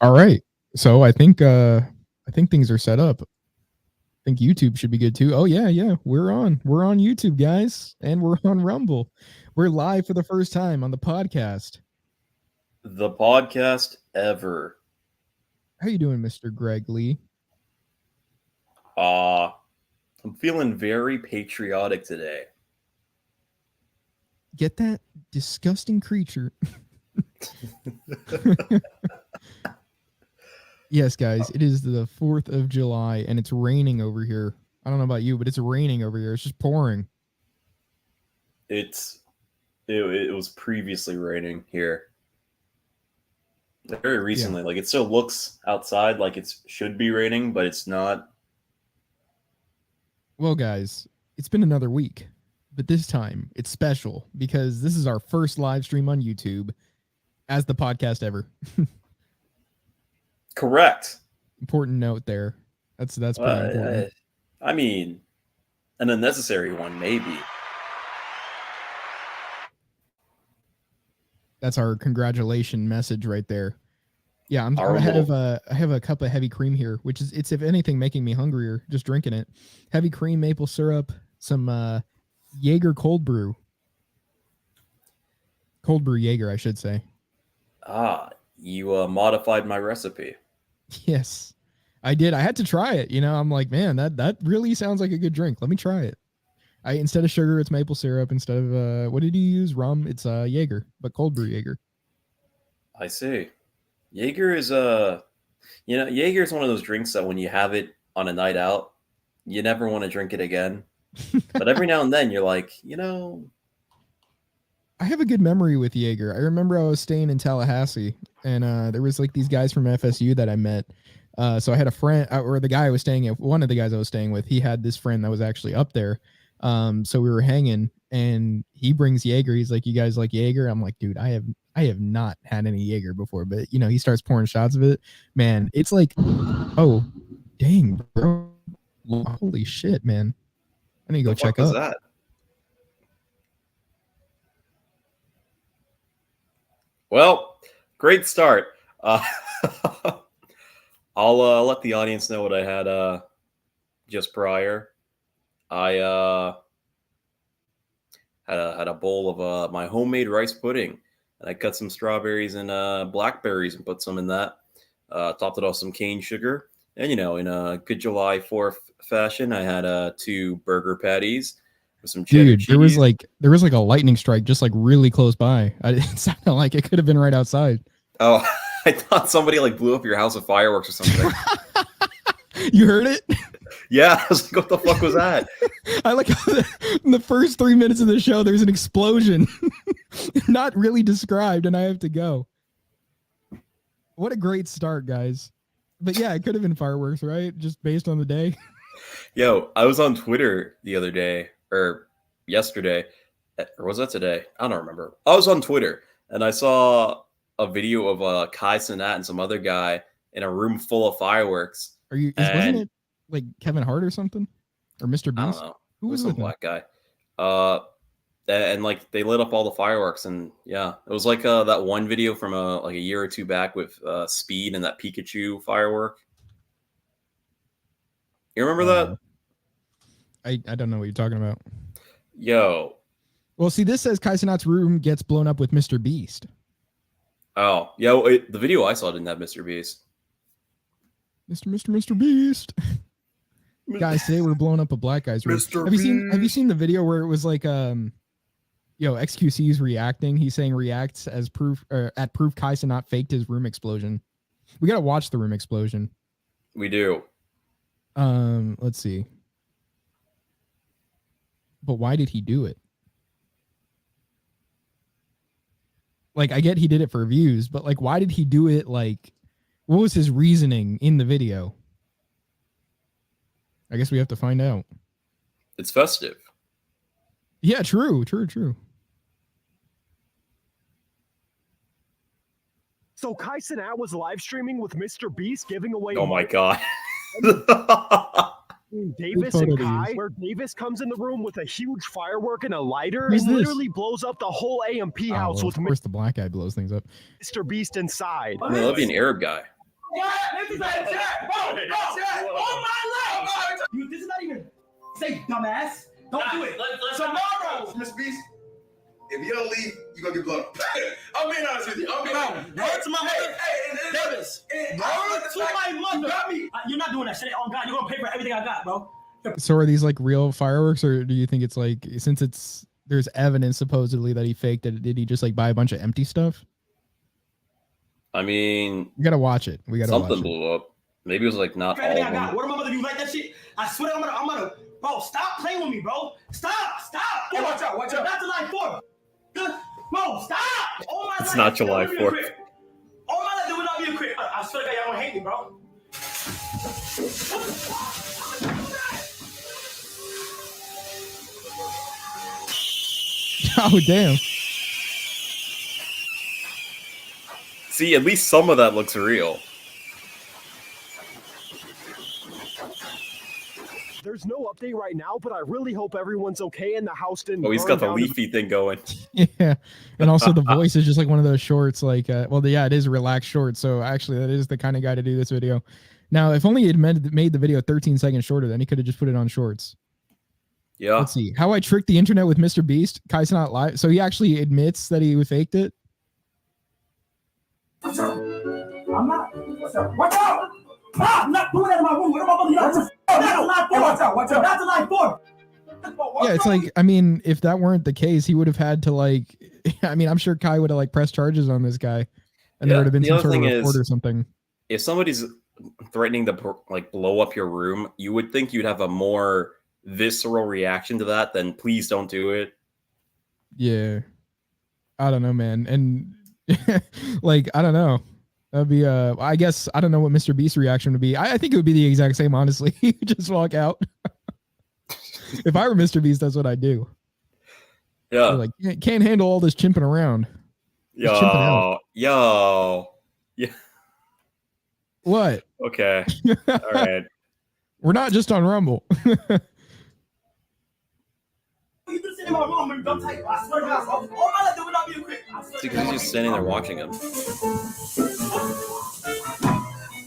All right. So I think things are set up. I think YouTube should be good too. Oh yeah. We're on. We're on YouTube, guys, and we're on Rumble. We're live for the first time on the podcast. The podcast ever. How you doing, Mr. Greg Lee? Uh, I'm feeling very patriotic today. Get that disgusting creature. Yes, guys, it is the 4th of July and it's raining over here. I don't know about you, but it's raining over here. It's just pouring. It was previously raining here. Very Yeah. recently. Like it still looks outside like it should be raining, but it's not. Well, guys, it's been another week, but this time it's special because this is our first live stream on YouTube as the podcast ever. Correct. Important note there. That's pretty important. I mean, an unnecessary one, maybe. That's our congratulation message right there. Yeah, Our I have a cup of heavy cream here, which is it's if anything making me hungrier just drinking it. Heavy cream, maple syrup, some Jaeger cold brew. Cold brew Jaeger, I should say. You modified my recipe. Yes, I did. I had to try it. I'm like, man, that really sounds like a good drink. Let me try it. Instead of sugar, it's maple syrup. Instead of what did you use? Rum. It's Jaeger, but cold brew Jaeger. I see. Jaeger is Jaeger is one of those drinks that when you have it on a night out, you never want to drink it again. But every now and then you're like, I have a good memory with Jaeger. I remember I was staying in Tallahassee, and there was like these guys from FSU that I met. So I had a friend, or the guy I was staying at, one of the guys I was staying with, he had this friend that was actually up there. So we were hanging, and he brings Jaeger. He's like, "You guys like Jaeger?" I'm like, "Dude, I have not had any Jaeger before." But he starts pouring shots of it. Man, it's like, oh, dang, bro, holy shit, man! I need to go check was up. that? Well, great start. I'll let the audience know what I had just prior. I had a bowl of my homemade rice pudding, and I cut some strawberries and blackberries and put some in that. Topped it off some cane sugar, and in a good July 4th fashion, I had 2 burger patties with some cheddar cheese. There was like a lightning strike just like really close by. It sounded like it could have been right outside. Oh, I thought somebody like blew up your house with fireworks or something. You heard it? Yeah, I was like, what the fuck was that? I like in the first 3 minutes of the show, there's an explosion. Not really described, and I have to go. What a great start, guys. But yeah, it could have been fireworks, right? Just based on the day. Yo, I was on Twitter the other day, or yesterday, or was that today? I don't remember. I was on Twitter, and I saw a video of Kai Cenat and some other guy in a room full of fireworks. Wasn't it like Kevin Hart or something? Or Mr. Beast? I don't know. Who was some black guy? And like they lit up all the fireworks, and yeah, it was like that one video from like a year or two back with Speed and that Pikachu firework. You remember that? I don't know what you're talking about. Yo. Well, see, this says Kai Cenat's room gets blown up with Mr. Beast. Oh, yeah. The video I saw didn't have Mr. Beast. Mr. Beast. Guys, today we're blowing up a black guy's room. Have you seen the video where it was like XQC's reacting? He's saying reacts as proof at proof Kai Cenat faked his room explosion. We gotta watch the room explosion. We do. Let's see. But why did he do it? Like, I get he did it for views, but like, why did he do it? Like, what was his reasoning in the video? I guess we have to find out. It's festive. Yeah, true. So Kai Cenat was live streaming with Mr. Beast giving away. Oh my god. Davis and Kai, where Davis comes in the room with a huge firework and a lighter and literally blows up the whole AMP house with of course the black guy blows things up. Mr. Beast inside. I mean, that'd be an Arab guy. This is not even safe, dumbass. Don't do it. Tomorrow, Miss Beast, if you don't leave, you're gonna get blown up. I'm being honest with you. Word to my mother. Davis. Word to my mother. You're not doing that shit. Oh God, you're gonna pay for everything I got, bro. So are these like real fireworks, or do you think it's like, since there's evidence supposedly that he faked it, did he just like buy a bunch of empty stuff? I mean, we gotta watch it. We gotta something watch blew up. Maybe it was like not all of them. What am I gonna do? Like that shit? I swear I'm gonna. Bro, stop playing with me, bro. Stop. Hey, watch out. Not July 4th. Bro, stop. Oh my It's not July 4th. Oh my life, do not be a crib. I swear to God, y'all don't hate me, bro. Oh damn. See, at least some of that looks real. There's no update right now, but I really hope everyone's okay and the house didn't. Oh, he's got the leafy thing going. Yeah, and also the voice is just like one of those shorts. Like, well, yeah, it is a relaxed short. So actually, that is the kind of guy to do this video. Now, if only he had made the video 13 seconds shorter, then he could have just put it on shorts. Yeah. Let's see how I tricked the internet with Mr. Beast. Kai's not live, so he actually admits that he faked it. I'm not. Watch out! I'm not doing that in my room. What am I supposed to do? Watch out! That's a line 4. Yeah, it's like, I mean, if that weren't the case, he would have had to like, I mean, I'm sure Kai would have like pressed charges on this guy, and there would have been some sort of report or something. If somebody's threatening to like blow up your room, you would think you'd have a more visceral reaction to that than please don't do it. Yeah, I don't know, man, and like I don't know. That'd be I guess I don't know what Mr. Beast's reaction would be. I think it would be the exact same, honestly. Just walk out. If I were Mr. Beast, that's what I'd do. Yeah. Like, can't handle all this chimping around. Yo. Yeah. What? Okay. All right. We're not just on Rumble. You just sit in my room and don't type. I swear to God, bro. All my life, do not be a quick. Because he's just standing there watching him.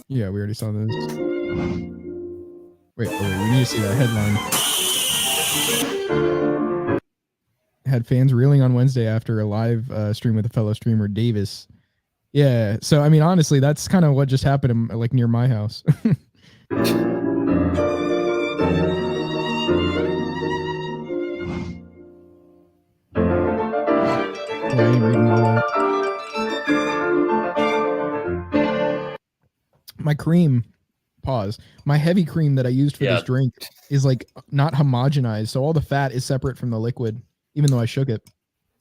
Yeah, we already saw this. Wait, we need to see that headline. Had fans reeling on Wednesday after a live stream with a fellow streamer, Davis. Yeah, so I mean, honestly, that's kind of what just happened, like near my house. Yeah, I ain't reading all that. My cream, pause. My heavy cream that I used for this drink is like not homogenized, so all the fat is separate from the liquid, even though I shook it.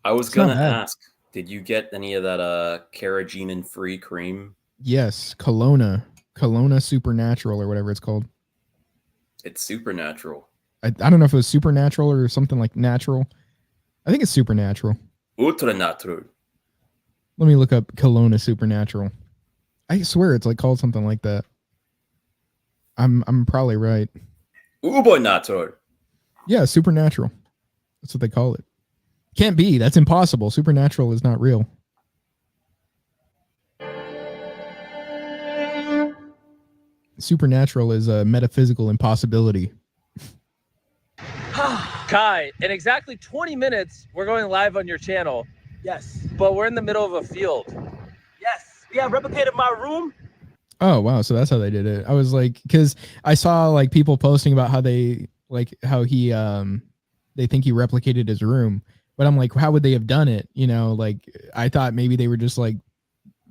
I was gonna ask, did you get any of that carrageenan-free cream? Yes, Kelowna Supernatural or whatever it's called. It's supernatural. I don't know if it was supernatural or something like natural. I think it's supernatural. Ultra natural. Let me look up Kelowna Supernatural. I swear it's like called something like that. I'm probably right. Uber natural. Yeah, supernatural. That's what they call it. Can't be. That's impossible. Supernatural is not real. Supernatural is a metaphysical impossibility. Kai, in exactly 20 minutes, we're going live on your channel. Yes. But we're in the middle of a field. Yes. We have replicated my room. Oh, wow. So that's how they did it. I was like, because I saw like people posting about how they like how he they think he replicated his room. But I'm like, how would they have done it? You know, like I thought maybe they were just like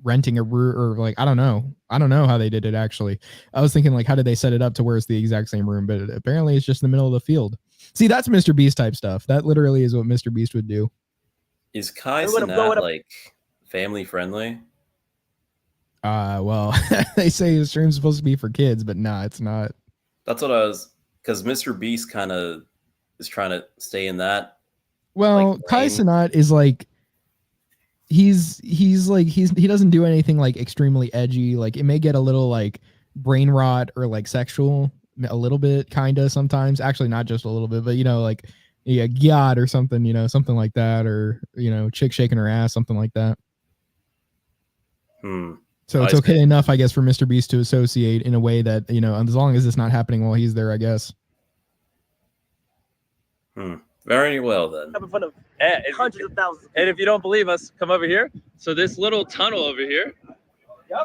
renting a room or like, I don't know how they did it actually. I was thinking like, how did they set it up to where it's the exact same room? But apparently it's just in the middle of the field. See, that's Mr. Beast type stuff. That literally is what Mr. Beast would do. Is Kai Cenat like family friendly? Well, they say the stream's supposed to be for kids, but nah, it's not. That's what I was, because Mr. Beast kind of is trying to stay in that. Well, like, Kai Cenat is like he doesn't do anything like extremely edgy. Like it may get a little like brain rot or like sexual a little bit, kind of sometimes. Actually, not just a little bit, but you know, like gyat or something, you know, something like that, or you know, chick shaking her ass, something like that. So it's okay enough, I guess, for Mr. Beast to associate in a way that, you know, as long as it's not happening while he's there, I guess. Very well then. Having fun of hundreds of thousands. And if you don't believe us, come over here. So this little tunnel over here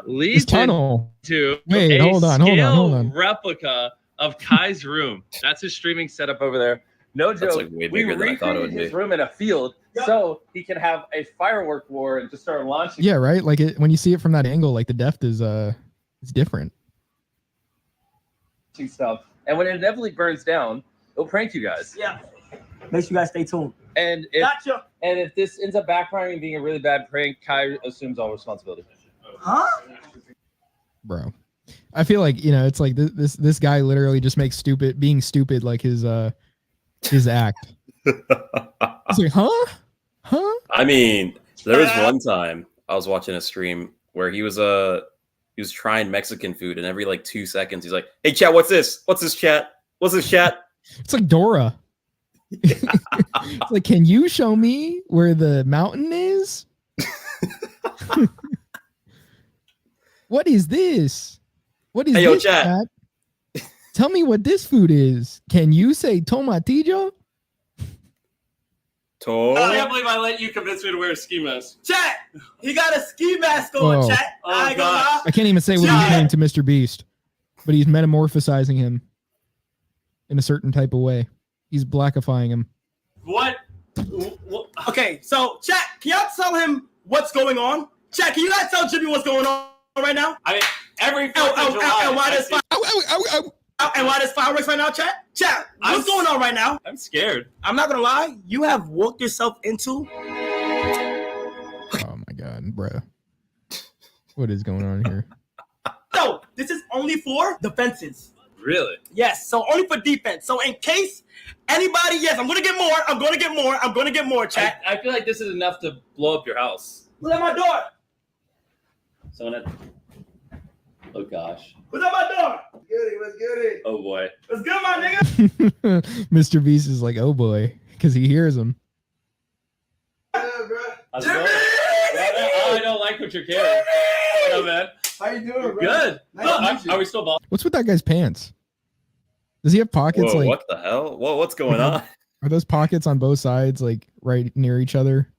leads to hold on. replica of Kai's room. That's his streaming setup over there. No joke. That's like way bigger than I thought it would be. His room in a field so he can have a firework war and just start launching. Yeah, right. Like when you see it from that angle, like the depth is it's different. Stuff. And when it inevitably burns down, it'll prank you guys. Yeah. Make sure you guys stay tuned. And if this ends up backfiring and being a really bad prank, Kai assumes all responsibility. Huh? Bro. I feel like, you know, it's like this guy literally just makes being stupid like his act. It's like, huh? I mean, there was one time I was watching a stream where he was trying Mexican food, and every like 2 seconds he's like, "Hey chat, what's this? What's this chat? What's this chat?" It's like Dora. It's like, can you show me where the mountain is? What is this? What is this, chat? Tell me what this food is. Can you say tomatillo? I can't believe I let you convince me to wear a ski mask. Chat, he got a ski mask on, chat. Oh, God. I can't even say what he's doing to Mr. Beast, but he's metamorphosizing him in a certain type of way. He's blackifying him. What? Okay, so chat, can y'all tell him what's going on? Chat, can you guys tell Jimmy what's going on right now? I mean, every 4th of July. And why there's fireworks right now, chat? Chat, what's going on right now? I'm scared. I'm not gonna lie, you have walked yourself into. Oh my God, bro. What is going on here? So, this is only for defenses. Really? Yes, so only for defense. So in case anybody, yes, I'm gonna get more, chat. I feel like this is enough to blow up your house. Who's at my door? Oh gosh. Who's at my door? Let's get it. Oh boy. Let's get my nigga. Mr. Beast is like, oh boy, because he hears him. Yeah, bro. I don't like what you're carrying. Oh, man. How you doing, bro? Good. Nice Are we still balling? What's with that guy's pants? Does he have pockets? Whoa, like what the hell? Whoa, what's going on? Are those pockets on both sides, like right near each other?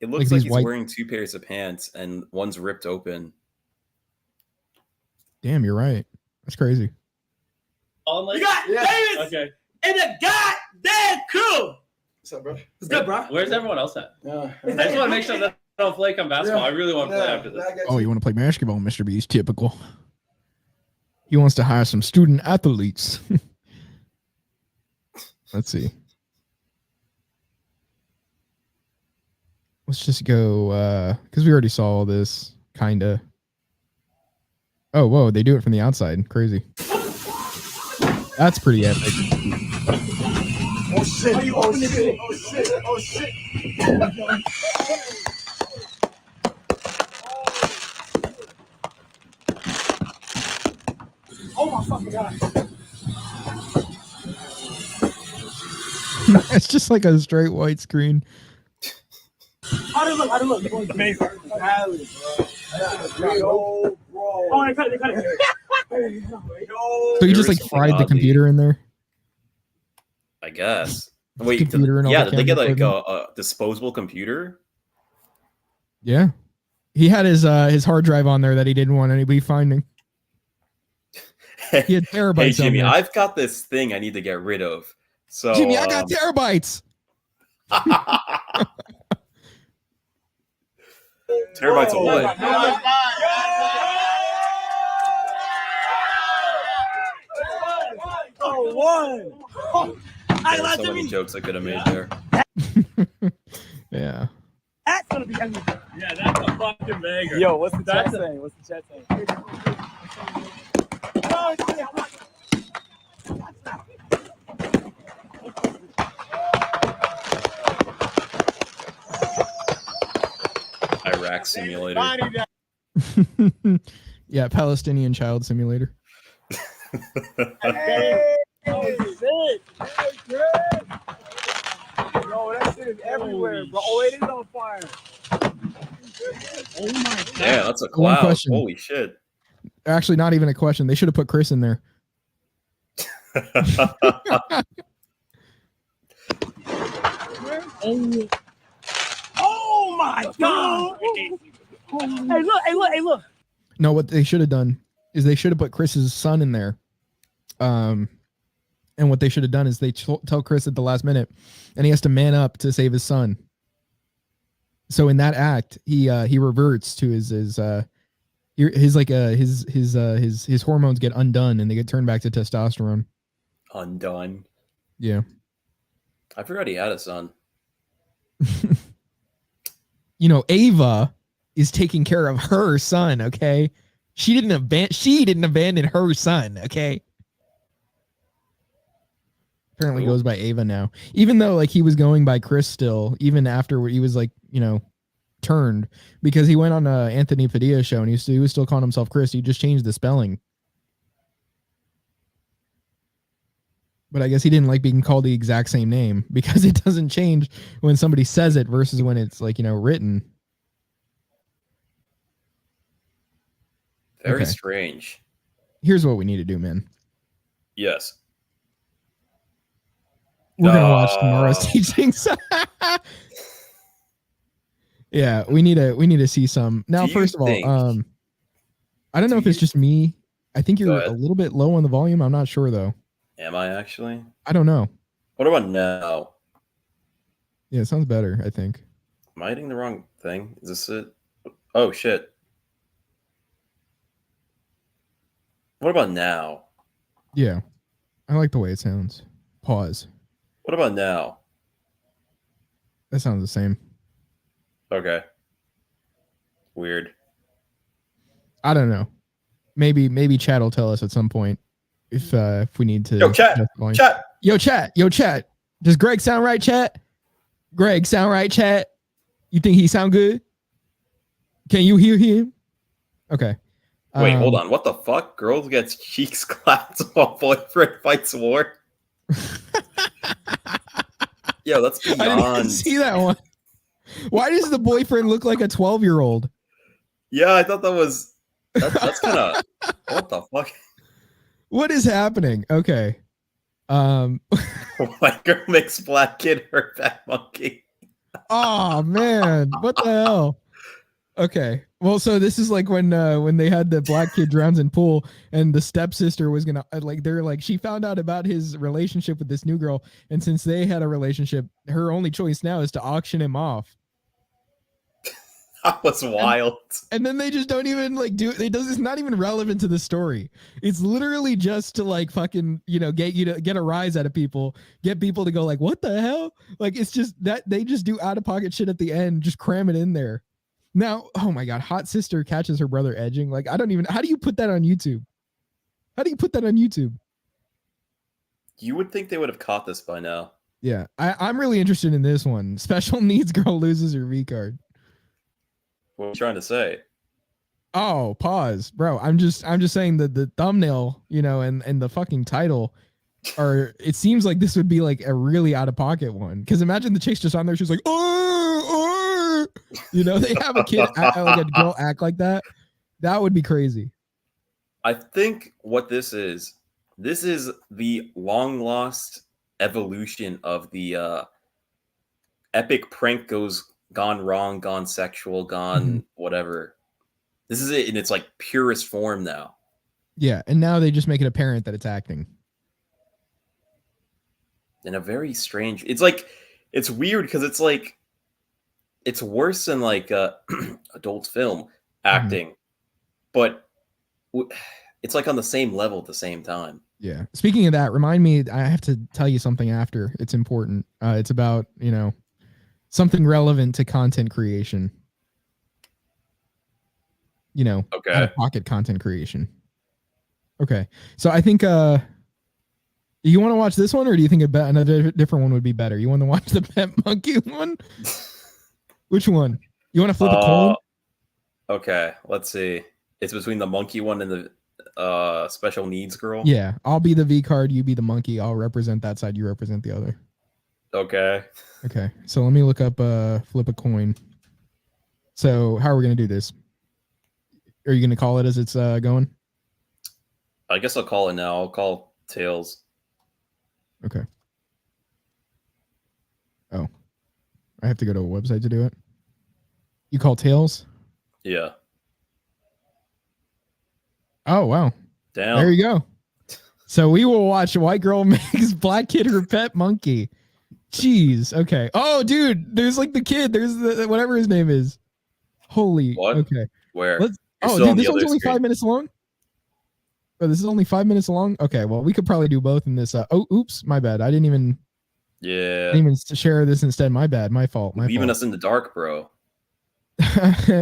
It looks like he's wearing 2 pairs of pants and one's ripped open. Damn, you're right. That's crazy. You got Davis and the goddamn crew. What's up, bro? It's good, bro. Where's everyone else at? Yeah. I just want to make sure that I don't flake on basketball. I really want to play after this. Oh, you want to play basketball, Mr. Beast? Typical. He wants to hire some student athletes. Let's see. Let's just go, because we already saw all this, kind of. Oh, whoa, they do it from the outside. Crazy. That's pretty epic. Oh, shit. Oh, shit. Oh, shit. Oh, shit. Oh, my fucking God. It's just like a straight white screen. How did it look? Amazing. Yo, bro. Oh, they cut it. So you just like fried the computer in there? I guess. Wait, did they get like a disposable computer? Yeah. He had his hard drive on there that he didn't want anybody finding. He had terabytes. Hey Jimmy, on there. I've got this thing I need to get rid of. So Jimmy, I got terabytes. Terabytes of what? Oh, one. There's so many jokes I could have made there. Yeah. That's gonna be everything. Yeah, that's a fucking banger. Yo, what's the chat saying? What's the chat saying? Iraq simulator. Yeah, Palestinian child simulator. Hey, shit. Yo, that shit is everywhere, bro. Oh, it is on fire. Oh my god. Yeah, that's a One cloud. question. Holy shit. Actually, not even a question. They should have put Chris in there. Oh my god. Hey, look. No, what they should have done is they should have put Chris's son in there. And what they should have done is they tell Chris at the last minute, and he has to man up to save his son. So in that act, he reverts to his hormones get undone and they get turned back to testosterone. Undone. Yeah. I forgot he had a son. You know, Ava is taking care of her son. Okay, she didn't abandon her son. Okay. Apparently goes by Ava now, even though like he was going by Chris still, even after he was like, you know, turned, because he went on Anthony Padilla show and he was still calling himself Chris. He just changed the spelling. But I guess he didn't like being called the exact same name because it doesn't change when somebody says it versus when it's like, you know, written. Very strange. Here's what we need to do, man. Yes. We're gonna watch tomorrow's teachings. Yeah, we need to see some. Now, first of all, I don't know if it's just me. I think you're a little bit low on the volume. I'm not sure though. Am I actually? I don't know. What about now? Yeah, it sounds better, I think. Am I hitting the wrong thing? Is this it? Oh shit. What about now? Yeah. I like the way it sounds. Pause. What about now? That sounds the same. Okay. Weird. I don't know. Maybe chat will tell us at some point if we need to. Yo, chat. Yo, chat. Does Greg sound right, chat? Greg sound right, chat? You think he sound good? Can you hear him? Okay. Wait, hold on. What the fuck? Girl gets cheeks clapped while boyfriend fights war. Yo, that's beyond. I didn't see that one. Why does the boyfriend look like a 12-year-old? Yeah, I thought that's kind of what the fuck. What is happening? Okay. White girl makes black kid her fat monkey. Oh man, what the hell? Okay. Well, so this is like when they had the black kid drowns in pool and the stepsister was gonna they're like, she found out about his relationship with this new girl, and since they had a relationship, her only choice now is to auction him off. That was wild. And then they just don't even like do it. It's not even relevant to the story. It's literally just to like fucking, you know, get you to get a rise out of people, get people to go like, what the hell? Like, it's just that they just do out of pocket shit at the end, just cram it in there. Now, oh my God, hot sister catches her brother edging. Like, I don't even, how do you put that on YouTube? How do you put that on YouTube? You would think they would have caught this by now. Yeah, I'm really interested in this one. Special needs girl loses her V card. What are you trying to say? Oh, pause, bro. I'm just saying that the thumbnail, you know, and the fucking title are. It seems like this would be like a really out of pocket one. Because imagine the chick's just on there. She's like, oh, you know, they have a kid like a girl act like that. That would be crazy. I think what this is the long lost evolution of the epic prank gone wrong, gone sexual, gone whatever. This is it in its like purest form now. Yeah, and now they just make it apparent that it's acting. In a very strange, it's like, it's weird because it's like, it's worse than like adult film acting, but it's like on the same level at the same time. Yeah. Speaking of that, remind me, I have to tell you something after. It's important. It's about, you know, something relevant to content creation. You know, out of pocket content creation. Okay. So I think you want to watch this one, or do you think another different one would be better? You want to watch the pet monkey one? Which one? You want to flip a coin? Okay, let's see. It's between the monkey one and the special needs girl. Yeah, I'll be the V card, you be the monkey. I'll represent that side, you represent the other. Okay. Okay, so let me look up flip a coin. So how are we gonna do this? Are you gonna call it as it's going? I guess I'll call it now. I'll call Tails. Okay. Oh, I have to go to a website to do it. You call Tails? Yeah. Oh wow. Damn. There you go. So we will watch White Girl Makes Black Kid Her Pet Monkey. Jeez. Okay. Oh, dude, there's like the kid. There's the whatever his name is. Holy. What? Okay. Where? Oh, dude, this one's only 5 minutes long. Oh, this is only 5 minutes long. Okay. Well, we could probably do both in this. Oh, oops, my bad. I didn't even share this instead. My bad. My fault. Leaving us in the dark, bro.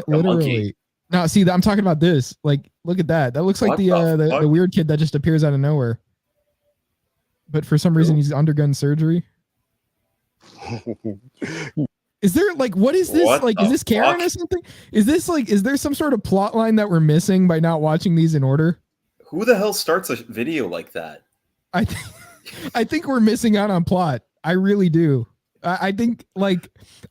Literally. No, see, I'm talking about this. Like, look at that. That looks like the weird kid that just appears out of nowhere. But for some reason, he's undergone surgery. Is there like, what is this? Is this Karen or something? Is there some sort of plot line that we're missing by not watching these in order? Who the hell starts a video like that? I think we're missing out on plot. I really do. I think I'm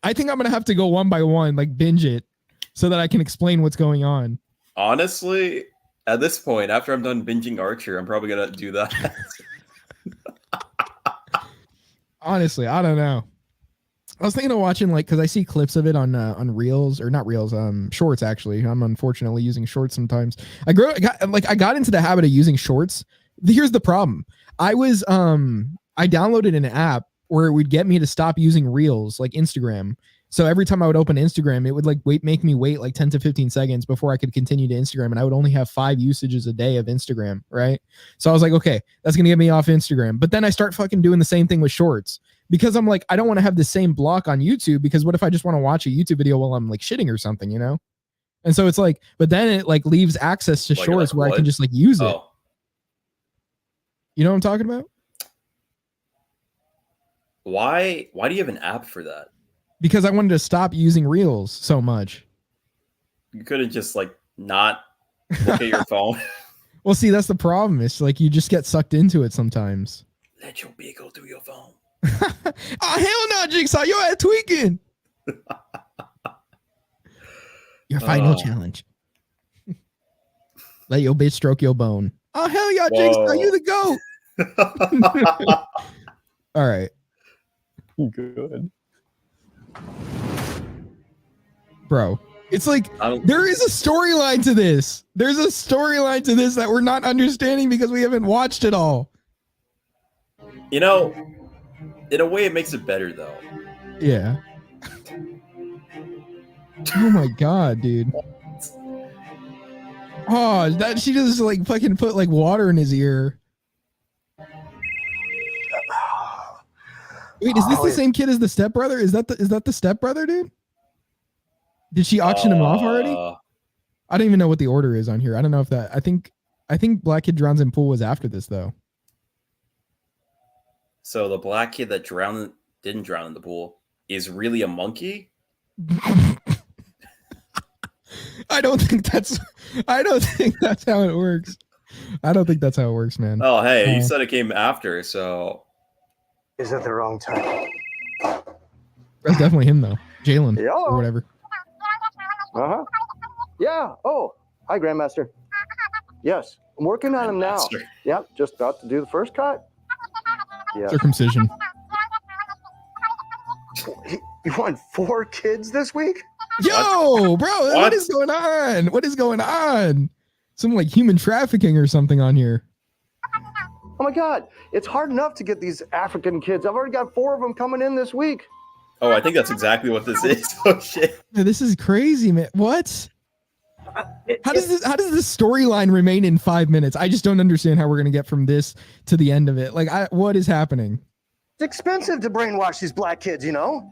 gonna have to go one by one, like binge it, so that I can explain what's going on. Honestly, at this point, after I'm done binging Archer, I'm probably gonna do that. Honestly, I don't know. I was thinking of watching because I see clips of it on Reels, or not Reels, Shorts actually. I'm unfortunately using Shorts sometimes. I got into the habit of using Shorts. Here's the problem. I downloaded an app where it would get me to stop using Reels, like Instagram. So every time I would open Instagram, it would make me wait like 10 to 15 seconds before I could continue to Instagram. And I would only have 5 usages a day of Instagram. Right. So I was like, okay, that's going to get me off Instagram. But then I start fucking doing the same thing with Shorts, because I'm like, I don't want to have the same block on YouTube, because what if I just want to watch a YouTube video while I'm like shitting or something, you know? And so it's like, but then it like leaves access to Shorts where I can just like use it. You know what I'm talking about? Why do you have an app for that? Because I wanted to stop using Reels so much. You could have just like not look at your phone. Well, see, that's the problem. It's like you just get sucked into it sometimes. Let your beak go through your phone. Oh, hell no, Jigsaw. You're at tweaking. Your final challenge. Let your bitch stroke your bone. Oh, hell yeah, Jigsaw. You the goat. All right. Good. Bro, it's like there is a storyline to this. There's a storyline to this that we're not understanding because we haven't watched it all. You know, in a way, it makes it better, though. Yeah. Oh my god, dude. Oh, that she just like fucking put like water in his ear. Wait, is this the same kid as the stepbrother? Is that the stepbrother, dude? Did she auction him off already? I don't even know what the order is on here. I don't know if that. I think Black Kid Drowns in Pool was after this though. So the black kid that didn't drown in the pool is really a monkey? I don't think that's how it works. I don't think that's how it works, man. Oh, hey, you said it came after, so is at the wrong time. That's definitely him though. Jalen or whatever. Uh-huh. Yeah. Oh, hi, Grandmaster. Yes, I'm working on him now. Yep, just about to do the first cut. Yeah. Circumcision. You want 4 kids this week? Yo, bro, what is going on? What is going on? Some like human trafficking or something on here. Oh my God, it's hard enough to get these African kids. I've already got 4 of them coming in this week. Oh, I think that's exactly what this is. Oh shit. Yeah, this is crazy, man. What? How does this storyline remain in 5 minutes? I just don't understand how we're gonna get from this to the end of it. Like, what is happening? It's expensive to brainwash these black kids, you know?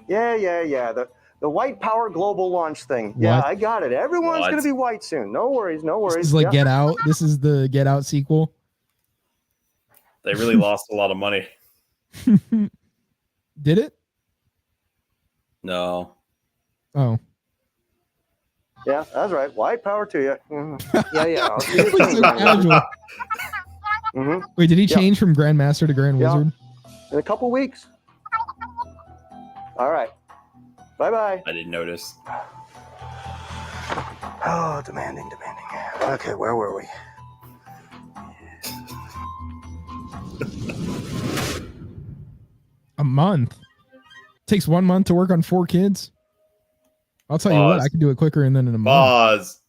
Yeah. The white power global launch thing. Yeah, I got it. Everyone's gonna be white soon. No worries. This is like Get Out. This is the Get Out sequel. They really lost a lot of money. Did it? No. Oh. Yeah, that's right. White power to you. Mm-hmm. Yeah. So casual. Mm-hmm. Wait, did he change from Grandmaster to Grand Wizard? In a couple weeks. All right. Bye-bye. I didn't notice. Oh, demanding. Okay, where were we? A month. Takes 1 month to work on 4 kids. I'll tell you what, I can do it quicker and then in a month. Pause.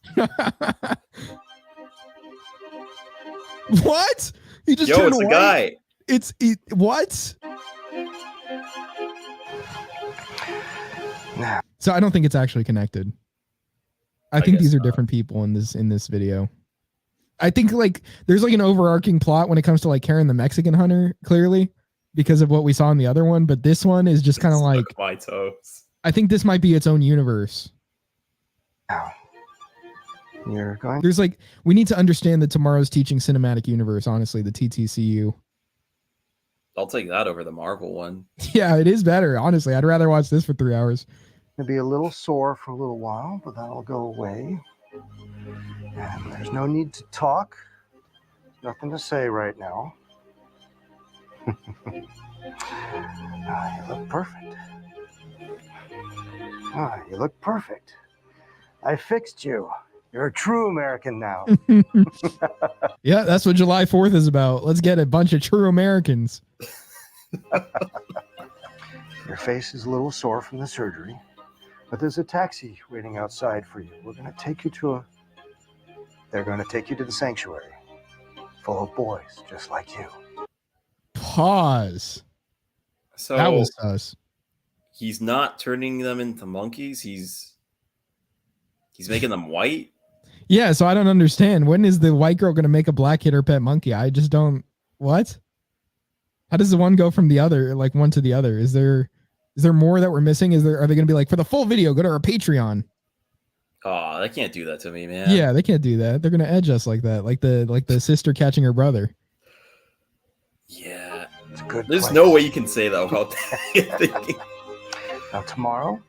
What? He just Yo, turned it's a white? guy. What? Nah. So I don't think it's actually connected. I think these are different people in this video. I think like there's like an overarching plot when it comes to like Karen the Mexican hunter, clearly, because of what we saw in the other one. But this one is just kind of like my toes. I think this might be its own universe. You're going. There's like we need to understand the Tomorrow's Teaching cinematic universe. Honestly, the TTCU. I'll take that over the Marvel one. Yeah, it is better. Honestly, I'd rather watch this for 3 hours. It'll be a little sore for a little while, but that'll go away. And there's no need to talk. Nothing to say right now. You look perfect. You look perfect. I fixed you. You're a true American now. Yeah, that's what July 4th is about. Let's get a bunch of true Americans. Your face is a little sore from the surgery, but there's a taxi waiting outside for you. We're going to take you to They're going to take you to the sanctuary, full of boys just like you. Pause. So that was us. He's not turning them into monkeys. He's making them white. Yeah, so I don't understand. When is the white girl going to make a black kid her pet monkey? I just don't. What? How does the one go from the other, like one to the other? Is there more that we're missing? Are they going to be like, for the full video, go to our Patreon? Oh, they can't do that to me, man. Yeah, they can't do that. They're going to edge us like that, like the sister catching her brother. Yeah, it's good. There's no way you can say that without thinking. Now tomorrow,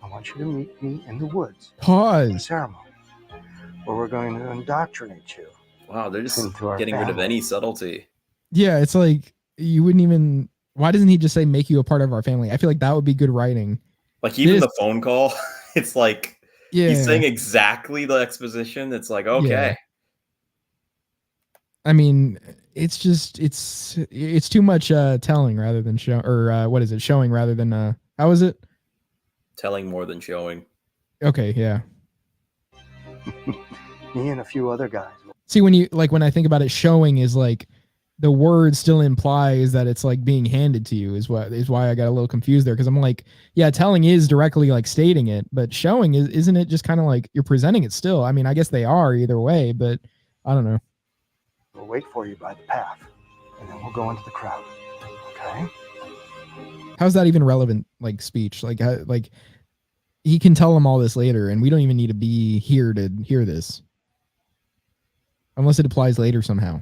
I want you to meet me in the woods. Pause. The ceremony, where we're going to indoctrinate you. Wow, they're just getting rid of any subtlety. Yeah, it's like you wouldn't even. Why doesn't he just say make you a part of our family? I feel like that would be good writing. Like even the phone call, it's like he's saying exactly the exposition. It's like okay. Yeah. I mean, it's just it's too much telling rather than show, or what is it? Showing rather than how is it? Telling more than showing. Okay, yeah. Me and a few other guys. See, when I think about it, showing is like the word still implies that it's like being handed to you is why I got a little confused there, because I'm like, yeah, telling is directly like stating it, but showing isn't it just kind of like you're presenting it still? I mean, I guess they are either way, but I don't know. We'll wait for you by the path, and then we'll go into the crowd. Okay? How's that even relevant? Like speech, like he can tell them all this later, and we don't even need to be here to hear this, unless it applies later somehow.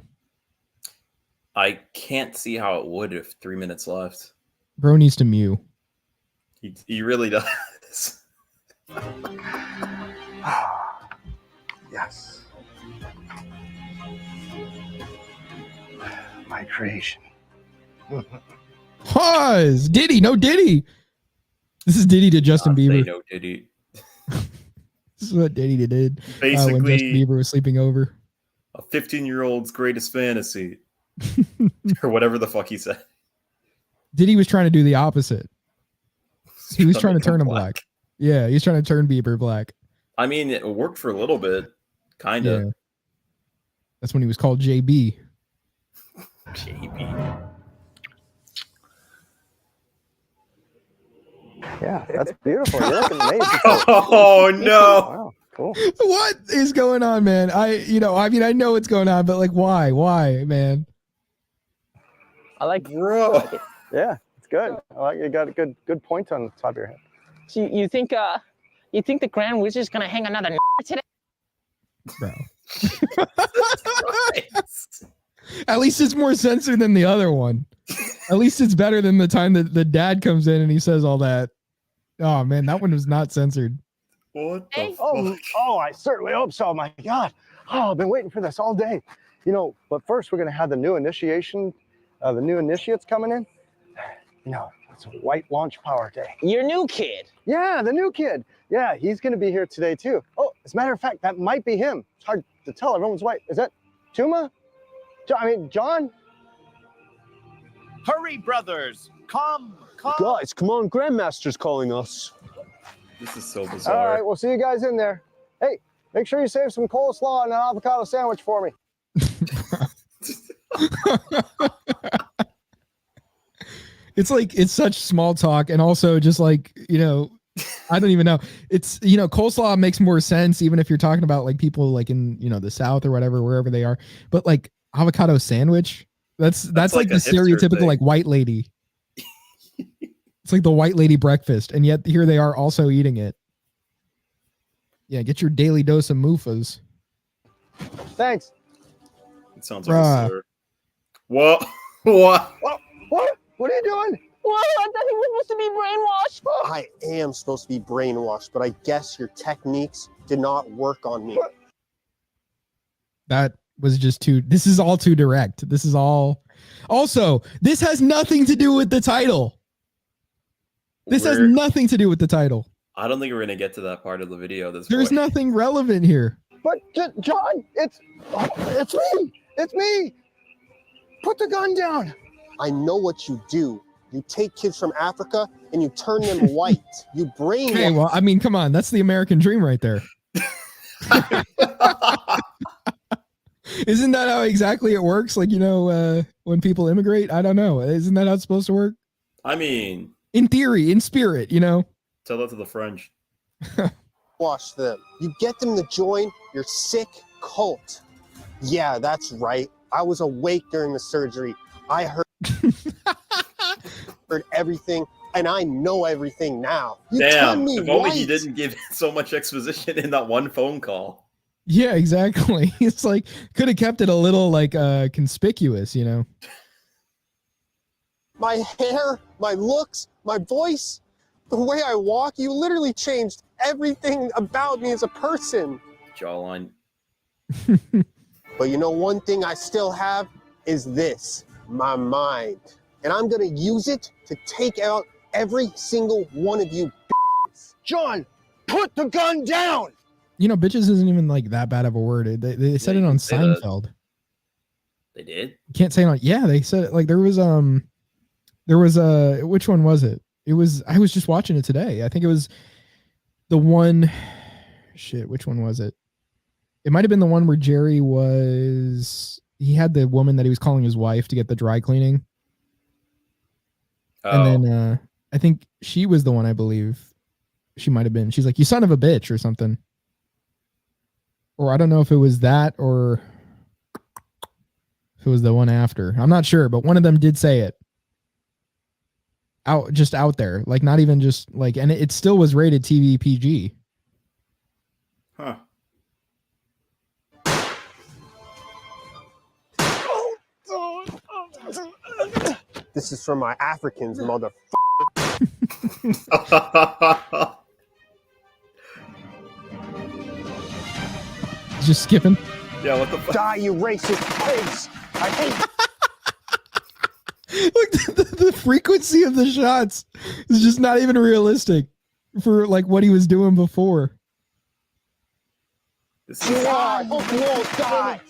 I can't see how it would if 3 minutes left. Bro needs to mew. He really does. Yes. My creation. Pause. Diddy, no Diddy. This is Diddy to Justin Bieber. No Diddy. This is what Diddy did. Basically, when Justin Bieber was sleeping over. A 15-year-old's greatest fantasy, or whatever the fuck he said. Diddy was trying to do the opposite. He was trying to turn him black. Yeah, he's trying to turn Bieber black. I mean, it worked for a little bit, kind of. Yeah. That's when he was called JB. JB. Yeah, that's beautiful. You're looking amazing. Oh no! Wow, cool. What is going on, man? I know what's going on, but like, why, man? I like, bro. Yeah, it's good. I like you got a good point on the top of your head. So you think the Grand Wizard is gonna hang another today? Bro. At least it's more censored than the other one. At least it's better than the time that the dad comes in and he says all that. Oh man, that one was not censored. What the fuck? Oh, I certainly hope so. My God. Oh, I've been waiting for this all day. But first we're gonna have the new initiation, the new initiates coming in. It's a white launch power day. Your new kid. Yeah, the new kid. Yeah, he's going to be here today, too. Oh, as a matter of fact, that might be him. It's hard to tell. Everyone's white. Is that Tuma? John? Hurry, brothers! Come! Guys, come on. Grandmaster's calling us. This is so All bizarre. right, we'll see you guys in there. Hey, make sure you save some coleslaw and an avocado sandwich for me. It's like, it's such small talk, and also just like, I don't even know. It's, coleslaw makes more sense even if you're talking about like people like in, the South or whatever, wherever they are. But like avocado sandwich, that's like the stereotypical like white lady. It's like the white lady breakfast, and yet here they are also eating it. Yeah, get your daily dose of MUFAs. Thanks. It sounds like a slur. What? What? What? What are you doing? What? I thought he was supposed to be brainwashed. I am supposed to be brainwashed, but I guess your techniques did not work on me. That was just this is all too direct. This is all. Also, this has nothing to do with the title. This has nothing to do with the title. I don't think we're going to get to that part of the video. There's nothing relevant here. But John, it's me. It's me. Put the gun down. I know what you do. You take kids from Africa and you turn them white. You brainwash. Okay, well, I mean, come on. That's the American dream right there. Isn't that how exactly it works? Like, when people immigrate? I don't know. Isn't that how it's supposed to work? I mean, in theory, in spirit, Tell that to the French. Wash them. You get them to join your sick cult. Yeah, that's right. I was awake during the surgery. I heard everything, and I know everything now. You Damn, me if only white. he didn't give so much exposition in that one phone call. Yeah, exactly. It's like, could have kept it a little like conspicuous, My hair, my looks, my voice, the way I walk, you literally changed everything about me as a person. Jawline. But one thing I still have is this, my mind. And I'm going to use it to take out every single one of you. John, put the gun down. Bitches isn't even like that bad of a word. They said it on Seinfeld. They did? You can't say it on. Yeah, they said it. Like there was which one was it? I was just watching it today. I think it was the one. Shit, which one was it? It might have been the one where Jerry he had the woman that he was calling his wife to get the dry cleaning. Oh. And then I think she was the one, I believe. She might have been. She's like, "You son of a bitch," or something. Or I don't know if it was that or if it was the one after. I'm not sure, but one of them did say it. Out there. Like not even just like, and it still was rated TV PG. Huh. This is for my Africans, mother. Just skipping. Yeah, what the fuck? Die, you racist pigs! I hate. Look, the frequency of the shots is just not even realistic for like what he was doing before. Die, die!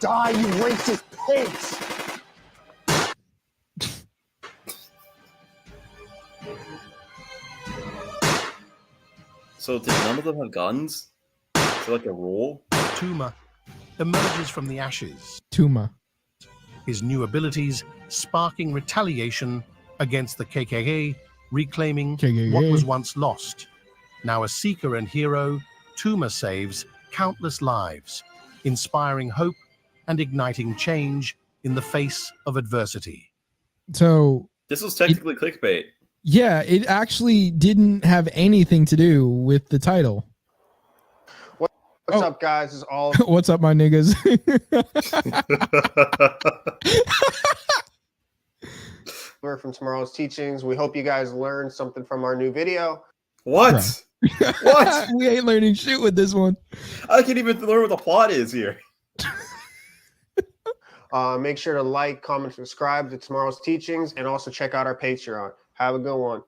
Die, you racist pigs! So did none of them have guns? Is it like a rule? Tuma emerges from the ashes. Tuma. His new abilities sparking retaliation against the KKK, reclaiming what was once lost. Now a seeker and hero, Tuma saves countless lives, inspiring hope and igniting change in the face of adversity. So this was technically clickbait. Yeah, it actually didn't have anything to do with the title. What's up, guys? It's all. What's up, my niggas? We're from tomorrow's teachings. We hope you guys learned something from our new video. What? What? We ain't learning shit with this one. I can't even learn what the plot is here. Make sure to like, comment, subscribe to tomorrow's teachings, and also check out our Patreon. Have a good one.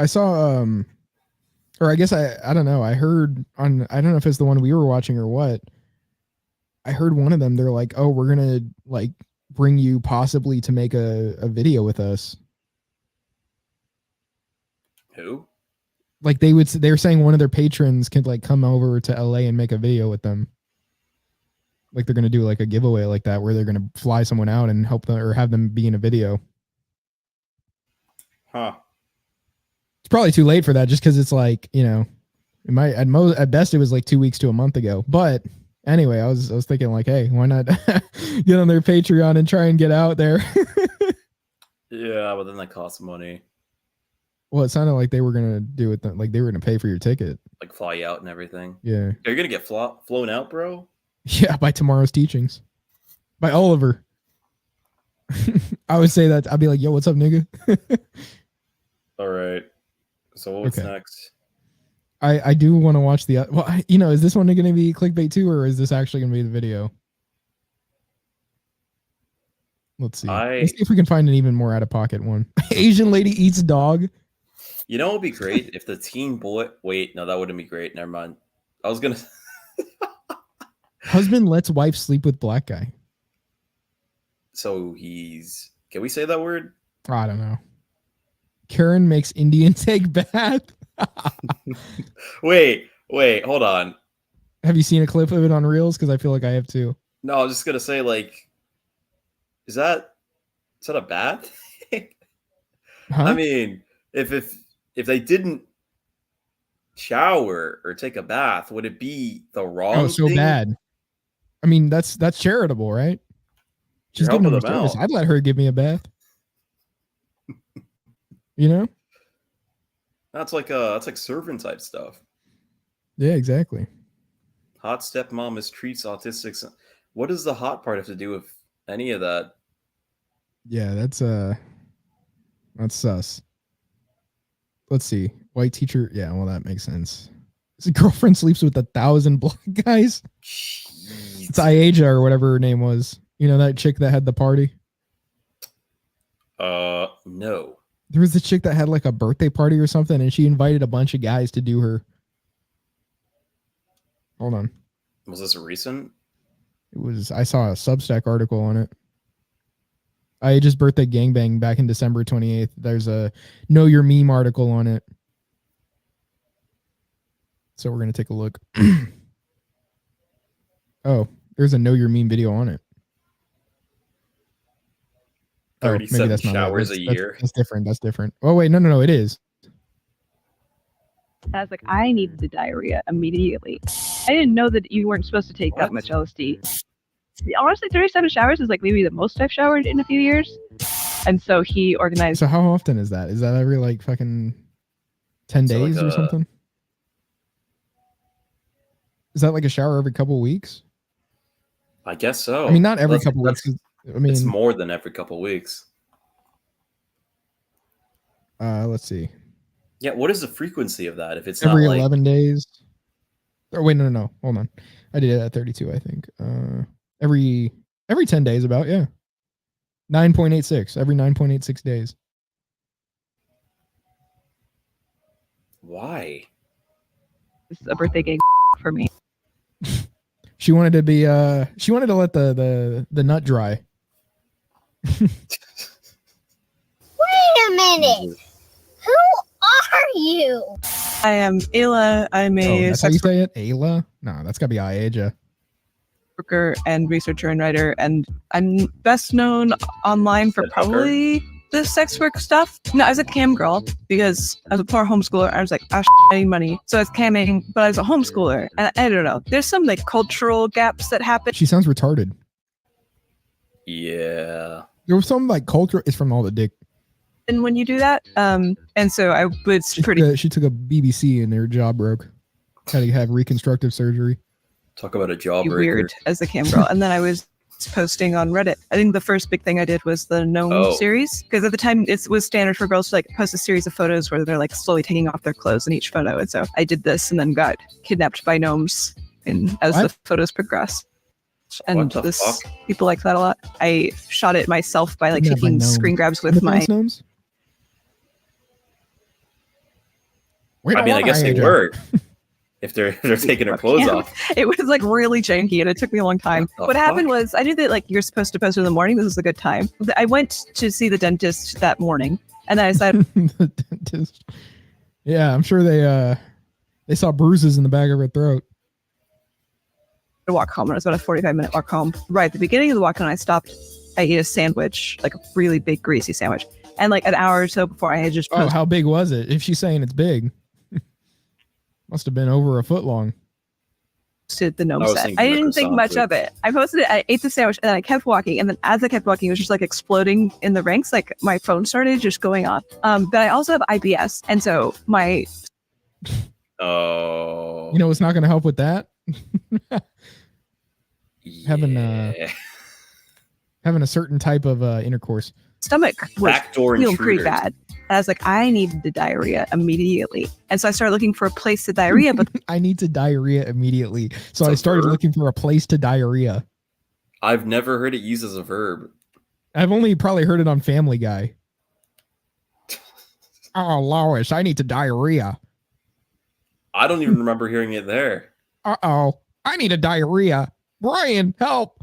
I saw, or I guess I don't know. I heard on, I don't know if it's the one we were watching or what. I heard one of them. They're like, "Oh, we're gonna like bring you possibly to make a video with us." Who? Like they were saying one of their patrons could like come over to LA and make a video with them. Like they're gonna do like a giveaway like that where they're gonna fly someone out and help them or have them be in a video. Huh. It's probably too late for that just because it's like, you know, it might at best it was like 2 weeks to a month ago. But anyway, I was thinking like, hey, why not get on their Patreon and try and get out there? Yeah, but then that costs money. Well, it sounded like they were gonna do it like they were gonna pay for your ticket, like fly you out and everything. Yeah, you're gonna get flown out, bro. Yeah, by tomorrow's teachings, by Oliver. I would say that I'd be like, "Yo, what's up, nigga?" All right. So what's next? I do want to watch the well. Is this one going to be clickbait too, or is this actually going to be the video? Let's see. Let's see if we can find an even more out of pocket one. Asian lady eats dog. You know, it would be great if the teen boy. Wait, no, that wouldn't be great. Never mind. I was gonna. Husband lets wife sleep with black guy. So he's. Can we say that word? I don't know. Karen makes Indian take bath. wait, hold on. Have you seen a clip of it on Reels? Because I feel like I have too. No, I was just gonna say, like, is that a bad thing? Huh? I mean, if they didn't shower or take a bath, would it be the wrong so thing? bad? I mean, that's charitable, right? She's giving them a service. I'd let her give me a bath. You know? That's like servant type stuff. Yeah, exactly. Hot stepmom mistreats autistics. What does the hot part have to do with any of that? Yeah, that's sus. Let's see. White teacher. Yeah, well, that makes sense. His girlfriend sleeps with 1,000 black guys. Jeez. It's Iaja or whatever her name was. You know, that chick that had the party? No. There was a chick that had like a birthday party or something, and she invited a bunch of guys to do her. Hold on. Was this recent? It was. I saw a Substack article on it. Iaja's birthday gangbang back in December 28th. There's a Know Your Meme article on it. So we're going to take a look. Oh, there's a Know Your Meme video on it. 37 maybe that's not showers a year. That's different. That's different. Oh, wait. No. It is. I was like, I needed the diarrhea immediately. I didn't know that you weren't supposed to take that much LSD. Honestly, 37 showers is like maybe the most I've showered in a few years. And so he organized. So how often is that? Is that every like fucking 10 days or something? Is that like a shower every couple weeks? I guess so. I mean, not every couple weeks. I mean, it's more than every couple weeks. Let's see. Yeah, what is the frequency of that? If it's every not 11 days. Oh wait, no. Hold on. I did it at 32, I think. Every 10 days about, yeah. 9.86. Every 9.86 days. Why? This is a birthday game for me. She wanted to be she wanted to let the nut dry. Wait a minute. Who are you? I am Ayla. I'm a that's how you say it? Ayla? No, that's gotta be Iaja. Worker and researcher and writer, and I'm best known online for probably the sex work stuff. No, I was a cam girl because I was a poor homeschooler. I was like, I need money, so I was camming, but I was a homeschooler, and I don't know. There's some like cultural gaps that happen. She sounds retarded. Yeah. There was some like culture. It's from all the dick. And when you do that, and so I was pretty. She took a BBC and their jaw broke. Had to have reconstructive surgery. Talk about a jawbreaker. Weird as a cam girl, and then I was posting on Reddit. I think the first big thing I did was the Gnome series, because at the time it was standard for girls to like post a series of photos where they're like slowly taking off their clothes in each photo, and so I did this and then got kidnapped by gnomes as the photos progress. and this people like that a lot. I shot it myself by like taking screen grabs with my gnomes. I mean, I guess they were. If they're taking their clothes off. It was like really janky and it took me a long time. What happened was I knew that like you're supposed to post in the morning. This is a good time. I went to see the dentist that morning and then I said the dentist. Yeah, I'm sure they saw bruises in the back of her throat. To walk home. It was about a 45-minute walk home. Right at the beginning of the walk, and I stopped. I ate a sandwich, like a really big greasy sandwich. And like an hour or so before I had just Oh, how big was it? If she's saying it's big. Must have been over a foot long. To the gnome set. I didn't think much of it. I posted it, I ate the sandwich, and then I kept walking. And then as I kept walking, it was just like exploding in the ranks. Like my phone started just going off. But I also have IBS. And so my... Oh. You know what's not going to help with that? Having a certain type of intercourse. Stomach was feeling pretty bad. And I was like, I need the diarrhea immediately. And so I started looking for a place to diarrhea, but I need to diarrhea immediately. So I started looking for a place to diarrhea. I've never heard it used as a verb. I've only probably heard it on Family Guy. Oh, Lois, I need to diarrhea. I don't even remember hearing it there. Uh-oh, I need a diarrhea. Brian, help.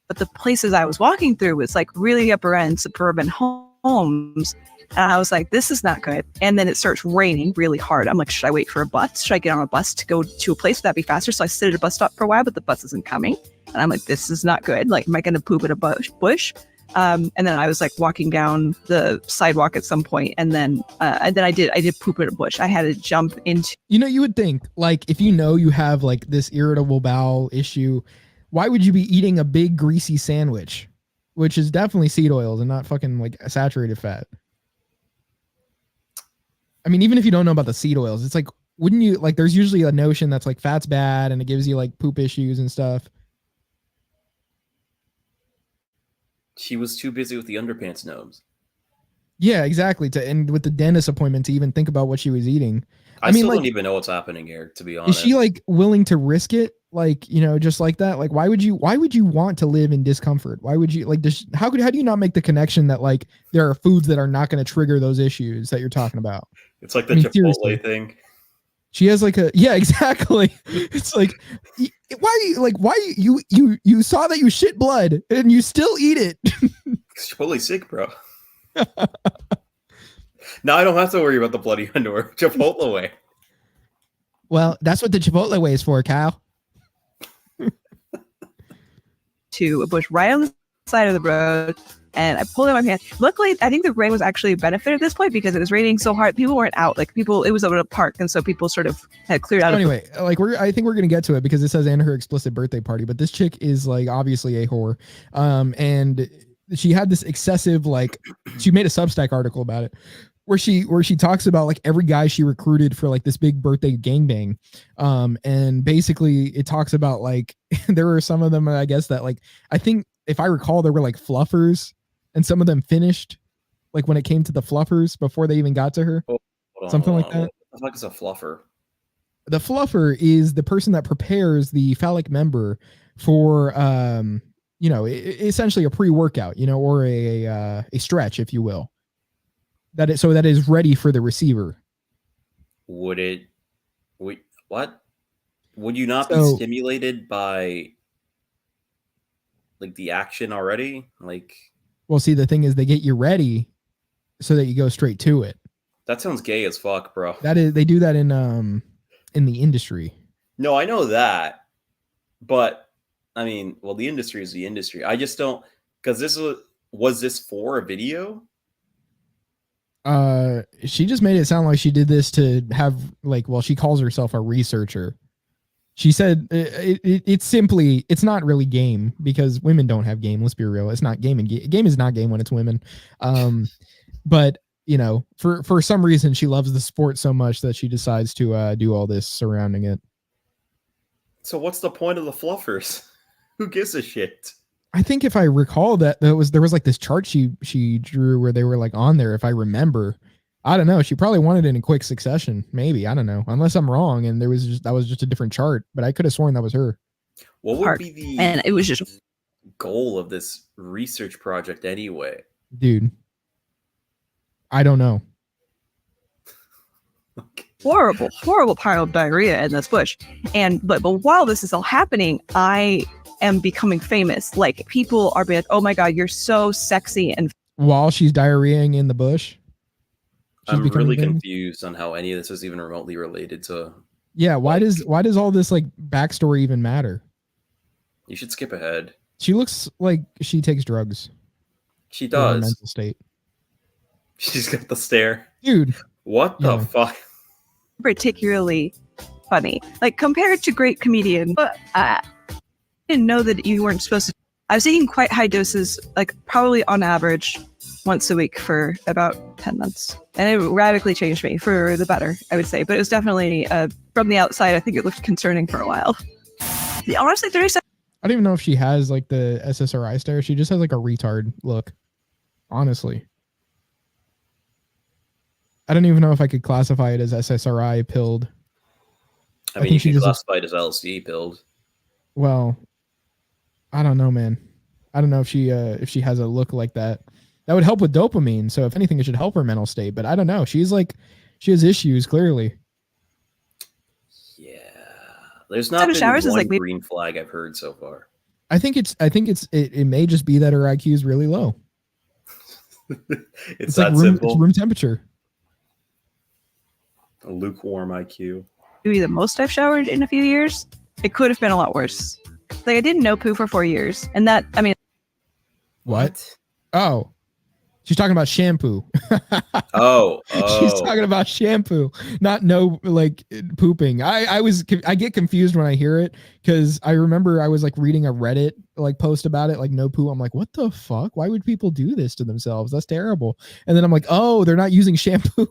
But the places I was walking through was like really upper end suburban homes. And I was like, this is not good. And then it starts raining really hard. I'm like, should I wait for a bus? Should I get on a bus to go to a place? Would that be faster? So I sit at a bus stop for a while, but the bus isn't coming. And I'm like, this is not good. Like, am I going to poop at a bush? And then I was like walking down the sidewalk at some point, and then I did poop at a bush. I had to jump into. You know, you would think like if you know you have like this irritable bowel issue, why would you be eating a big greasy sandwich, which is definitely seed oils and not fucking like saturated fat? I mean, even if you don't know about the seed oils, it's like, wouldn't you like? There's usually a notion that's like fat's bad and it gives you like poop issues and stuff. She was too busy with the underpants gnomes. Yeah, exactly. And with the dentist appointment to even think about what she was eating. I mean, still don't even know what's happening here, to be honest. Is she like willing to risk it? Like, you know, just like that? Like, why would you want to live in discomfort? Why would you like how do you not make the connection that like there are foods that are not going to trigger those issues that you're talking about? It's like the Chipotle thing. She has like exactly. It's like, why you saw that you shit blood and you still eat it. Chipotle's sick, bro. Now I don't have to worry about the bloody underwear. Chipotle way. Well, that's what the Chipotle way is for, Kyle. To a bush right on the side of the road, and I pulled out my pants. Luckily, I think the rain was actually a benefit at this point because it was raining so hard. People weren't out. Like it was over a park, and so people sort of had cleared out. Anyway, I think we're gonna get to it because it says and her explicit birthday party, but this chick is like obviously a whore, and she had this excessive like she made a Substack article about it where she talks about like every guy she recruited for like this big birthday gangbang, and basically it talks about like there were some of them I guess that like I think if I recall there were like fluffers. And some of them finished, like when it came to the fluffers before they even got to her. Something like that. What the fuck is a fluffer? The fluffer is the person that prepares the phallic member for, you know, essentially a pre-workout, you know, or a stretch, if you will. That is ready for the receiver. Would you not be stimulated by like the action already? Like. Well, see, the thing is, they get you ready so that you go straight to it. That sounds gay as fuck, bro. They do that in the industry. No, I know that, but I mean, well, the industry is the industry. I just don't because was this for a video? She just made it sound like she did this to have like, well, she calls herself a researcher. She said it's not really game because women don't have game. Let's be real. It's not game, and game is not game when it's women. But you know, for some reason she loves the sport so much that she decides to do all this surrounding it. So what's the point of the fluffers? Who gives a shit? I think if I recall that there was like this chart she drew where they were like on there. If I remember. I don't know. She probably wanted it in quick succession. Maybe. I don't know. Unless I'm wrong and that was just a different chart, but I could have sworn that was her. What would be the and it was just goal of this research project anyway? Dude, I don't know. horrible pile of diarrhea in this bush. But while this is all happening, I am becoming famous. Like, people are being like, oh my god, you're so sexy. And while she's diarrheaing in the bush, I'm really confused on how any of this is even remotely related to. Yeah, why does all this like backstory even matter? You should skip ahead. She looks like she takes drugs. She does. Her mental state. She's got the stare. Dude. What the fuck? Particularly funny. Like, compared to great comedian, I didn't know that you weren't supposed to. I was eating quite high doses, like probably on average once a week for about 10 months. And it radically changed me for the better, I would say. But it was definitely, from the outside, I think it looked concerning for a while. Honestly, 37. I don't even know if she has like the SSRI stare. She just has like a retard look. Honestly. I don't even know if I could classify it as SSRI pilled. I mean, you can classify it as LSD pilled. Well, I don't know, man. I don't know if she has a look like that. That would help with dopamine. So if anything, it should help her mental state. But I don't know. She has issues, clearly. Yeah. There's not been one green flag I've heard so far. I think it may just be that her IQ is really low. it's that like simple. It's room temperature. A lukewarm IQ. Maybe the most I've showered in a few years. It could have been a lot worse. Like, I didn't know poo for 4 years, and that, I mean. What? Oh, she's talking about shampoo. oh, she's talking about shampoo, not like pooping. I get confused when I hear it because I remember I was like reading a Reddit like post about it, like no poo. I'm like, what the fuck? Why would people do this to themselves? That's terrible. And then I'm like, oh, they're not using shampoo.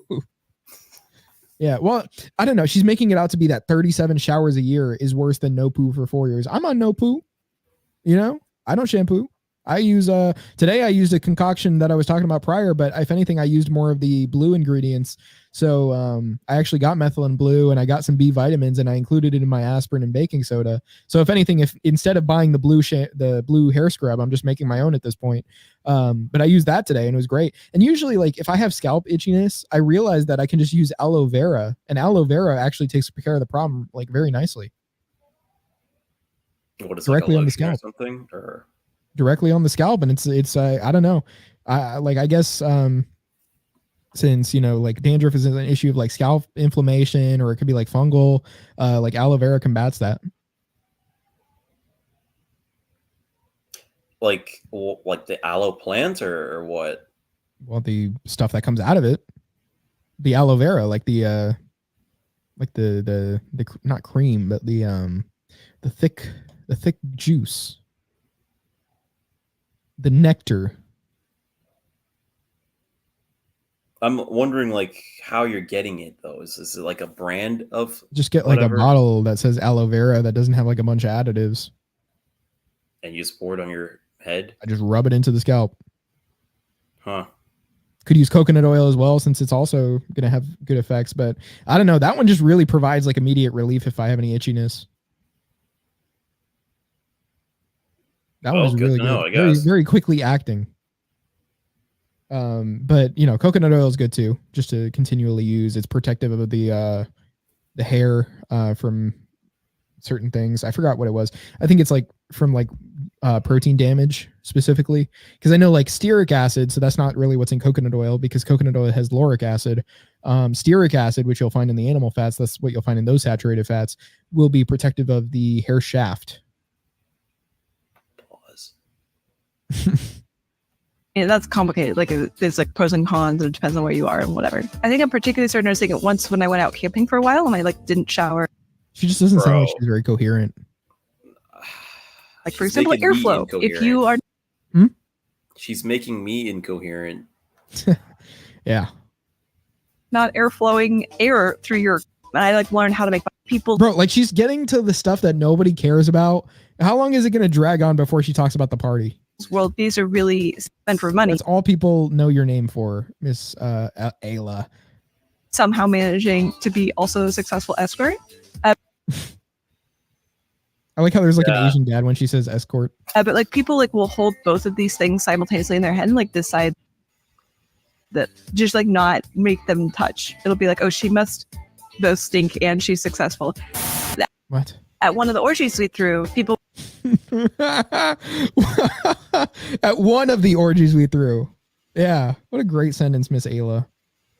Yeah, well, I don't know. She's making it out to be that 37 showers a year is worse than no poo for 4 years. I'm on no poo. You know, I don't shampoo. I use today I used a concoction that I was talking about prior, but if anything, I used more of the blue ingredients. So I actually got methylene blue and I got some B vitamins and I included it in my aspirin and baking soda. So if anything, if instead of buying the blue hair scrub, I'm just making my own at this point. But I used that today and it was great. And usually, like if I have scalp itchiness, I realize that I can just use aloe vera, and aloe vera actually takes care of the problem like very nicely. What is directly like on the scalp? Or something or directly on the scalp, and it's I don't know. I guess since like dandruff is an issue of like scalp inflammation, or it could be like fungal, like aloe vera combats that. Like the aloe plant or what? Well, the stuff that comes out of it, the aloe vera, like the not cream, but the thick juice. The nectar. I'm wondering like how you're getting it though. Is it like a brand of just get whatever? Like a bottle that says aloe vera that doesn't have like a bunch of additives. And you just pour it on your head? I just rub it into the scalp. Huh. Could use coconut oil as well since it's also gonna have good effects, but I don't know. That one just really provides like immediate relief if I have any itchiness. That one is really good. Very, very quickly acting. But coconut oil is good too, just to continually use. It's protective of the hair from certain things. I forgot what it was. I think it's like from like protein damage specifically, because I know like stearic acid, so that's not really what's in coconut oil because coconut oil has lauric acid. Stearic acid, which you'll find in the animal fats, that's what you'll find in those saturated fats, will be protective of the hair shaft. Yeah, that's complicated. Like there's like pros and cons, and it depends on where you are and whatever. I think I'm particularly started noticing it once when I went out camping for a while and I like didn't shower. She just doesn't sound like she's very coherent. Like for example, airflow. If you are, she's making me incoherent. Yeah. Not airflowing air through your. I like learn how to make people. Bro, like she's getting to the stuff that nobody cares about. How long is it going to drag on before she talks about the party? Well, these are really spent for money. That's all people know your name for, Miss Ayla. Somehow managing to be also a successful escort. I like how there's like an Asian dad when she says escort. But like people like will hold both of these things simultaneously in their head and like decide that just like not make them touch. It'll be like, oh, she must both stink and she's successful. What? At one of the orgies we threw, people At one of the orgies we threw. Yeah. What a great sentence, Miss Ayla.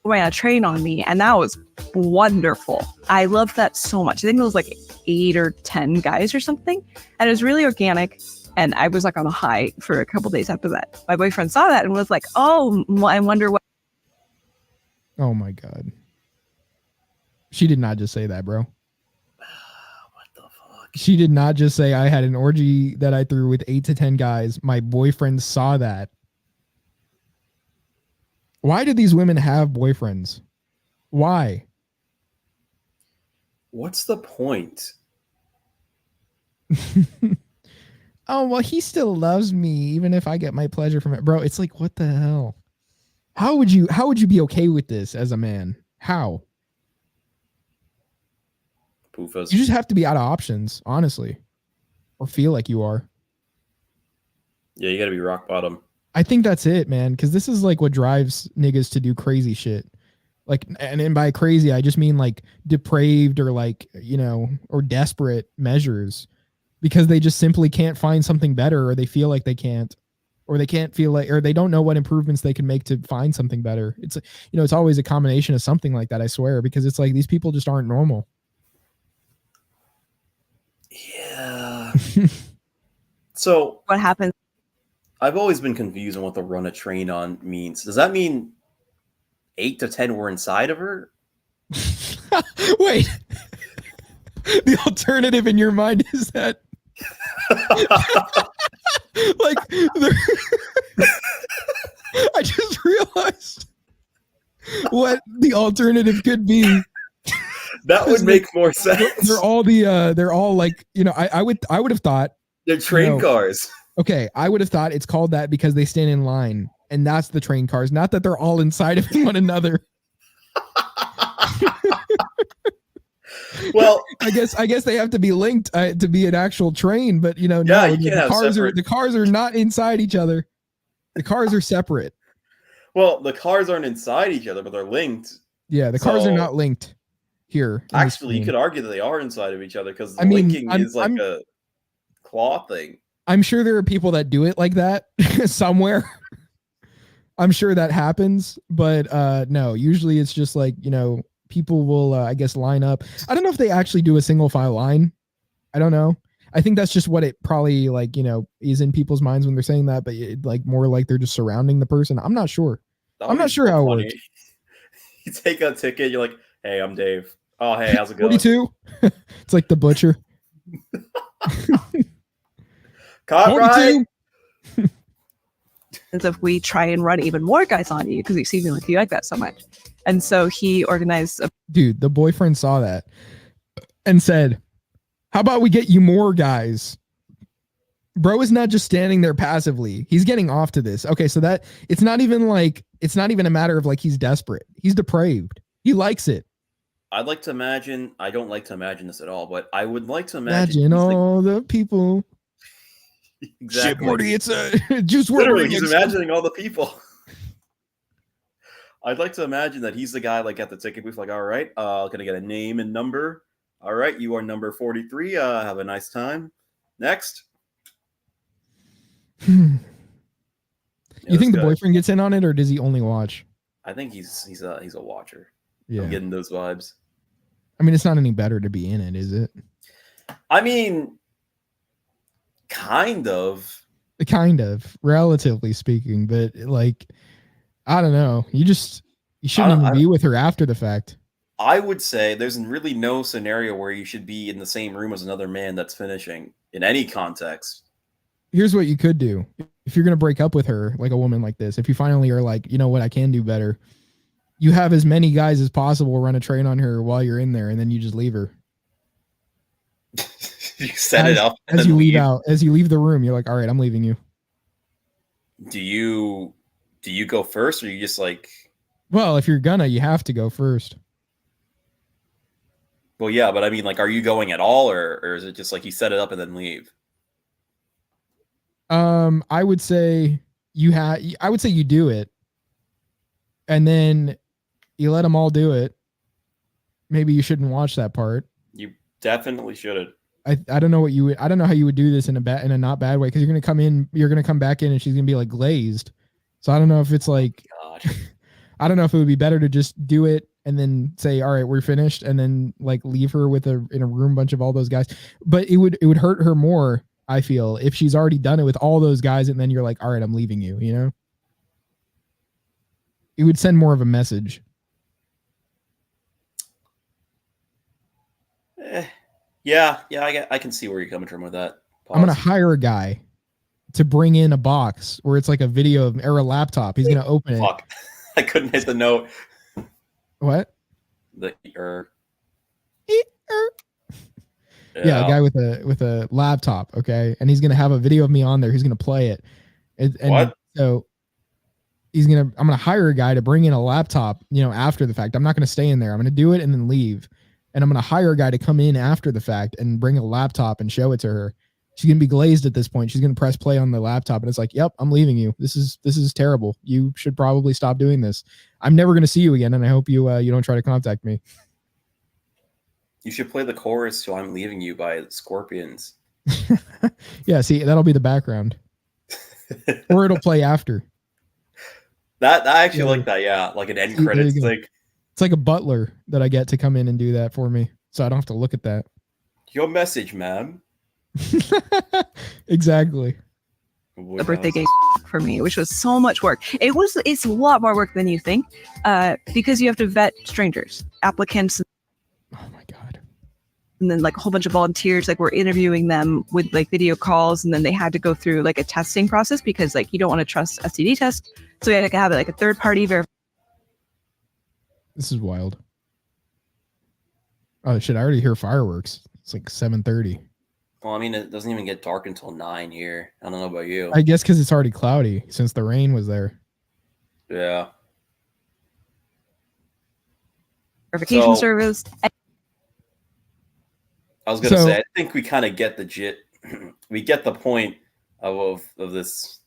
ran a train on me, and that was wonderful. I loved that so much. I think it was like 8 or 10 guys or something, and it was really organic. And I was like on a high for a couple days after that. My boyfriend saw that and was like, "Oh, I wonder what." Oh my god. She did not just say that, bro. What the fuck? She did not just say I had an orgy that I threw with 8 to 10 guys. My boyfriend saw that. Why do these women have boyfriends? Why? What's the point? Oh, well, he still loves me even if I get my pleasure from it. Bro, it's like, what the hell? How would you be okay with this as a man? How? Poofas. You just have to be out of options, honestly. Or feel like you are. Yeah, you gotta be rock bottom. I think that's it, man. Because this is like what drives niggas to do crazy shit. Like, and by crazy, I just mean like depraved or like, you know, or desperate measures. Because they just simply can't find something better, or they feel like they can't, or they can't feel like, or they don't know what improvements they can make to find something better. It's, you know, it's always a combination of something like that, I swear, because it's like these people just aren't normal. Yeah. So what happened? I've always been confused on what the run a train on means. Does that mean 8 to 10 were inside of her? Wait. The alternative in your mind is that like I just realized what the alternative could be. That would make more sense. They're all like, you know, I would have thought they're train you know, cars. Okay, I would have thought it's called that because they stand in line, and that's the train cars, not that they're all inside of one another. Well, I guess they have to be linked to be an actual train, but you know, yeah, no, you can't have separate. the cars are not inside each other. The cars are separate. Well, the cars aren't inside each other, but they're linked. Yeah, the cars are not linked here. Actually, you could argue that they are inside of each other because the linking is like a claw thing. I'm sure there are people that do it like that somewhere. I'm sure that happens, but no, usually it's just like, you know, people will, I guess, line up. I don't know if they actually do a single file line. I don't know. I think that's just what it probably like, you know, is in people's minds when they're saying that, but like more like they're just surrounding the person. I'm not sure. I'm not sure how it works. You take a ticket. You're like, hey, I'm Dave. Oh, hey, how's it going? 42. It's like the butcher. Copyright. As if we try and run even more guys on you because you see me like you like that so much. And so he organized dude, the boyfriend saw that and said, how about we get you more guys? Bro is not just standing there passively. He's getting off to this. Okay, so that it's not even a matter of like he's desperate. He's depraved. He likes it. I'd like to imagine, I don't like to imagine this at all, but I would like to imagine all the people. Exactly. Shit, Morty, it's a juice. Literally, he's imagining all the people. I'd like to imagine that he's the guy like at the ticket booth, like, all right, can I get a name and number? All right, you are number 43. Have a nice time. Next. You think the boyfriend gets in on it, or does he only watch? I think he's a watcher. Yeah, I'm getting those vibes. I mean, it's not any better to be in it, is it? I mean, kind of, relatively speaking, but like, I don't know. You shouldn't even be with her after the fact. I would say there's really no scenario where you should be in the same room as another man that's finishing in any context. Here's what you could do. If you're going to break up with her, like a woman like this, if you finally are like, you know what, I can do better. You have as many guys as possible run a train on her while you're in there, and then you just leave her. You set it up as you leave the room. You're like, all right, I'm leaving you. Do you go first, or you just like? Well, if you're gonna, you have to go first. Well, yeah, but I mean, like, are you going at all, or is it just like you set it up and then leave? I would say I would say you do it, and then you let them all do it. Maybe you shouldn't watch that part. You definitely shouldn't. I don't know what you would. I don't know how you would do this in a not bad way, because you're gonna come back in and she's gonna be like glazed. So I don't know if it's like, God. I don't know if it would be better to just do it and then say, all right, we're finished, and then like leave her in a room bunch of all those guys. But it would hurt her more, I feel, if she's already done it with all those guys and then you're like, all right, I'm leaving you, you know? It would send more of a message. Yeah, I can see where you're coming from with that. I'm going to hire a guy to bring in a box where it's like a video or a laptop. He's going to open it. Fuck. I couldn't hit the note. What? Yeah, a guy with a laptop, okay? And he's going to have a video of me on there. He's going to play it. And what? So I'm going to hire a guy to bring in a laptop, after the fact. I'm not going to stay in there. I'm going to do it and then leave. And I'm going to hire a guy to come in after the fact and bring a laptop and show it to her. She's going to be glazed at this point. She's going to press play on the laptop and it's like, yep, I'm leaving you. This is terrible. You should probably stop doing this. I'm never going to see you again. And I hope you don't try to contact me. You should play the chorus to I'm Leaving You by Scorpions. Yeah, see, that'll be the background. Or it'll play after. I actually like that, yeah. Like an end credits thing. It's like a butler that I get to come in and do that for me. So I don't have to look at that. Your message, ma'am. Exactly. The birthday game for me, which was so much work. It's a lot more work than you think, because you have to vet strangers, applicants. Oh my God. And then like a whole bunch of volunteers, like we're interviewing them with like video calls, and then they had to go through like a testing process because like you don't want to trust STD test. So we had to have like a third party verify. This is wild. Oh shit, I already hear fireworks. It's like 7:30. Well, I mean, it doesn't even get dark until 9 here. I don't know about you. I guess because it's already cloudy since the rain was there. Yeah. Verification service. I was gonna say, I think we kind of get we get the point of this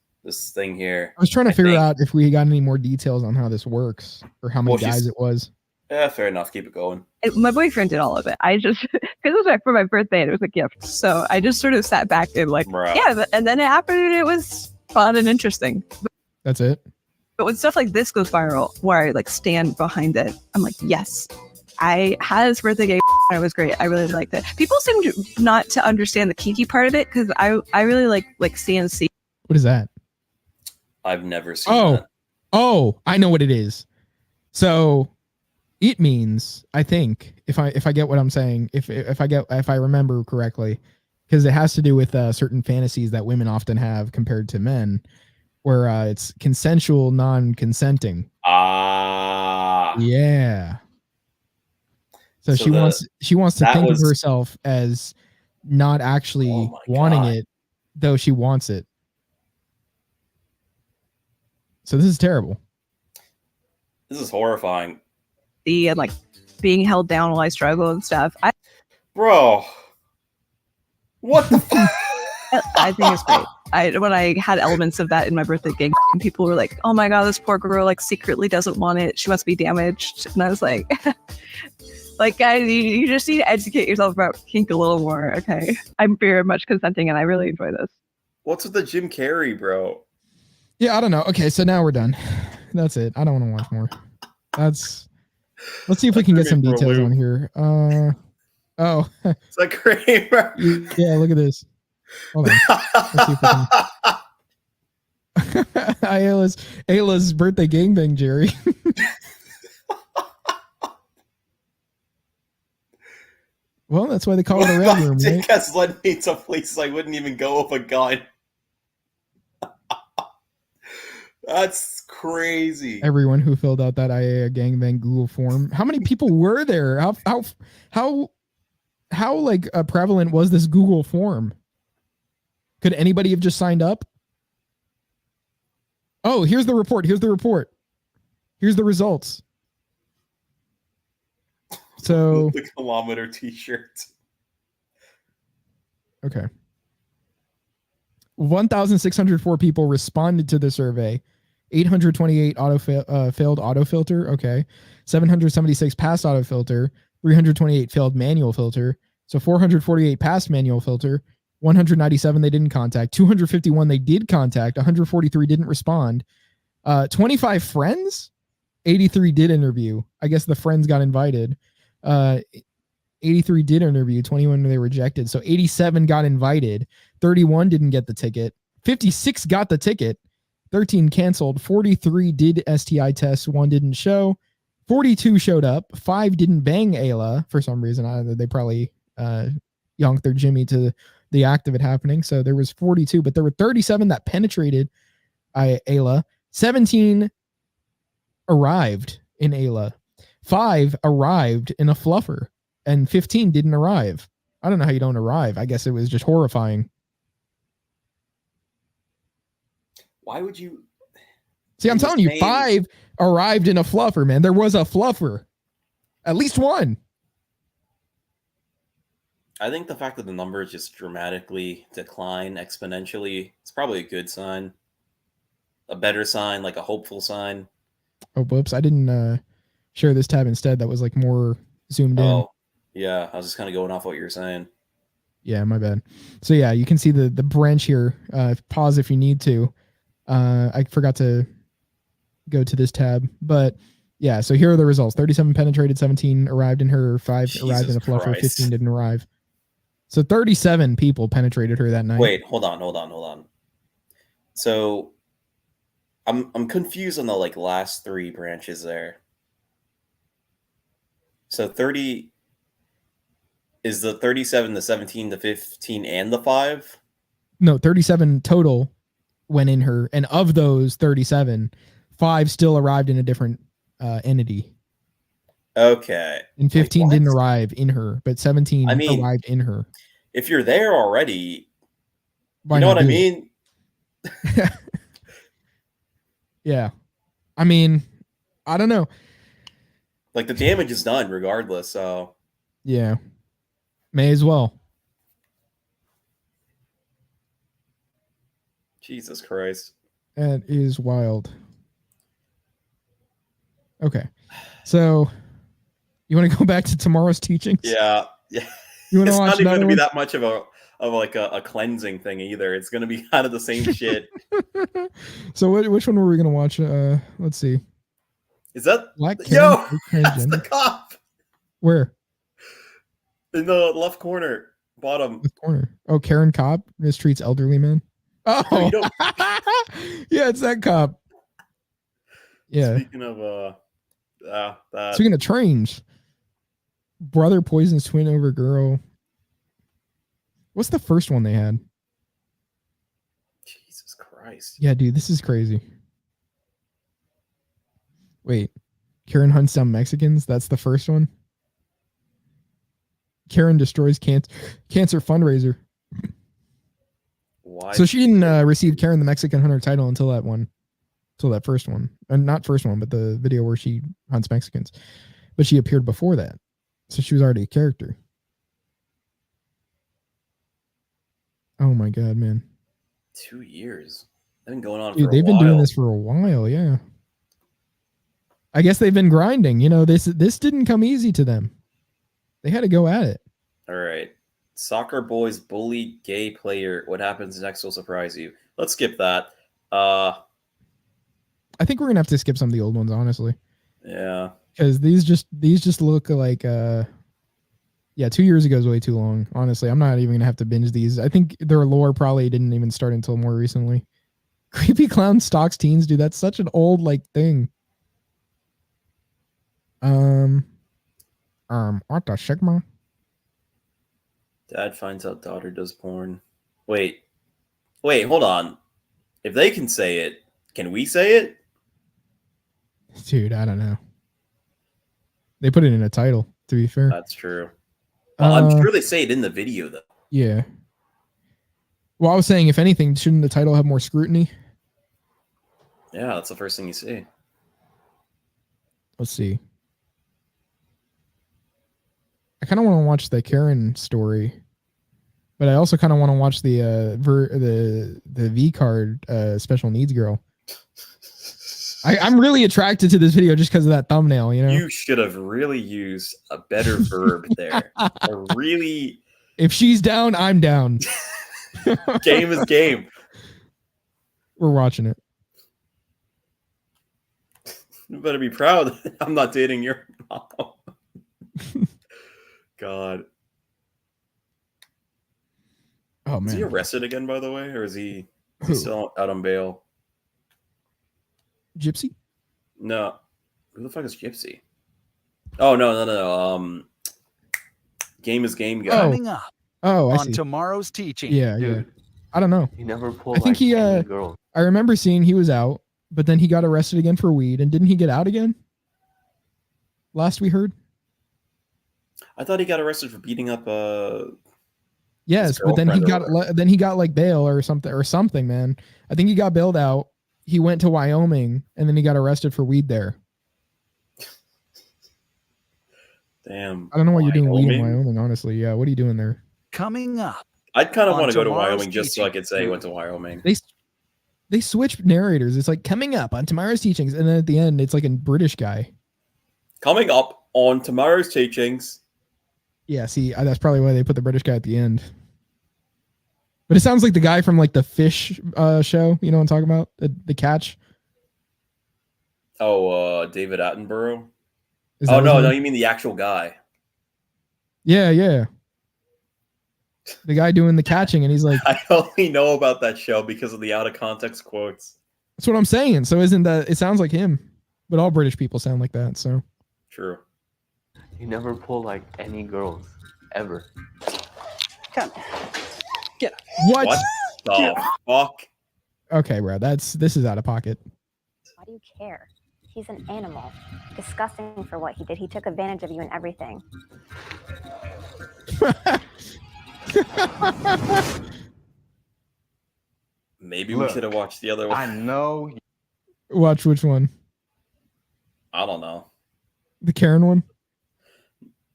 thing here. I was trying to figure out if we got any more details on how this works or how many guys it was. Yeah, fair enough. Keep it going. My boyfriend did all of it. I just, because it was for my birthday and it was a gift. So I just sort of sat back and like, yeah, and then it happened and it was fun and interesting. That's it. But when stuff like this goes viral, where I like stand behind it, I'm like, yes, I had this birthday game. It was great. I really liked it. People seem to not to understand the kinky part of it because I really like CNC. What is that? I've never seen that. Oh, I know what it is. So it means, I think, if I get what I'm saying, if I remember correctly, because it has to do with certain fantasies that women often have compared to men, where it's consensual, non-consenting. Ah. Yeah. So she wants to think of herself as not actually wanting it, though she wants it. So this is terrible. This is horrifying. And like being held down while I struggle and stuff. Bro, what the fuck? I think it's great. When I had elements of that in my birthday game, people were like, "Oh my god, this poor girl like secretly doesn't want it. She wants to be damaged." And I was like, "Like guys, you just need to educate yourself about kink a little more." Okay, I'm very much consenting, and I really enjoy this. What's with the Jim Carrey, bro? Yeah, I don't know. Okay, so now we're done. That's it. I don't want to watch more. Let's see if we can get some details on here. Oh. It's like Kramer. Yeah, look at this. Hold on. Let's see if we can. Ayla's birthday gangbang, Jerry. Well, that's why they call it a red room, right? Has led me to places I wouldn't even go with a gun. That's crazy. Everyone who filled out that IAA gangbang Google form. How many people were there? How like prevalent was this Google form? Could anybody have just signed up? Oh, here's the report. Here's the results. So the kilometer T-shirt. Okay. 1,604 people responded to the survey. 828 failed autofilter. Okay. 776 passed autofilter. 328 failed manual filter. So 448 passed manual filter. 197 they didn't contact. 251 they did contact. 143 didn't respond. 25 friends. 83 did interview. I guess the friends got invited. 83 did interview, 21 they rejected. So 87 got invited, 31 didn't get the ticket, 56 got the ticket, 13 canceled, 43 did STI tests, 1 didn't show, 42 showed up, 5 didn't bang Ayla for some reason. They probably yonked their Jimmy to the act of it happening. So there was 42, but there were 37 that penetrated Ayla, 17 arrived in Ayla, 5 arrived in a fluffer, and 15 didn't arrive. I don't know how you don't arrive. I guess it was just horrifying. Why would you? See, I'm telling you, 5 arrived in a fluffer, man. There was a fluffer. At least one. I think the fact that the numbers just dramatically decline exponentially, it's probably a good sign. A better sign, like a hopeful sign. Oh, whoops. I didn't share this tab instead. That was like more zoomed in. Yeah, I was just kind of going off what you were saying. Yeah, my bad. So yeah, you can see the branch here. Pause if you need to. I forgot to go to this tab, but yeah. So here are the results: 37 penetrated, 17 arrived in her, 5 arrived in a fluffer, 15 didn't arrive. So 37 people penetrated her that night. Wait, hold on. So I'm confused on the last 3 branches there. So 30. Is the 37, the 17, the 15, and the 5? No, 37 total went in her, and of those 37, 5 still arrived in a different entity. Okay. And 15 didn't arrive in her, but 17 arrived in her. If you're there already, you know what I mean? Yeah. I mean, I don't know. Like, the damage is done regardless, so. Yeah. May as well. Jesus Christ. That is wild. Okay. So, you want to go back to tomorrow's teachings? Yeah. You want to it's watch not even going to be one? that much of a cleansing thing either. It's going to be kind of the same shit. So which one were we going to watch? Let's see. Is that Black Yo, that's the cop. Where? In the left corner, bottom. Left corner. Oh, Karen Cobb mistreats elderly men. Oh, yeah, it's that cop. Yeah. Speaking of that. Speaking of trains, brother poisons twin over girl. What's the first one they had? Jesus Christ. Yeah, dude, this is crazy. Wait, Karen hunts down Mexicans. That's the first one. Karen destroys cancer fundraiser. Why? So she didn't receive Karen the Mexican Hunter title until that first one. And not first one, but the video where she hunts Mexicans. But she appeared before that. So she was already a character. Oh my God, man. 2 years. They've been going on Dude, for a they've while. been doing this for a while, yeah. I guess they've been grinding. You know, this didn't come easy to them. They had to go at it. All right. Soccer boys bully gay player. What happens next will surprise you. Let's skip that. I think we're gonna have to skip some of the old ones, honestly. Yeah. Because these just look like 2 years ago is way too long. Honestly, I'm not even gonna have to binge these. I think their lore probably didn't even start until more recently. Creepy clown stalks teens, dude. That's such an old thing. What the Sigma? Dad finds out daughter does porn. Wait, hold on. If they can say it, can we say it? Dude, I don't know. They put it in a title, to be fair. That's true. Well, I'm sure they say it in the video, though. Yeah. Well, I was saying, if anything, shouldn't the title have more scrutiny? Yeah, that's the first thing you see. Let's see. I kind of want to watch the Karen story, but I also kind of want to watch the V card special needs girl. I'm really attracted to this video just because of that thumbnail. You know, you should have really used a better verb there. Really, if she's down, I'm down. Game is game. We're watching it. You better be proud. I'm not dating your mom. God. Oh man. Is he arrested again, by the way, or is he still out on bail? Gypsy? No. Who the fuck is Gypsy? Oh no. Game is game guy. Coming up on tomorrow's teaching. Yeah, yeah. I don't know. You never pull. I think he. girl. I remember seeing he was out, but then he got arrested again for weed, and didn't he get out again? Last we heard. I thought he got arrested for beating up. Yes, but then he got like bail or something. Man, I think he got bailed out. He went to Wyoming, and then he got arrested for weed there. Damn. I don't know what you're doing weed in Wyoming, honestly. Yeah, what are you doing there? Coming up. I'd kind of want to go to Wyoming just so I could say I went to Wyoming. They switch narrators. It's like coming up on tomorrow's teachings, and then at the end, it's like a British guy. Coming up on tomorrow's teachings. Yeah, see, that's probably why they put the British guy at the end. But it sounds like the guy from like the fish show. You know what I'm talking about? The catch. Oh, David Attenborough. Oh no, you mean the actual guy? Yeah. The guy doing the catching, and he's like, I only know about that show because of the out of context quotes. That's what I'm saying. So isn't that? It sounds like him, but all British people sound like that. So true. You never pull like any girls ever. Come. Get up. What the fuck? Okay, bro. This is out of pocket. Why do you care? He's an animal. Disgusting for what he did. He took advantage of you and everything. Maybe we should have watched the other one. I know. Watch which one? I don't know. The Karen one?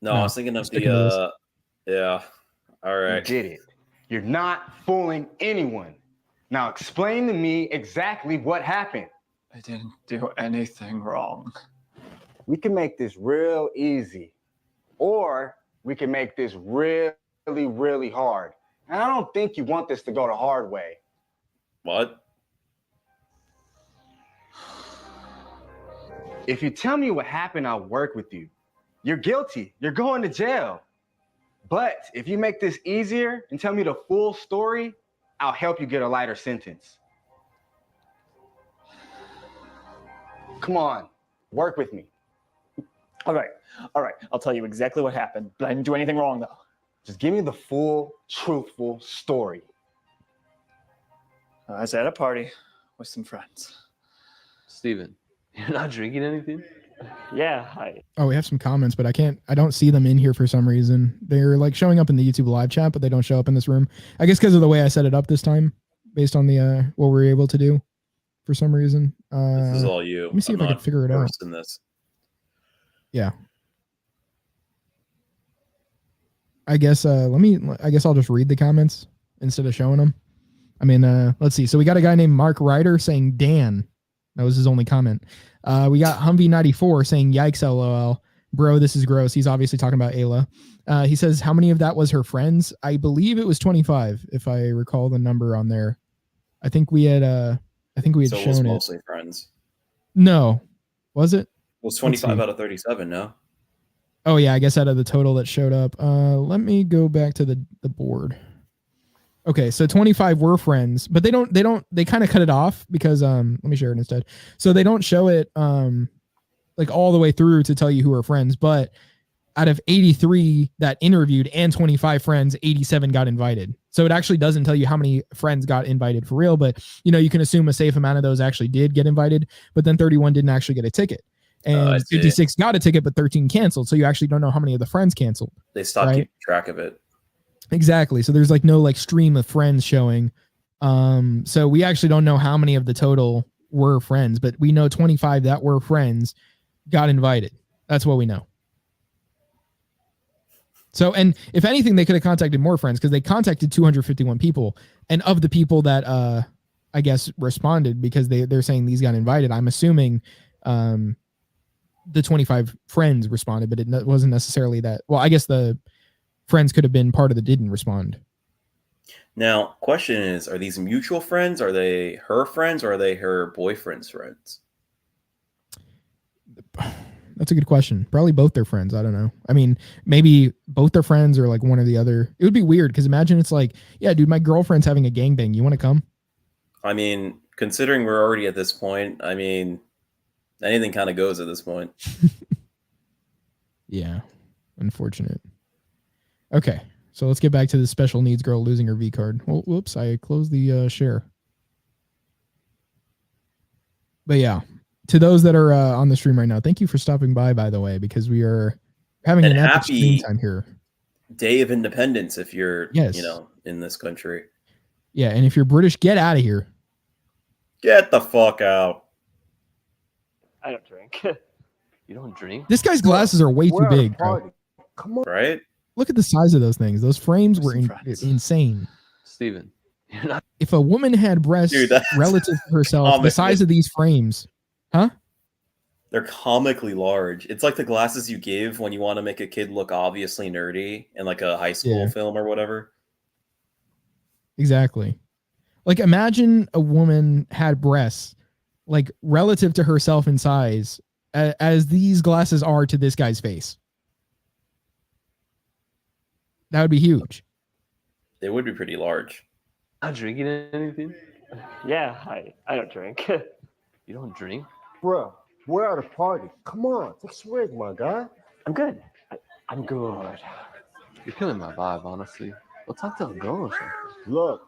No, I was thinking of the yeah. All right. You did it. You're not fooling anyone. Now explain to me exactly what happened. I didn't do anything wrong. We can make this real easy, or we can make this really, really hard. And I don't think you want this to go the hard way. What? If you tell me what happened, I'll work with you. You're guilty. You're going to jail. But if you make this easier and tell me the full story, I'll help you get a lighter sentence. Come on, work with me. All right. I'll tell you exactly what happened, but I didn't do anything wrong, though. Just give me the full, truthful story. I was at a party with some friends. Steven, you're not drinking anything? Yeah. Oh, we have some comments, but I don't see them in here for some reason. They're like showing up in the YouTube live chat, but they don't show up in this room. I guess because of the way I set it up this time, based on the what we're able to do for some reason. This is all you. Let me see if I can figure it out. In this. Yeah. I guess I'll just read the comments instead of showing them. I mean, let's see. So we got a guy named Mark Ryder saying Dan. That was his only comment. We got Humvee94 saying yikes LOL. Bro, this is gross. He's obviously talking about Ayla. He says how many of that was her friends? I believe it was 25 if I recall the number on there. I think we had so shown it was it. Mostly friends. No. Was it? It was 25 out of 37, no? Oh yeah, I guess out of the total that showed up. Let me go back to the board. Okay, so 25 were friends, but they kind of cut it off because let me share it instead. So they don't show it like all the way through to tell you who are friends, but out of 83 that interviewed and 25 friends, 87 got invited. So it actually doesn't tell you how many friends got invited for real, but you can assume a safe amount of those actually did get invited, but then 31 didn't actually get a ticket. And 56 got a ticket, but 13 canceled. So you actually don't know how many of the friends canceled. They stopped keeping track of it. Exactly. So there's like no like stream of friends showing. So we actually don't know how many of the total were friends, but we know 25 that were friends got invited. That's what we know. So, and if anything, they could have contacted more friends because they contacted 251 people. And of the people that, I guess, responded because they're saying these got invited, I'm assuming the 25 friends responded, but it wasn't necessarily that. Well, I guess the friends could have been part of the didn't respond. Now, question is, are these mutual friends? Are they her friends or are they her boyfriend's friends? That's a good question. Probably both their friends. I don't know. I mean, maybe both their friends or like one or the other. It would be weird because imagine it's like, yeah, dude, my girlfriend's having a gangbang. You want to come? I mean, considering we're already at this point, I mean, anything kind of goes at this point. Yeah. Unfortunate. Okay. So let's get back to the special needs girl losing her V card. Oh, whoops. I closed the share. But yeah. To those that are on the stream right now, thank you for stopping by the way, because we are having an epic stream time here. Day of Independence if you're, in this country. Yeah, and if you're British, get out of here. Get the fuck out. I don't drink. You don't drink? This guy's glasses are way too big, bro. Come on. Right? Look at the size of those things. Those frames were insane. Steven, you're not. If a woman had breasts relative to herself, the size of these frames, huh? They're comically large. It's like the glasses you give when you want to make a kid look obviously nerdy in like a high school film or whatever. Exactly. Like imagine a woman had breasts like relative to herself in size as these glasses are to this guy's face. That would be huge. They would be pretty large. Not drinking anything? Yeah, I don't drink. You don't drink? Bro, we're at a party. Come on, take a swig, my guy. I'm good. I'm good. You're killing my vibe, honestly. We'll talk to a girl or something. Look,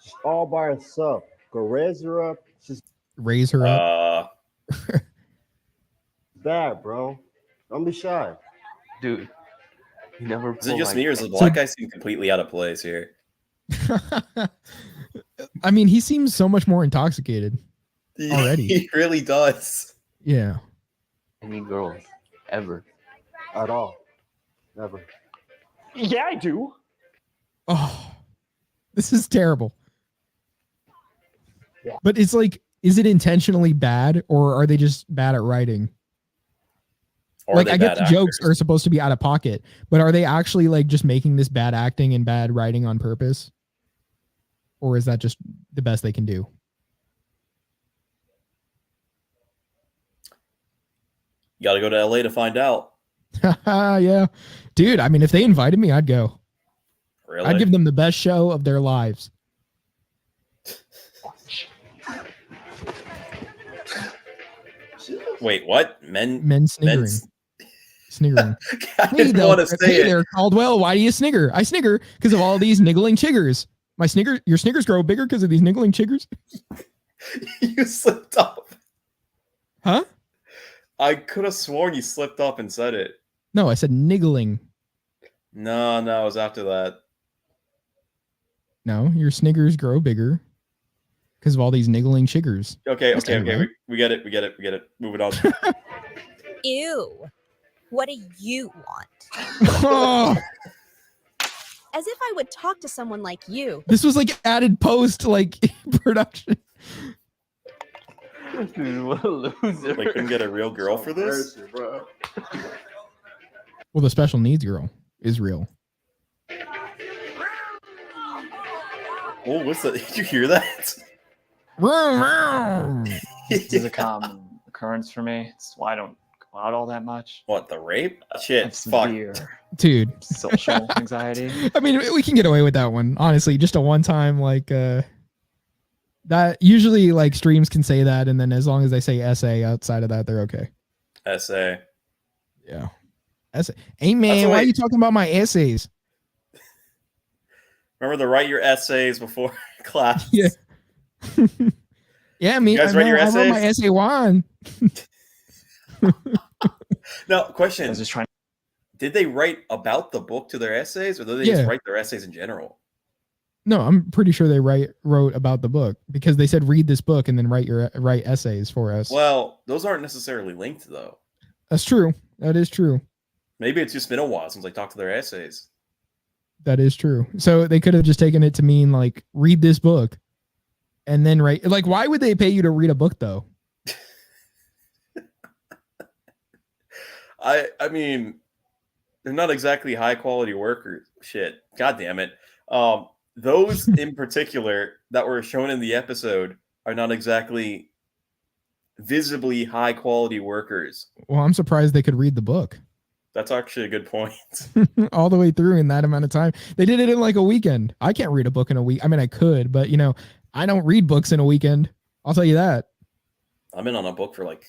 she's all by herself. Go raise her up. She's raise her up. Bad, bro. Don't be shy. Dude, you never Is it just me or does the black guy seem completely out of place here? I mean, he seems so much more intoxicated already. He really does. Yeah. Any girls ever? At all. Never. Yeah, I do. Oh, this is terrible. Yeah. But it's like, is it intentionally bad or are they just bad at writing? Or like, I get the jokes are supposed to be out of pocket, but are they actually like just making this bad acting and bad writing on purpose? Or is that just the best they can do? You got to go to LA to find out. Yeah. Dude, I mean, if they invited me, I'd go. Really? I'd give them the best show of their lives. Wait, what? Men sniggering. Sniggering. I didn't want to say hey it. there, Caldwell. Why do you snigger? I snigger because of all these niggling chiggers. Your sniggers grow bigger because of these niggling chiggers. You slipped up. Huh? I could have sworn you slipped up and said it. No, I said niggling. No, it was after that. No, your sniggers grow bigger because of all these niggling chiggers. Okay. We get it. Moving on. Ew. What do you want? Oh, As if I would talk to someone like you. this was like added post like production. Dude, what a loser. They couldn't get a real girl for this? Bro. Well, the special needs girl is real. Oh, what's that? Did you hear that? This is a common occurrence for me. It's why I don't go out all that much. What, the rape? Shit, Have fuck. severe Dude. social anxiety. I mean, we can get away with that one. Honestly, just a one time like that usually like streams can say that, and then as long as they say essay outside of that, they're okay. Essay. Yeah. Essay. Hey man, why are you talking about my essays? Remember to write your essays before class. Yeah. Yeah, me. You guys write your I wrote my essays? essay one. No, question. I was just trying. Did they write about the book to their essays, or did they Yeah. just write their essays in general? No, I'm pretty sure they wrote about the book because they said read this book and then write essays for us. Well, those aren't necessarily linked, though. That's true. That is true. Maybe it's just been a while since I talked to their essays. That is true. So they could have just taken it to mean like read this book, and then write. Like, why would they pay you to read a book though? I mean, they're not exactly high quality workers. Shit, god damn it. Those in particular that were shown in the episode are not exactly visibly high quality workers. Well, I'm surprised they could read the book. That's actually a good point. All the way through in that amount of time. They did it in like a weekend. I can't read a book in a week. I mean, I could, but you know, I don't read books in a weekend. I'll tell you that. I've been on a book for like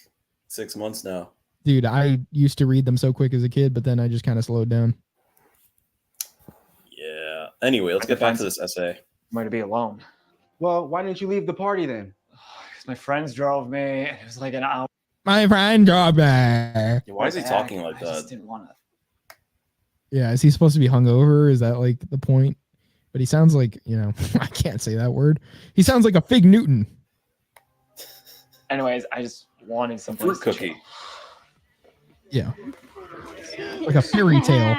6 months now. Dude, I used to read them so quick as a kid, but then I just kind of slowed down. Yeah. Anyway, let's get back to this essay. I'm going to be alone. Well, why didn't you leave the party then? Because my friends drove me. And it was like an hour. My friend drove there. Why is he talking like I that? just didn't want to. Yeah, is he supposed to be hungover? Is that like the point? But he sounds like, you know, I can't say that word. He sounds like a Fig Newton. Anyways, I just wanted some fruit cookie. Yeah. Like a fairy tale.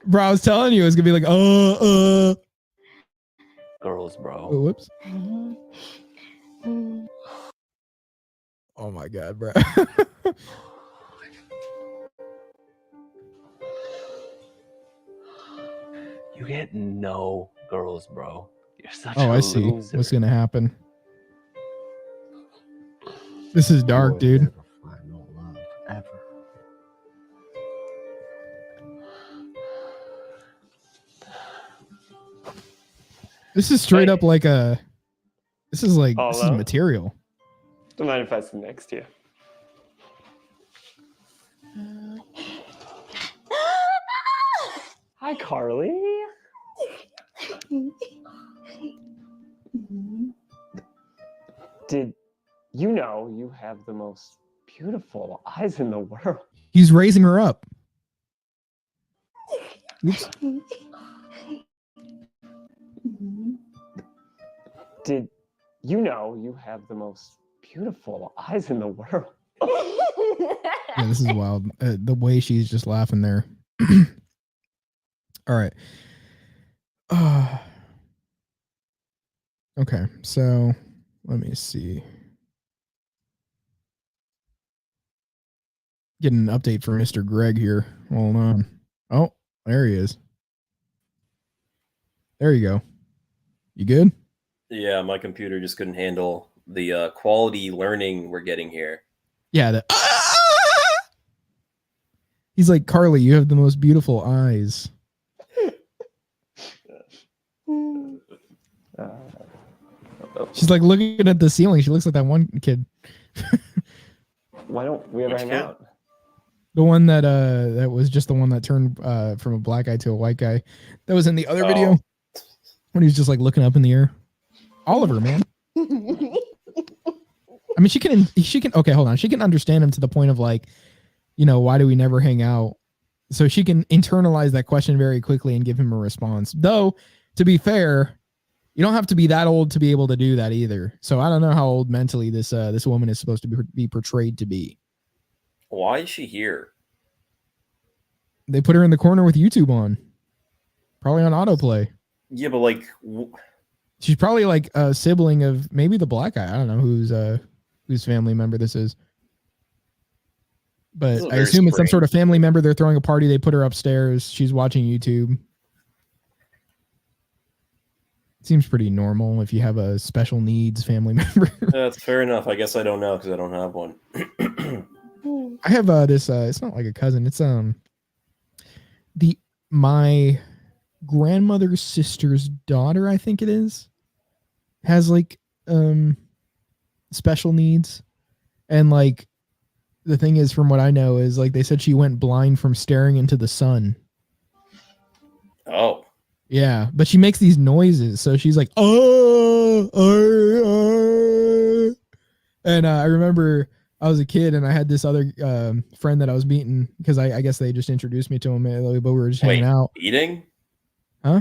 Bro, I was telling you it was gonna be like, Girls, bro. Oh, whoops. Oh my god, bro. You get no girls, bro. You're such a I see loser. what's gonna happen. This is dark, dude. Ever. This is straight up like a. This is like this is Hello? material. Don't mind if I sit next to you. Hi, Carly. Did you know you have the most beautiful eyes in the world? He's raising her up. Oops. Did you know you have the most beautiful eyes in the world? Yeah, this is wild. The way she's just laughing there. All right. Okay, so let me see. Get an update for Mr. Greg here. Hold on. Oh, there he is. There you go. You good? Yeah, my computer just couldn't handle the quality learning we're getting here. Yeah. He's like, Carly, you have the most beautiful eyes. She's like looking at the ceiling. She looks like that one kid. Why don't we ever hang out? The one that that was just the one that turned from a black guy to a white guy. That was in the other video when he was just like looking up in the air. Oliver, man. I mean, she can. Okay, hold on. She can understand him to the point of like, you know, why do we never hang out? So she can internalize that question very quickly and give him a response. Though, to be fair, you don't have to be that old to be able to do that either. So I don't know how old mentally this this woman is supposed to be portrayed to be. Why is she here? They put her in the corner with YouTube on. Probably on autoplay. Yeah, but like... She's probably like a sibling of maybe the black guy. I don't know whose family member this is. But I assume it's some sort of family member. They're throwing a party. They put her upstairs. She's watching YouTube. Seems pretty normal if you have a special needs family member. That's fair enough. I guess I don't know because I don't have one. I have this. It's not like a cousin. It's my grandmother's sister's daughter. I think it is. Has like special needs, and like the thing is, from what I know, is like they said she went blind from staring into the sun. Oh. Yeah, but she makes these noises, so she's like, oh. And I remember I was a kid, and I had this other friend that I was meeting because I guess they just introduced me to him, but we were just hanging out. Beating? Huh?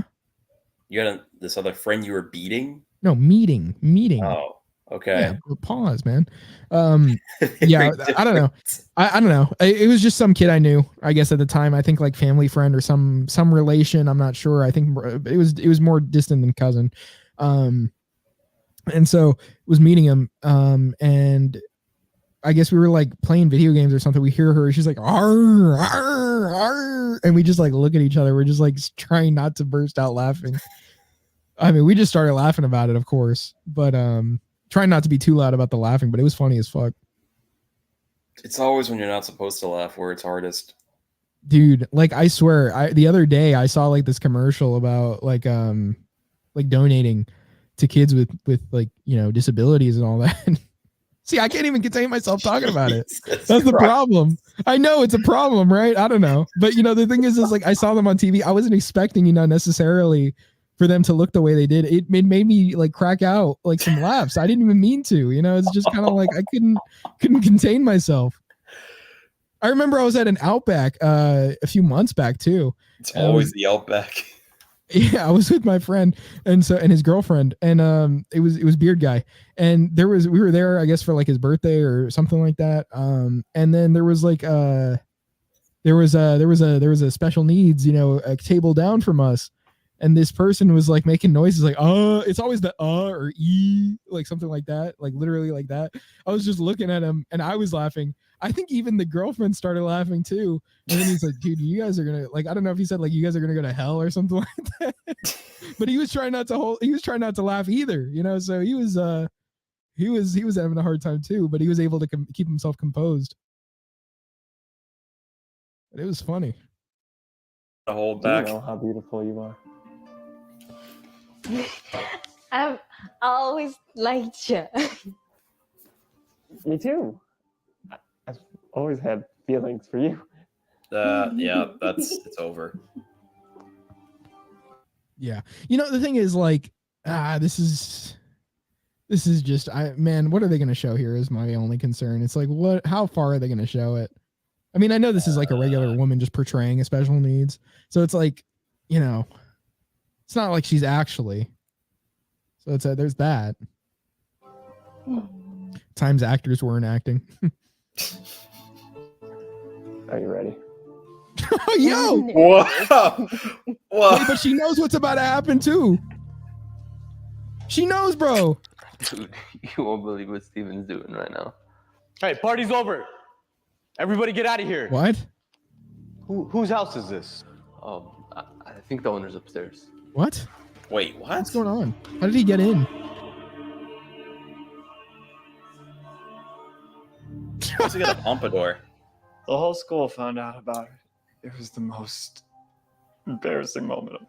You got this other friend you were beating? No, meeting. Oh. Okay. Yeah, pause, man. Yeah, I don't know. I don't know. It was just some kid I knew, I guess at the time. I think like family friend or some relation. I'm not sure. I think it was more distant than cousin. And so was meeting him. And I guess we were like playing video games or something. We hear her. She's like, arr, arr, arr, and we just like look at each other. We're just like trying not to burst out laughing. I mean, we just started laughing about it, of course, but trying not to be too loud about the laughing. But it was funny as fuck. It's always when you're not supposed to laugh where it's hardest. Dude, like I swear, the other day I saw like this commercial about like donating to kids with like, you know, disabilities and all that. See, I can't even contain myself talking about it. That's the problem. I know it's a problem, right? I don't know. But, you know, the thing is like I saw them on TV. I wasn't expecting, you know, necessarily for them to look the way they did. It made me like crack out like some laughs. I didn't even mean to, you know, it's just kind of like I couldn't contain myself. I remember I was at an Outback a few months back too. It's always the Outback. Yeah, I was with my friend and his girlfriend, and it was Beard Guy, and we were there, I guess, for like his birthday or something like that. And then there was like there was a special needs, you know, a table down from us, and this person was like making noises like it's always the or e, like something like that, like literally like that. I was just looking at him and I was laughing. I think even the girlfriend started laughing too. And then he's like, dude, you guys are gonna, like, I don't know if he said like you guys are gonna go to hell or something like that. But he was trying not to laugh either, you know. So he was having a hard time too, but he was able to keep himself composed. But it was funny. Hold back. Do you know how beautiful you are? I've always liked you. Me too. I've always had feelings for you. Yeah, it's over. Yeah. You know, the thing is like, this is just, what are they going to show here is my only concern. It's like, how far are they going to show it? I mean, I know this is like a regular woman just portraying a special needs. So it's like, you know, it's not like she's actually, so it's there's that. Times actors weren't acting. Are you ready? Yo! Wow! Wait, but she knows what's about to happen too. She knows, bro. Dude, you won't believe what Steven's doing right now. Hey, party's over. Everybody get out of here. What? Whose house is this? I think the owner's upstairs. What? Wait, what? What's going on? How did he get in? What's he got a pompadour? The whole school found out about it. It was the most embarrassing moment.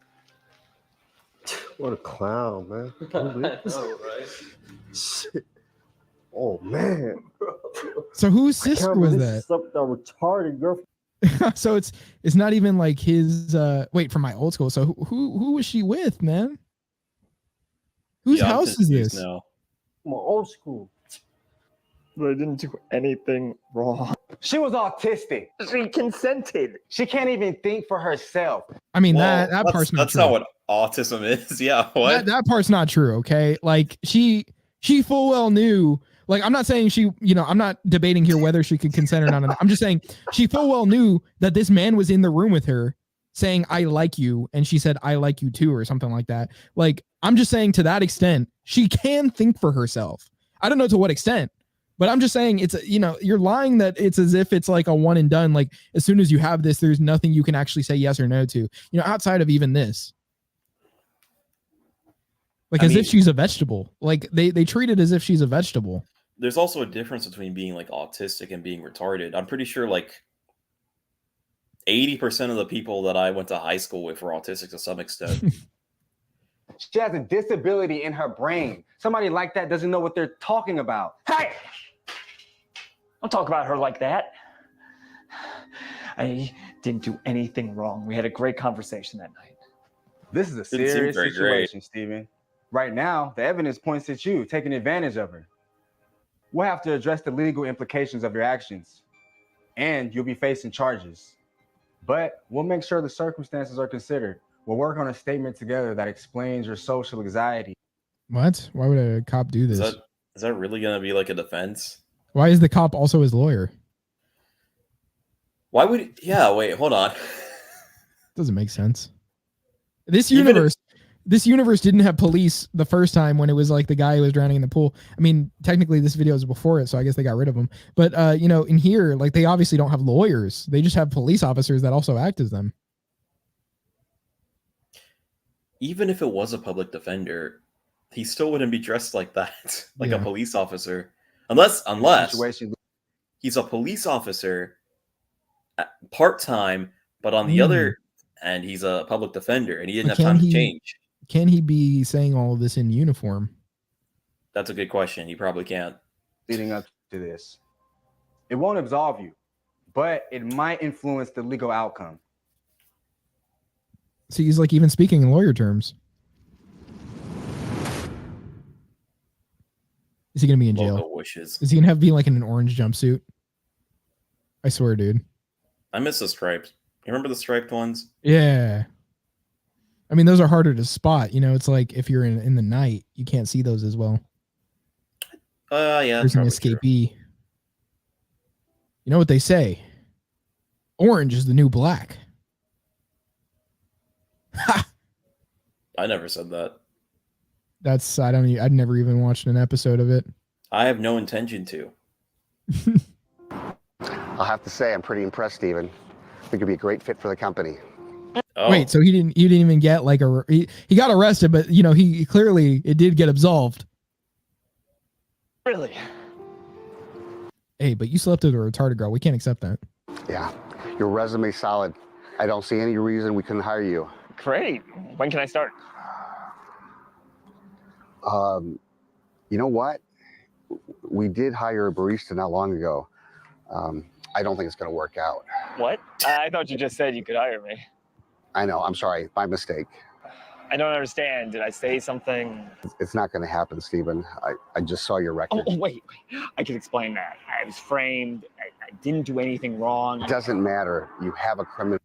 What a clown, man. I know, right? Shit. Oh, man. So whose sister was that? Something retarded girl. So it's not even like his wait, from my old school. So who was she with, man? Whose house is this? My old school. But I didn't do anything wrong. She was autistic. She consented. She can't even think for herself. I mean, that part's not true. That's not what autism is. Yeah, what? That part's not true, okay? Like she full well knew. Like, I'm not saying she, you know, I'm not debating here whether she could consent or not. I'm just saying she full well knew that this man was in the room with her saying, I like you. And she said, I like you too, or something like that. Like, I'm just saying to that extent, she can think for herself. I don't know to what extent, but I'm just saying it's, you know, you're lying that it's as if it's like a one and done. Like, as soon as you have this, there's nothing you can actually say yes or no to, you know, outside of even this. Like, as if she's a vegetable. Like, they treat it as if she's a vegetable. There's also a difference between being like autistic and being retarded. I'm pretty sure like 80% of the people that I went to high school with were autistic to some extent. She has a disability in her brain. Somebody like that doesn't know what they're talking about. Hey! Don't talk about her like that. I didn't do anything wrong. We had a great conversation that night. This is a serious situation, Steven. Right now, the evidence points at you taking advantage of her. We'll have to address the legal implications of your actions, and you'll be facing charges. But we'll make sure the circumstances are considered. We'll work on a statement together that explains your social anxiety. What? Why would a cop do this? Is that really gonna be like a defense? Why is the cop also his lawyer? Why would? Yeah, wait, hold on. Doesn't make sense. This universe didn't have police the first time when it was like the guy who was drowning in the pool. I mean, technically this video is before it, so I guess they got rid of him. But you know, in here, like they obviously don't have lawyers. They just have police officers that also act as them. Even if it was a public defender, he still wouldn't be dressed like that, like a police officer, unless he's a police officer part time, but on the other end, he's a public defender, and he didn't have time to change. Can he be saying all of this in uniform? That's a good question. He probably can't. Leading up to this, it won't absolve you, but it might influence the legal outcome. So he's like even speaking in lawyer terms. Is he gonna be in jail? Wishes. Is he gonna have to be like in an orange jumpsuit? I swear, dude. I miss the stripes. You remember the striped ones? Yeah. I mean, those are harder to spot. You know, it's like if you're in the night, you can't see those as well. Yeah. There's an escapee. True. You know what they say? Orange is the new black. Ha! I never said that. I'd never even watched an episode of it. I have no intention to. I'll have to say I'm pretty impressed, Steven. I think it'd be a great fit for the company. Oh. Wait, so he didn't even get like he got arrested, but you know, he clearly it did get absolved. Really? Hey, but you slept with a retarded girl. We can't accept that. Yeah, your resume's solid. I don't see any reason we couldn't hire you. Great. When can I start? You know what? We did hire a barista not long ago. I don't think it's going to work out. What? I thought you just said you could hire me. I know. I'm sorry. My mistake. I don't understand. Did I say something? It's not going to happen, Steven. I just saw your record. Oh, wait. I can explain that. I was framed. I didn't do anything wrong. It doesn't matter. You have a criminal.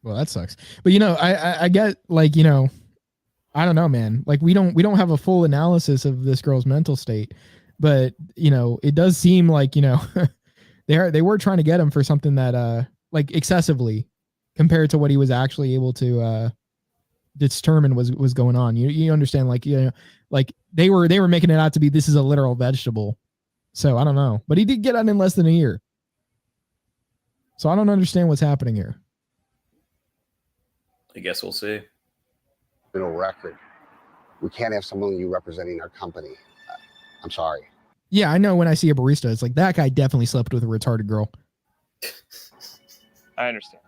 Well, that sucks. But you know, I get like, you know, I don't know, man. Like we don't have a full analysis of this girl's mental state, but you know, it does seem like, you know, they were trying to get him for something that like excessively compared to what he was actually able to determine was going on. You understand, like, you know, like they were making it out to be this is a literal vegetable. So I don't know, but he did get out in less than a year. So I don't understand what's happening here. I guess we'll see. Record. We can't have someone like you representing our company. I'm sorry. Yeah, I know when I see a barista, it's like that guy definitely slept with a retarded girl. I understand.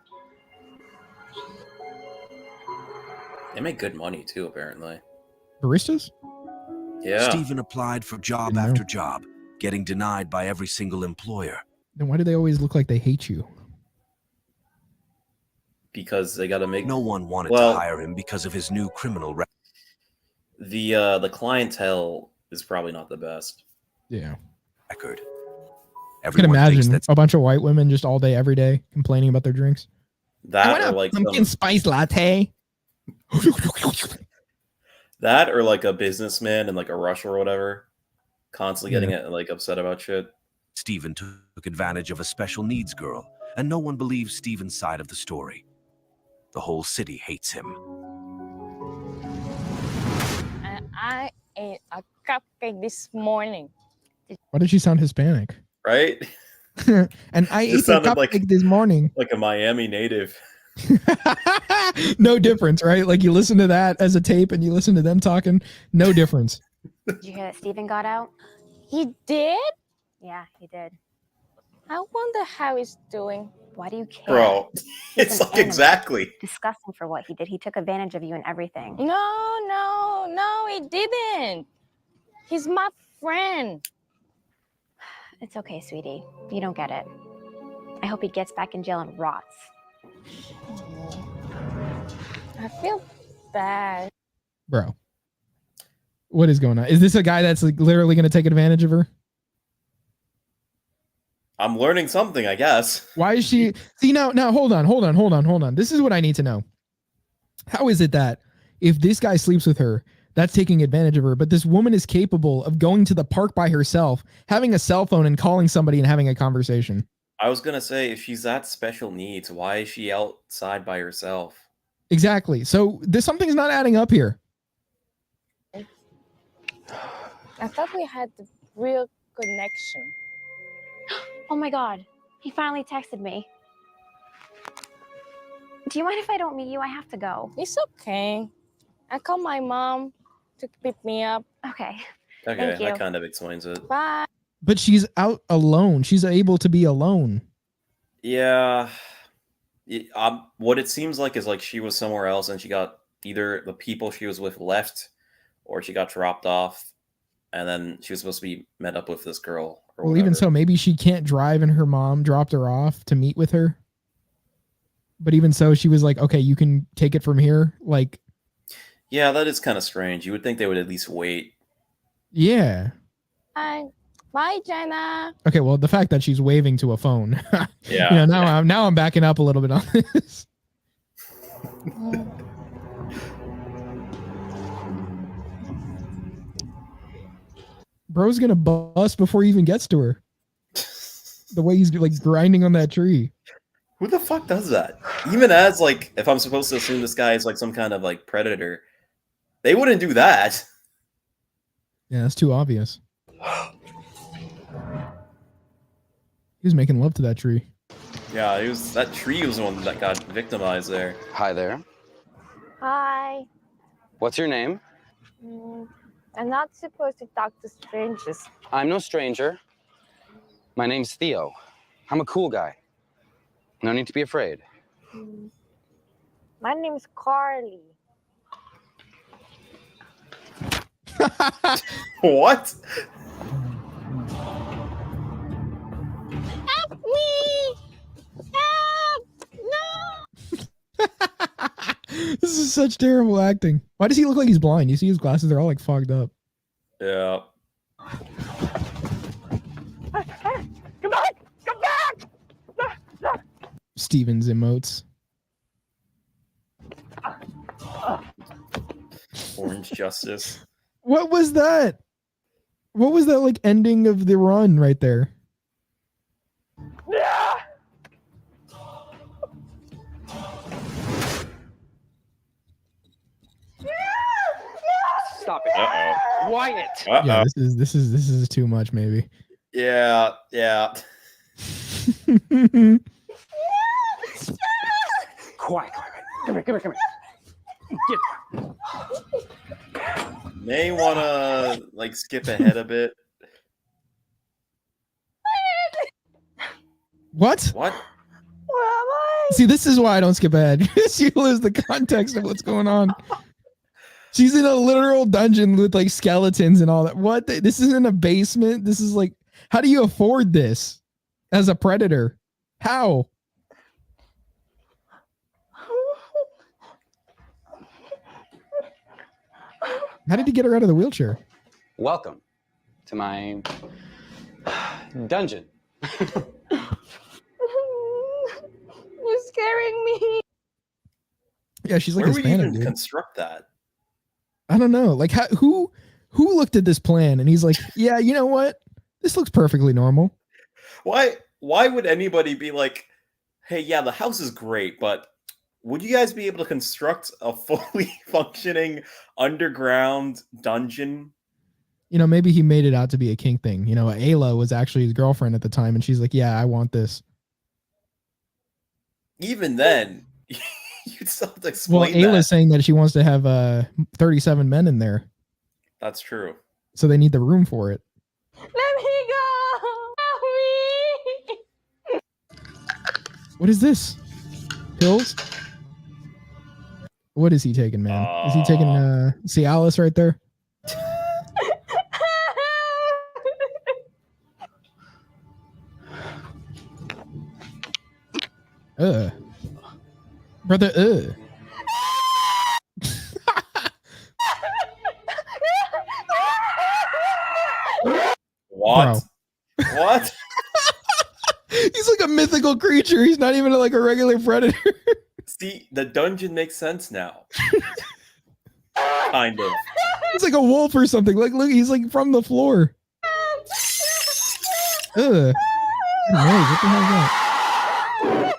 They make good money too, apparently. Baristas? Yeah. Steven applied for job after job, getting denied by every single employer. Then why do they always look like they hate you? Because they got to make. No one wanted to hire him because of his new criminal record. The clientele is probably not the best. Yeah. Record. I can imagine a bunch of white women just all day, every day, complaining about their drinks. That or like pumpkin spice latte. That or like a businessman in like a rush or whatever, constantly getting like upset about shit. Steven took advantage of a special needs girl, and no one believes Steven's side of the story. The whole city hates him. I ate a cupcake this morning. Why did she sound Hispanic? Right? And I ate a cupcake this morning. Like a Miami native. No difference, right? Like you listen to that as a tape and you listen to them talking, no difference. Did you hear that Steven got out? He did? Yeah, he did. I wonder how he's doing. Why do you care? Bro, it's like exactly. Disgusting for what he did. He took advantage of you and everything. No, he didn't. He's my friend. It's okay, sweetie. You don't get it. I hope he gets back in jail and rots. I feel bad. Bro, what is going on? Is this a guy that's like literally going to take advantage of her? I'm learning something, I guess. Why is she? See, now, hold on. This is what I need to know. How is it that if this guy sleeps with her, That's taking advantage of her. But this woman is capable of going to the park by herself, having a cell phone and calling somebody and having a conversation. I was going to say, if she's that special needs, why is she outside by herself? Exactly. So something's not adding up here. I thought we had the real connection. Oh my God, he finally texted me. Do you mind if I don't meet you? I have to go. It's okay. I called my mom to pick me up. Okay. Okay, Thank you. that kind of explains it. Bye. But she's out alone. She's able to be alone. Yeah. What it seems like is like she was somewhere else and she got either the people she was with left or she got dropped off and then she was supposed to be met up with this girl. Well, even so, maybe she can't drive and her mom dropped her off to meet with her. But even so, she was like, okay, you can take it from here. Like, yeah, that is kind of strange. You would think they would at least wait. Yeah. Bye, Jenna. Okay, well, the fact that she's waving to a phone. Yeah. You know, now I'm backing up a little bit on this. Bro's gonna bust before he even gets to her. The way he's like grinding on that tree. Who the fuck does that? Even as like, if I'm supposed to assume this guy is like some kind of like predator, they wouldn't do that. Yeah, that's too obvious. He was making love to that tree. Yeah, that tree was the one that got victimized there. Hi there. Hi. What's your name? I'm not supposed to talk to strangers. I'm no stranger. My name's Theo. I'm a cool guy. No need to be afraid. My name's Carly. What? Help me! Help! No! This is such terrible acting. Why does he look like he's blind? You see his glasses, they're all like fogged up. Yeah. Come back! Come back! Steven's emotes. Orange Justice. What was that? What was that like ending of the run right there? Stop it. Uh-oh. Quiet. Uh-oh. Yeah, this is too much, maybe. Yeah, yeah. Quiet. Come here. May want to like skip ahead a bit. What? What? Where am I? See, this is why I don't skip ahead. You lose the context of what's going on. She's in a literal dungeon with like skeletons and all that. What? This isn't a basement. This is like, how do you afford this as a predator? How? How did he get her out of the wheelchair? Welcome to my dungeon. You're scaring me. Yeah, she's like Where would you Hispanic, even dude. construct that? I don't know. Like, who looked at this plan and he's like, yeah, you know what? This looks perfectly normal. Why would anybody be like, hey, yeah, the house is great, but would you guys be able to construct a fully functioning underground dungeon? You know, maybe he made it out to be a kink thing. You know, Ayla was actually his girlfriend at the time, and she's like, yeah, I want this. Even then, you'd still have to Well, explain that. Ayla's saying that she wants to have 37 men in there, That's true. so they need the room for it. Let me go. Help me. What is this? Pills? What is he taking, man? Is he taking Cialis right there? Brother, What? Bro. What? He's like a mythical creature. He's not even like a regular predator. See, the dungeon makes sense now. Kind of. He's like a wolf or something. Like, look, he's like from the floor. Ugh. What the hell is that?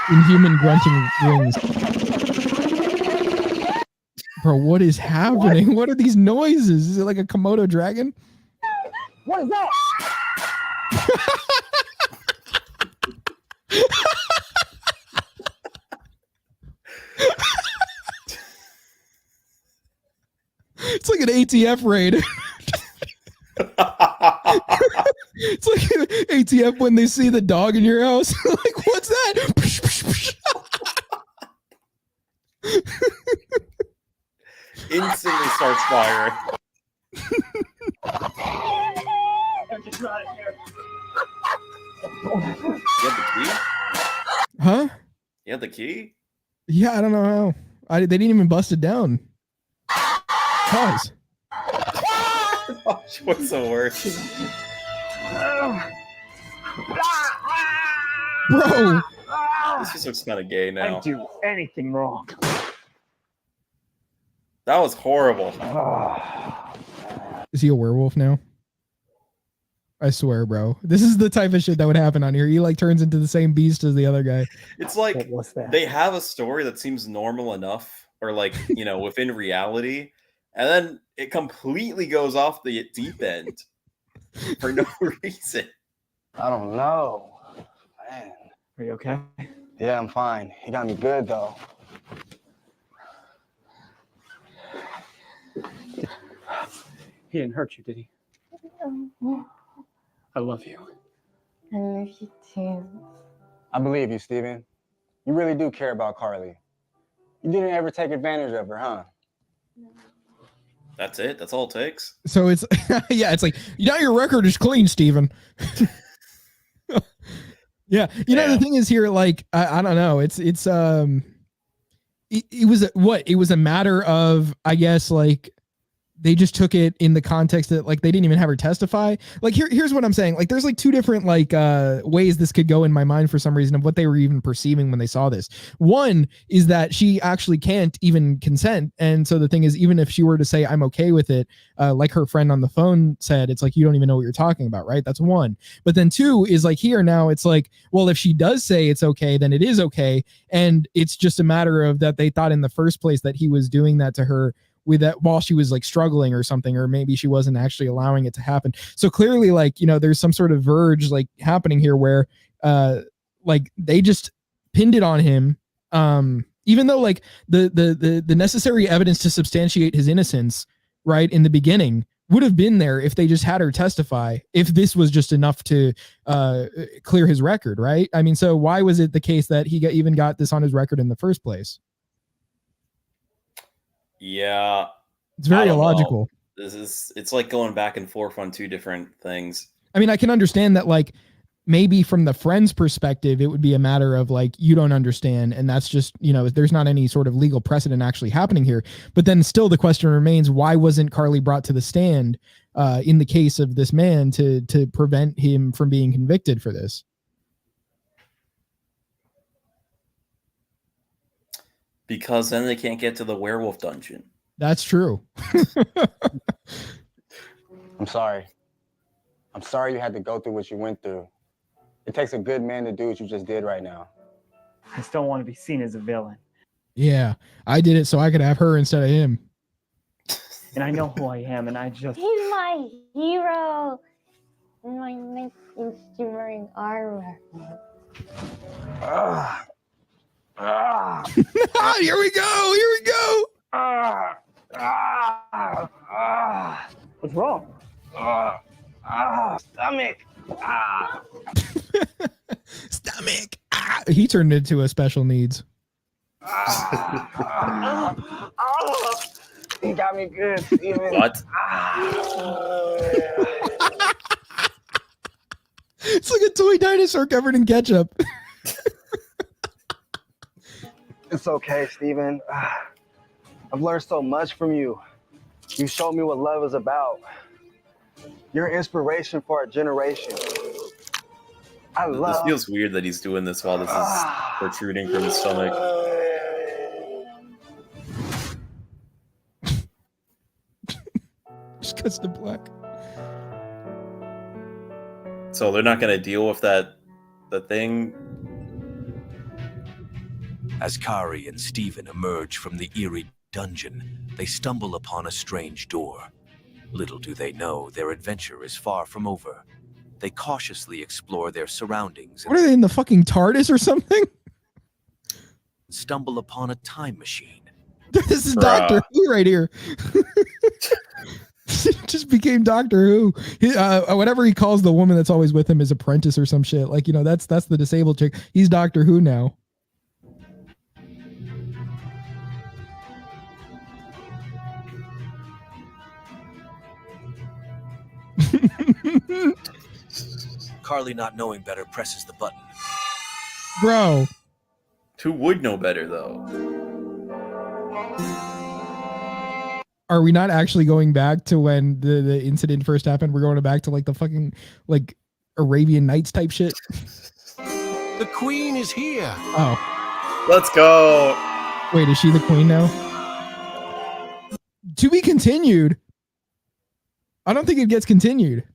Inhuman grunting wings. Bro, what is happening? What are these noises? Is it like a Komodo dragon? What is that? It's like an ATF raid. It's like an ATF when they see the dog in your house. Like, what's that? Instantly starts firing. You have the key? Huh? You have the key? Yeah, I don't know how. They didn't even bust it down. Pause. What's the worst? Bro! This just looks kind of gay now. I didn't do anything wrong. That was horrible. Is he a werewolf now? I swear, bro. This is the type of shit that would happen on here. He like turns into the same beast as the other guy. It's like they have a story that seems normal enough, or like, you know, within reality, and then it completely goes off the deep end for no reason. I don't know. Man. Are you okay? Yeah, I'm fine. He got me good, though. He didn't hurt you, did he? I love you. I love you too. I believe you, Steven. You really do care about Carly. You didn't ever take advantage of her, huh? That's it? That's all it takes? So it's, yeah, it's like, now your record is clean, Steven. Yeah. You know, the thing is here, like, I don't know. It was what? It was a matter of, I guess, like, they just took it in the context that like they didn't even have her testify. Like here's what I'm saying. Like there's like two different like ways this could go in my mind for some reason of what they were even perceiving when they saw this. One is that she actually can't even consent. And so the thing is, even if she were to say, I'm okay with it, like her friend on the phone said, it's like, you don't even know what you're talking about, right? That's one. But then two is like here now it's like, well, if she does say it's okay, then it is okay. And it's just a matter of that they thought in the first place that he was doing that to her with that while she was like struggling or something, or maybe she wasn't actually allowing it to happen. So clearly, like, you know, there's some sort of verge like happening here where like they just pinned it on him, even though like the necessary evidence to substantiate his innocence right in the beginning would have been there if they just had her testify, if this was just enough to clear his record, right? I mean, so why was it the case that he even got this on his record in the first place? Yeah, it's very illogical. It's like going back and forth on two different things. I mean, I can understand that, like, maybe from the friend's perspective, it would be a matter of like, you don't understand. And that's just, you know, there's not any sort of legal precedent actually happening here. But then still the question remains, why wasn't Carly brought to the stand in the case of this man to prevent him from being convicted for this? Because then they can't get to the werewolf dungeon. That's true. I'm sorry. I'm sorry you had to go through what you went through. It takes a good man to do what you just did right now. I still want to be seen as a villain. Yeah, I did it so I could have her instead of him. And I know who I am, and I just... He's my hero. My next shimmering armor. Here we go. Here we go. What's wrong? Stomach. Stomach. He turned into a special needs. You got me good, Steven. What? It's like a toy dinosaur covered in ketchup. It's okay, Steven. I've learned so much from you. You showed me what love is about. You're inspiration for our generation. This feels weird that he's doing this while this is protruding from his stomach. cuts to black. So they're not going to deal with the thing. As Kari and Steven emerge from the eerie dungeon, they stumble upon a strange door. Little do they know their adventure is far from over. They cautiously explore their surroundings What are they in the fucking TARDIS or something? Stumble upon a time machine. This is Doctor Who right here. Just became Doctor Who. Whatever he calls the woman that's always with him, his apprentice or some shit. Like, that's the disabled chick. He's Doctor Who now. Carly, not knowing better, presses the button. Bro. Who would know better, though? Are we not actually going back to when the incident first happened? We're going back to like the fucking like Arabian Nights type shit. The queen is here. Oh. Let's go. Wait, is she the queen now? To be continued. I don't think it gets continued.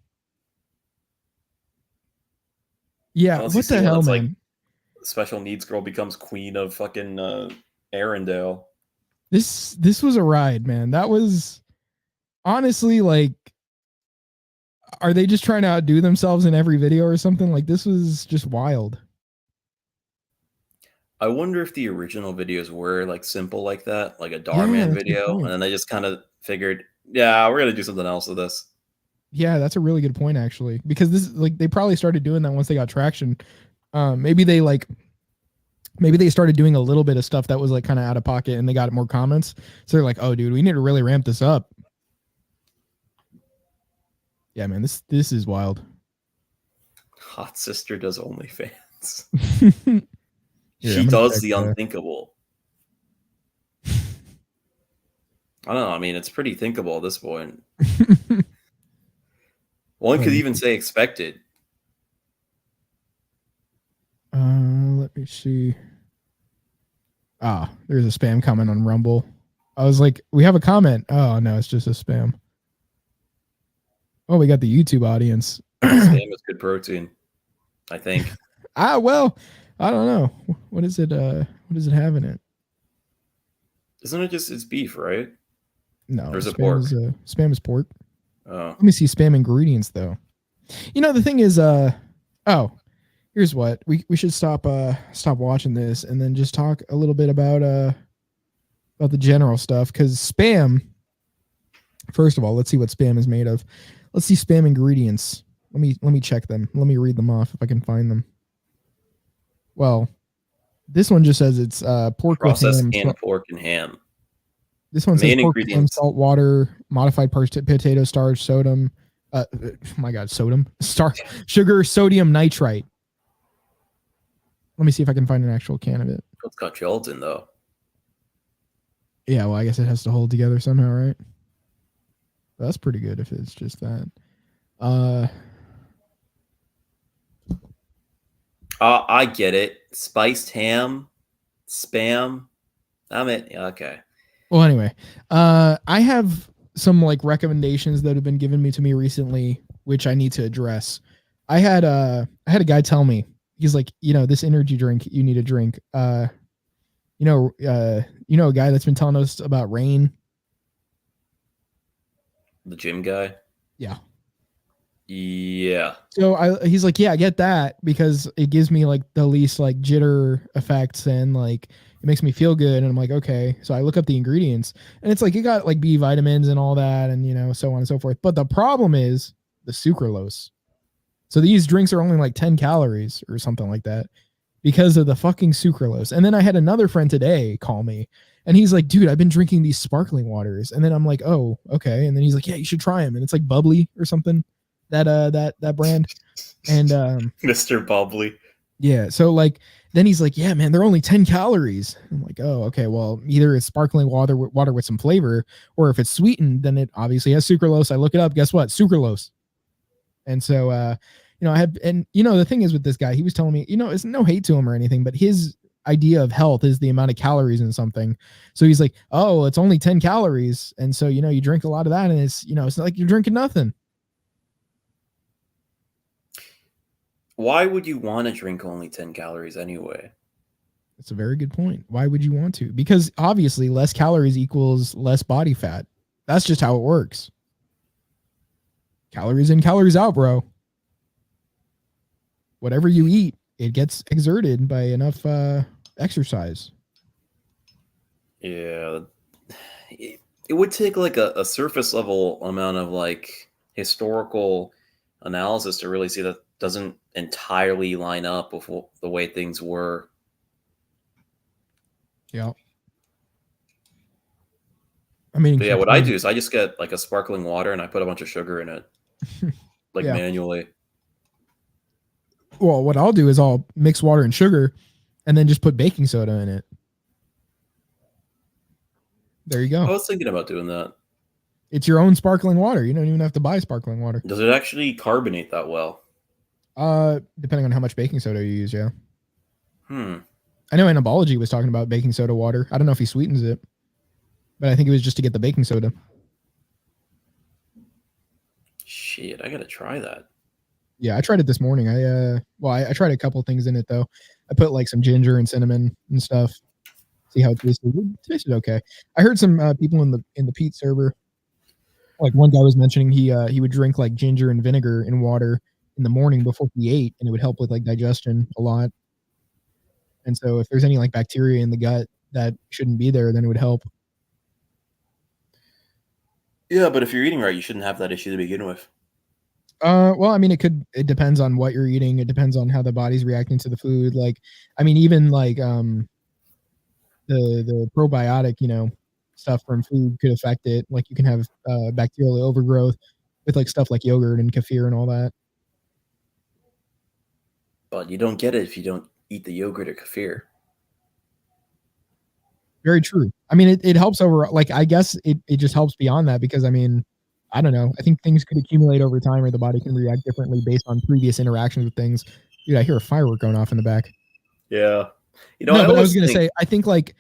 Yeah, what the hell, man? Like, special needs girl becomes queen of fucking Arendelle. This was a ride, man. That was honestly like, are they just trying to outdo themselves in every video or something? Like, this was just wild. I wonder if the original videos were like simple like that, like a Darman video, and then they just kind of figured, yeah, we're gonna do something else with this. Yeah, that's a really good point, actually, because this like they probably started doing that once they got traction. Maybe they started doing a little bit of stuff that was like kind of out of pocket, and they got more comments. So they're like, "Oh, dude, we need to really ramp this up." Yeah, man, this is wild. Hot sister does OnlyFans. Yeah, she does the unthinkable. I don't know. I mean, it's pretty thinkable at this point. One could even say expected. Let me see. Ah, there's a spam comment on Rumble. I was like, we have a comment. Oh, no, it's just a spam. Oh, we got the YouTube audience. Spam is good protein, I think. Well, I don't know. What is it? What does it have in it? Isn't it just it's beef, right? No, there's a pork. Spam is pork. Oh. Let me see spam ingredients though. The thing is, here's what we should stop watching this and then just talk a little bit about the general stuff, because spam. First of all, let's see what spam is made of. Let's see spam ingredients. Let me check them. Let me read them off if I can find them. Well, this one just says it's pork processed with ham, canned pork and ham. This one says Main pork, ham, salt, water, modified potato starch, sodium. Oh my God, sodium, sugar, sodium nitrite. Let me see if I can find an actual can of it. It's got gelatin though. Yeah, well, I guess it has to hold together somehow, right? That's pretty good if it's just that. I get it. Spiced ham, spam. I'm it. Okay. Well, anyway, I have some like recommendations that have been given to me recently, which I need to address. I had a guy tell me, he's like, this energy drink you need to drink. A guy that's been telling us about Rain. The gym guy. Yeah. Yeah. So he's like, yeah, I get that because it gives me like the least like jitter effects and like it makes me feel good. And I'm like, okay. So I look up the ingredients and it's like, you got like B vitamins and all that and, so on and so forth. But the problem is the sucralose. So these drinks are only like 10 calories or something like that because of the fucking sucralose. And then I had another friend today call me and he's like, dude, I've been drinking these sparkling waters. And then I'm like, oh, okay. And then he's like, yeah, you should try them. And it's like bubbly or something. That brand. And Mr. Bubbly. Yeah. So like then he's like, yeah, man, they're only 10 calories. I'm like, oh, okay. Well, either it's sparkling water with some flavor, or if it's sweetened, then it obviously has sucralose. I look it up. Guess what? Sucralose. And so I had, and the thing is with this guy, he was telling me, it's no hate to him or anything, but idea of health is the amount of calories in something. So he's like, oh, it's only 10 calories. And so, you know, you drink a lot of that and it's, you know, it's like you're drinking nothing. Why would you want to drink only 10 calories anyway? That's a very good point. Why would you want to? Because obviously less calories equals less body fat. That's just how it works. Calories in, calories out, bro. Whatever you eat, it gets exerted by enough exercise. Yeah. It would take like a surface level amount of like historical analysis to really see that doesn't entirely line up with the way things were. Yeah. I mean, but yeah, what I do is I just get like a sparkling water and I put a bunch of sugar in it, like Yeah. manually. Well, what I'll do is I'll mix water and sugar and then just put baking soda in it. There you go. I was thinking about doing that. It's your own sparkling water. You don't even have to buy sparkling water. Does it actually carbonate that well? Depending on how much baking soda you use, yeah. I know Anabology was talking about baking soda water. I don't know if he sweetens it, but I think it was just to get the baking soda. Shit, I gotta try that. Yeah, I tried it this morning. I tried a couple things in it though. I put like some ginger and cinnamon and stuff. See how it tasted. It tasted okay. I heard some people in the Pete server, like one guy was mentioning he would drink like ginger and vinegar in water in the morning before he ate, and it would help with like digestion a lot. And so if there's any like bacteria in the gut that shouldn't be there, then it would help. Yeah, but if you're eating right, you shouldn't have that issue to begin with. Well, I mean, it depends on what you're eating. It depends on how the body's reacting to the food. Like, I mean, even like the probiotic, you know, stuff from food could affect it. Like you can have bacterial overgrowth with like stuff like yogurt and kefir and all that. But you don't get it if you don't eat the yogurt or kefir. Very true. I mean, it helps over, like, I guess it just helps beyond that because, I mean, I don't know. I think things could accumulate over time or the body can react differently based on previous interactions with things. Dude, I hear a firework going off in the back. Yeah. You know, no, but I was going to say, I think like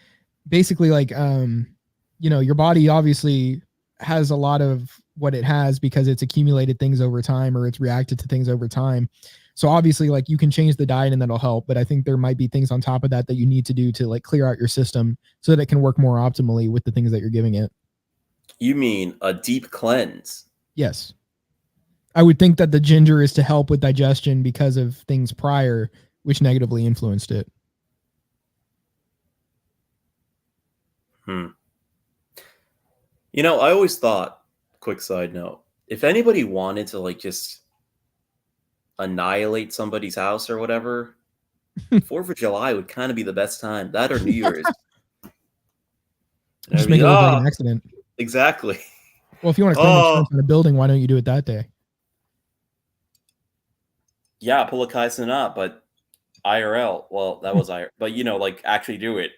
basically like, you know, your body obviously has a lot of what it has because it's accumulated things over time or it's reacted to things over time. So obviously like you can change the diet and that'll help, but I think there might be things on top of that that you need to do to like clear out your system so that it can work more optimally with the things that you're giving it. You mean a deep cleanse? Yes. I would think that the ginger is to help with digestion because of things prior which negatively influenced it. You know, I always thought, quick side note, if anybody wanted to like just annihilate somebody's house or whatever, 4th of July would kind of be the best time. That or New Year's. Just make it look like an accident. Exactly. Well, if you want to claim insurance on a building, why don't you do it that day? Yeah, pull a Kai Cenat, but IRL. Well, that was IRL. But, you know, like, actually do it.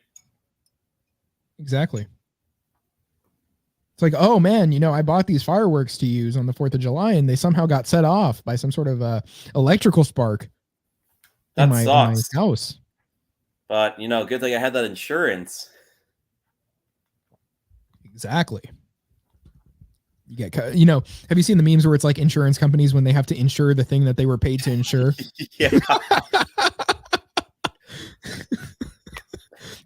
Exactly. It's like, oh, man, you know, I bought these fireworks to use on the 4th of July, and they somehow got set off by some sort of electrical spark in my house. But, you know, good thing I had that insurance. Exactly. You get, you know, have you seen the memes where it's like insurance companies when they have to insure the thing that they were paid to insure? Yeah.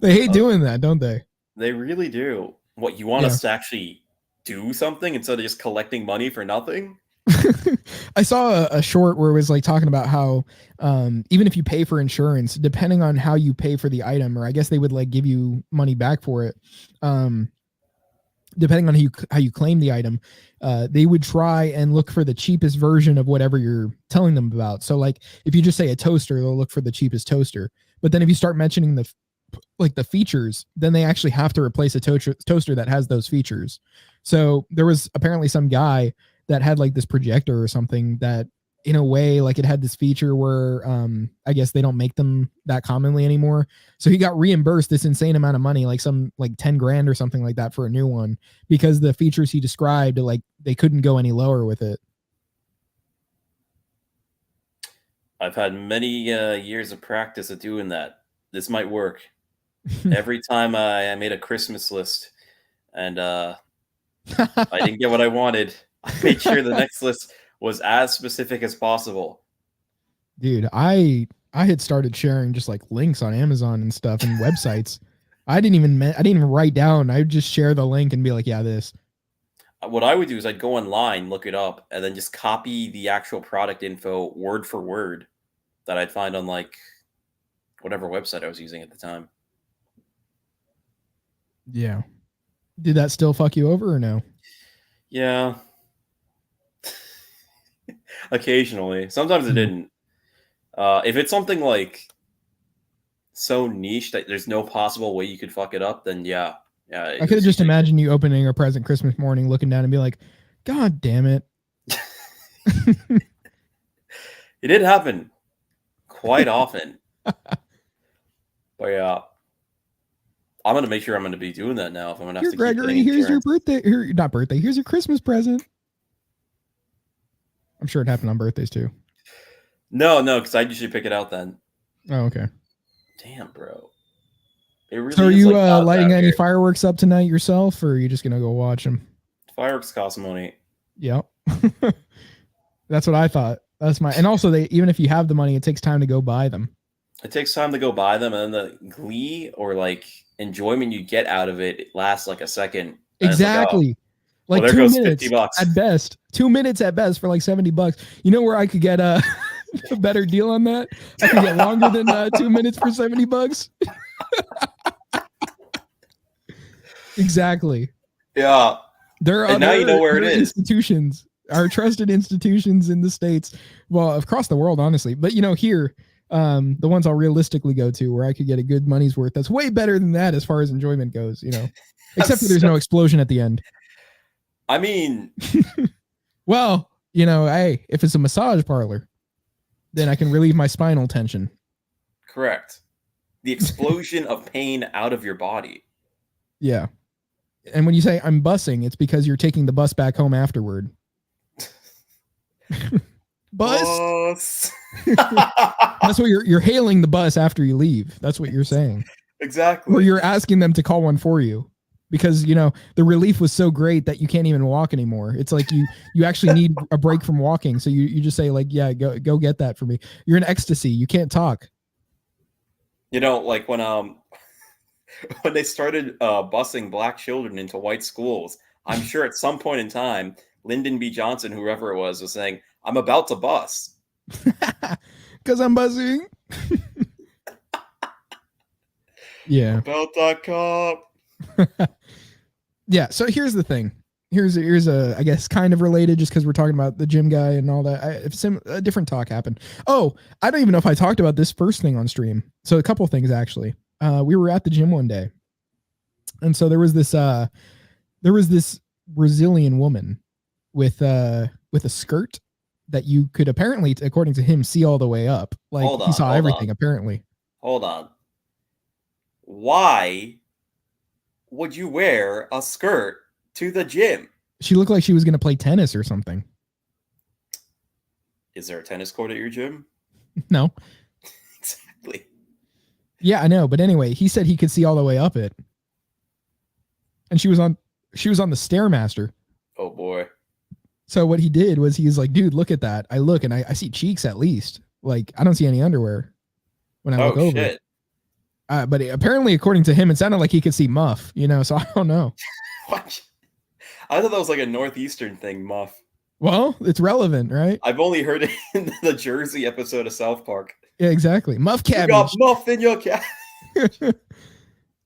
They hate doing that, don't they? They really do. What, you want us to actually do something instead of just collecting money for nothing? I saw a short where it was like talking about how even if you pay for insurance, depending on how you pay for the item, or I guess they would like give you money back for it. Depending on how you claim the item, they would try and look for the cheapest version of whatever you're telling them about. So like if you just say a toaster, they'll look for the cheapest toaster. But then if you start mentioning the features, then they actually have to replace a toaster that has those features. So there was apparently some guy that had like this projector or something that in a way, like it had this feature where I guess they don't make them that commonly anymore. So he got reimbursed this insane amount of money, like some like 10 grand or something like that for a new one, because the features he described, like they couldn't go any lower with it. I've had many years of practice at doing that. This might work. Every time I made a Christmas list and I didn't get what I wanted, I made sure the next list was as specific as possible. Dude, I had started sharing just like links on Amazon and stuff and websites. I didn't even write down. I would just share the link and be like, yeah, this. What I would do is I'd go online, look it up, and then just copy the actual product info word for word that I'd find on like whatever website I was using at the time. Yeah. Did that still fuck you over or no? Yeah. Occasionally. Sometimes it didn't. If it's something like so niche that there's no possible way you could fuck it up, then yeah. Yeah. I could have just imagined you opening a present Christmas morning, looking down and be like, God damn it. It did happen quite often. But yeah. I'm gonna make sure I'm gonna be doing that now if I'm gonna have to Gregory, keep here's your birthday. Not birthday. Here's your Christmas present. I'm sure it happened on birthdays too. No, because I usually pick it out then. Oh, okay. Damn, bro. It really So are is you like lighting any here. fireworks up tonight yourself, or are you just gonna go watch them? Fireworks cost money. Yep. That's what I thought. And also even if you have the money, it takes time to go buy them. It takes time to go buy them, and then the glee or like enjoyment you get out of it lasts like a second. Exactly. Like, there 2 goes minutes $50 at best. 2 minutes at best for like $70. You know where I could get a better deal on that? I could get longer than 2 minutes for $70. Exactly. Yeah. There are now you know where it is. Institutions, our trusted institutions in the States, well, across the world, honestly. But here, the ones I'll realistically go to where I could get a good money's worth. That's way better than that as far as enjoyment goes. Except for there's no explosion at the end. I mean, well, hey, if it's a massage parlor, then I can relieve my spinal tension. Correct. The explosion of pain out of your body. Yeah. And when you say I'm busing, it's because you're taking the bus back home afterward. Bus. That's what you're hailing the bus after you leave. That's what you're saying. Exactly. Or you're asking them to call one for you. Because the relief was so great that you can't even walk anymore. It's like you actually need a break from walking. So you just say like, yeah, go get that for me. You're in ecstasy. You can't talk. Like when they started busing black children into white schools, I'm sure at some point in time, Lyndon B. Johnson, whoever it was saying, I'm about to bus. Because I'm buzzing. Yeah. About.com. Yeah, so here's the thing. Here's a I guess kind of related, just because we're talking about the gym guy and all that. A different talk happened. Oh, I don't even know if I talked about this first thing on stream. So a couple things actually. We were at the gym one day, and so there was this Brazilian woman with a skirt that you could apparently, according to him, see all the way up. Like he saw everything apparently. Hold on. Why would you wear a skirt to the gym? She looked like she was going to play tennis or something. Is there a tennis court at your gym? No. Exactly. Yeah, I know. But anyway, he said he could see all the way up it. And she was on the Stairmaster. Oh boy. So what he did was he was like, dude, look at that. I look and I see cheeks at least. Like, I don't see any underwear when I look over. Shit. But apparently, according to him, it sounded like he could see Muff, so I don't know. What? I thought that was like a Northeastern thing, Muff. Well, it's relevant, right? I've only heard it in the Jersey episode of South Park. Yeah, exactly. Muff cabbage. You got Muff in your cabbage.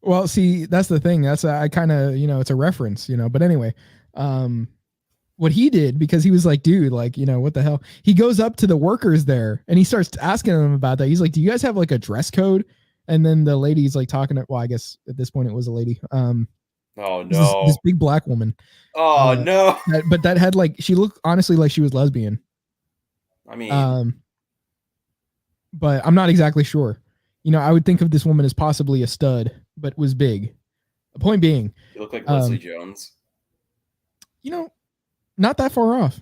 Well, see, that's the thing. That's I kind of, it's a reference, But anyway, what he did, because he was like, dude, like, what the hell? He goes up to the workers there and he starts asking them about that. He's like, do you guys have like a dress code? And then the lady's like talking to, well, I guess at this point it was a lady. Oh no. This big black woman. Oh no. But that had like, she looked honestly like she was lesbian. I mean, but I'm not exactly sure. I would think of this woman as possibly a stud, but was big. The point being, you look like Leslie Jones. Not that far off.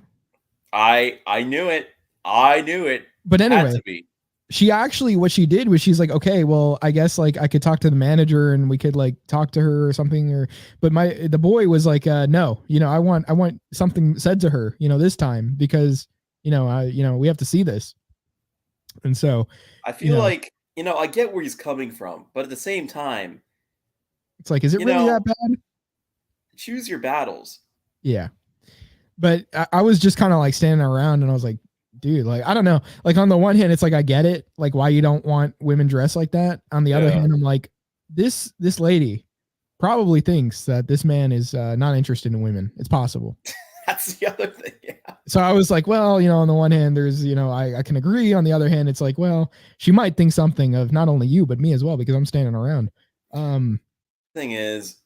I knew it. I knew it. But anyway, she actually, what she did was she's like, okay, well, I guess like I could talk to the manager and we could like talk to her or something, but the boy was like, no, I want something said to her, this time, because, we have to see this. And so I feel like, I get where he's coming from, but at the same time, it's like, is it really that bad? Choose your battles. Yeah. But I was just kind of like standing around and I was like, dude, like, I don't know. Like on the one hand, it's like, I get it. Like why you don't want women dressed like that. On the other hand, I'm like, this lady probably thinks that this man is not interested in women. It's possible. That's the other thing. Yeah. So I was like, well, on the one hand, there's, I can agree. On the other hand, it's like, well, she might think something of not only you, but me as well, because I'm standing around. Thing is,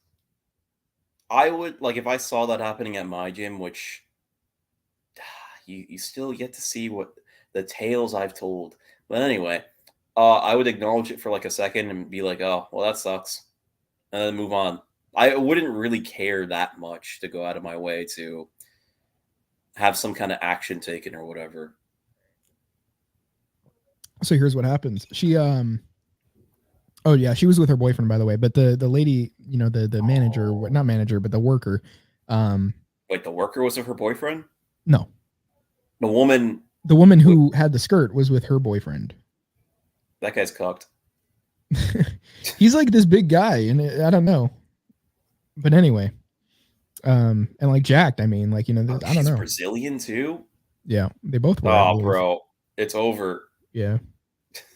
I would like if I saw that happening at my gym, which you still get to see what the tales I've told. But anyway, I would acknowledge it for like a second and be like, oh, well, that sucks. And then move on. I wouldn't really care that much to go out of my way to have some kind of action taken or whatever. So here's what happens. She, oh yeah, she was with her boyfriend, by the way. But the lady, the manager, not manager, but the worker. Wait, the worker was with her boyfriend? No. The woman who had the skirt was with her boyfriend. That guy's cocked. He's like this big guy, and I don't know. But anyway, and like jacked. I mean, like, I don't know. Brazilian too. Yeah, they both were. Oh, bro, it's over. Yeah,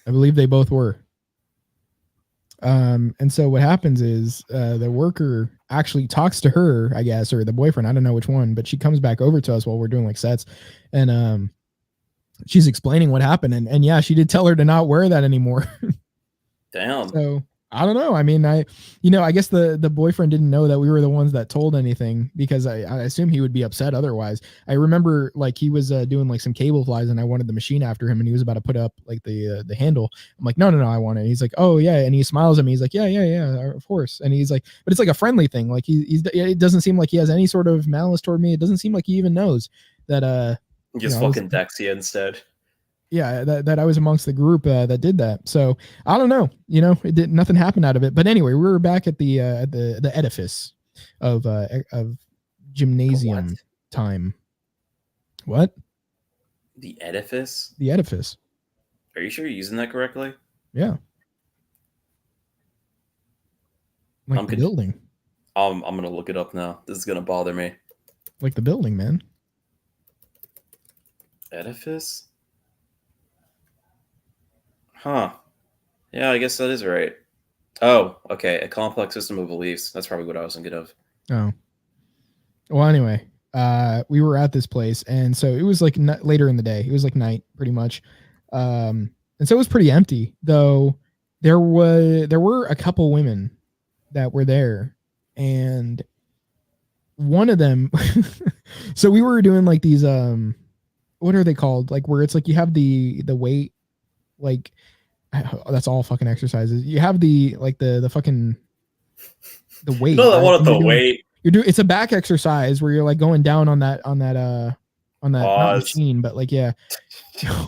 I believe they both were. And so what happens is the worker actually talks to her, I guess, or the boyfriend. I don't know which one, but she comes back over to us while we're doing like sets, and she's explaining what happened, and yeah, she did tell her to not wear that anymore. Damn. So I don't know. I mean, I guess the boyfriend didn't know that we were the ones that told anything, because I assume he would be upset otherwise. I remember like he was doing like some cable flies and I wanted the machine after him and he was about to put up like the handle. I'm like, no, I want it. He's like, oh yeah. And he smiles at me. He's like, yeah, of course. And he's like, but it's like a friendly thing. Like it doesn't seem like he has any sort of malice toward me. It doesn't seem like he even knows that, just fucking decks you instead. Yeah, that I was amongst the group that did that. So I don't know, nothing happened out of it. But anyway, we were back at the edifice of gymnasium time. What? The edifice? The edifice. Are you sure you're using that correctly? Yeah. Like the building. I'm gonna look it up now. This is gonna bother me. Like the building, man. Edifice? Huh. Yeah, I guess that is right. Oh, okay. A complex system of beliefs. That's probably what I was thinking of. Oh. Well, anyway, we were at this place, and so it was like later in the day. It was like night, pretty much. And so it was pretty empty, though. There were a couple women that were there, and one of them. So we were doing like these what are they called? Like where it's like you have the weight, like. That's all fucking exercises. You have the fucking the weight. No, I wanted the weight. It's a back exercise where you're like going down on that not machine, but like yeah.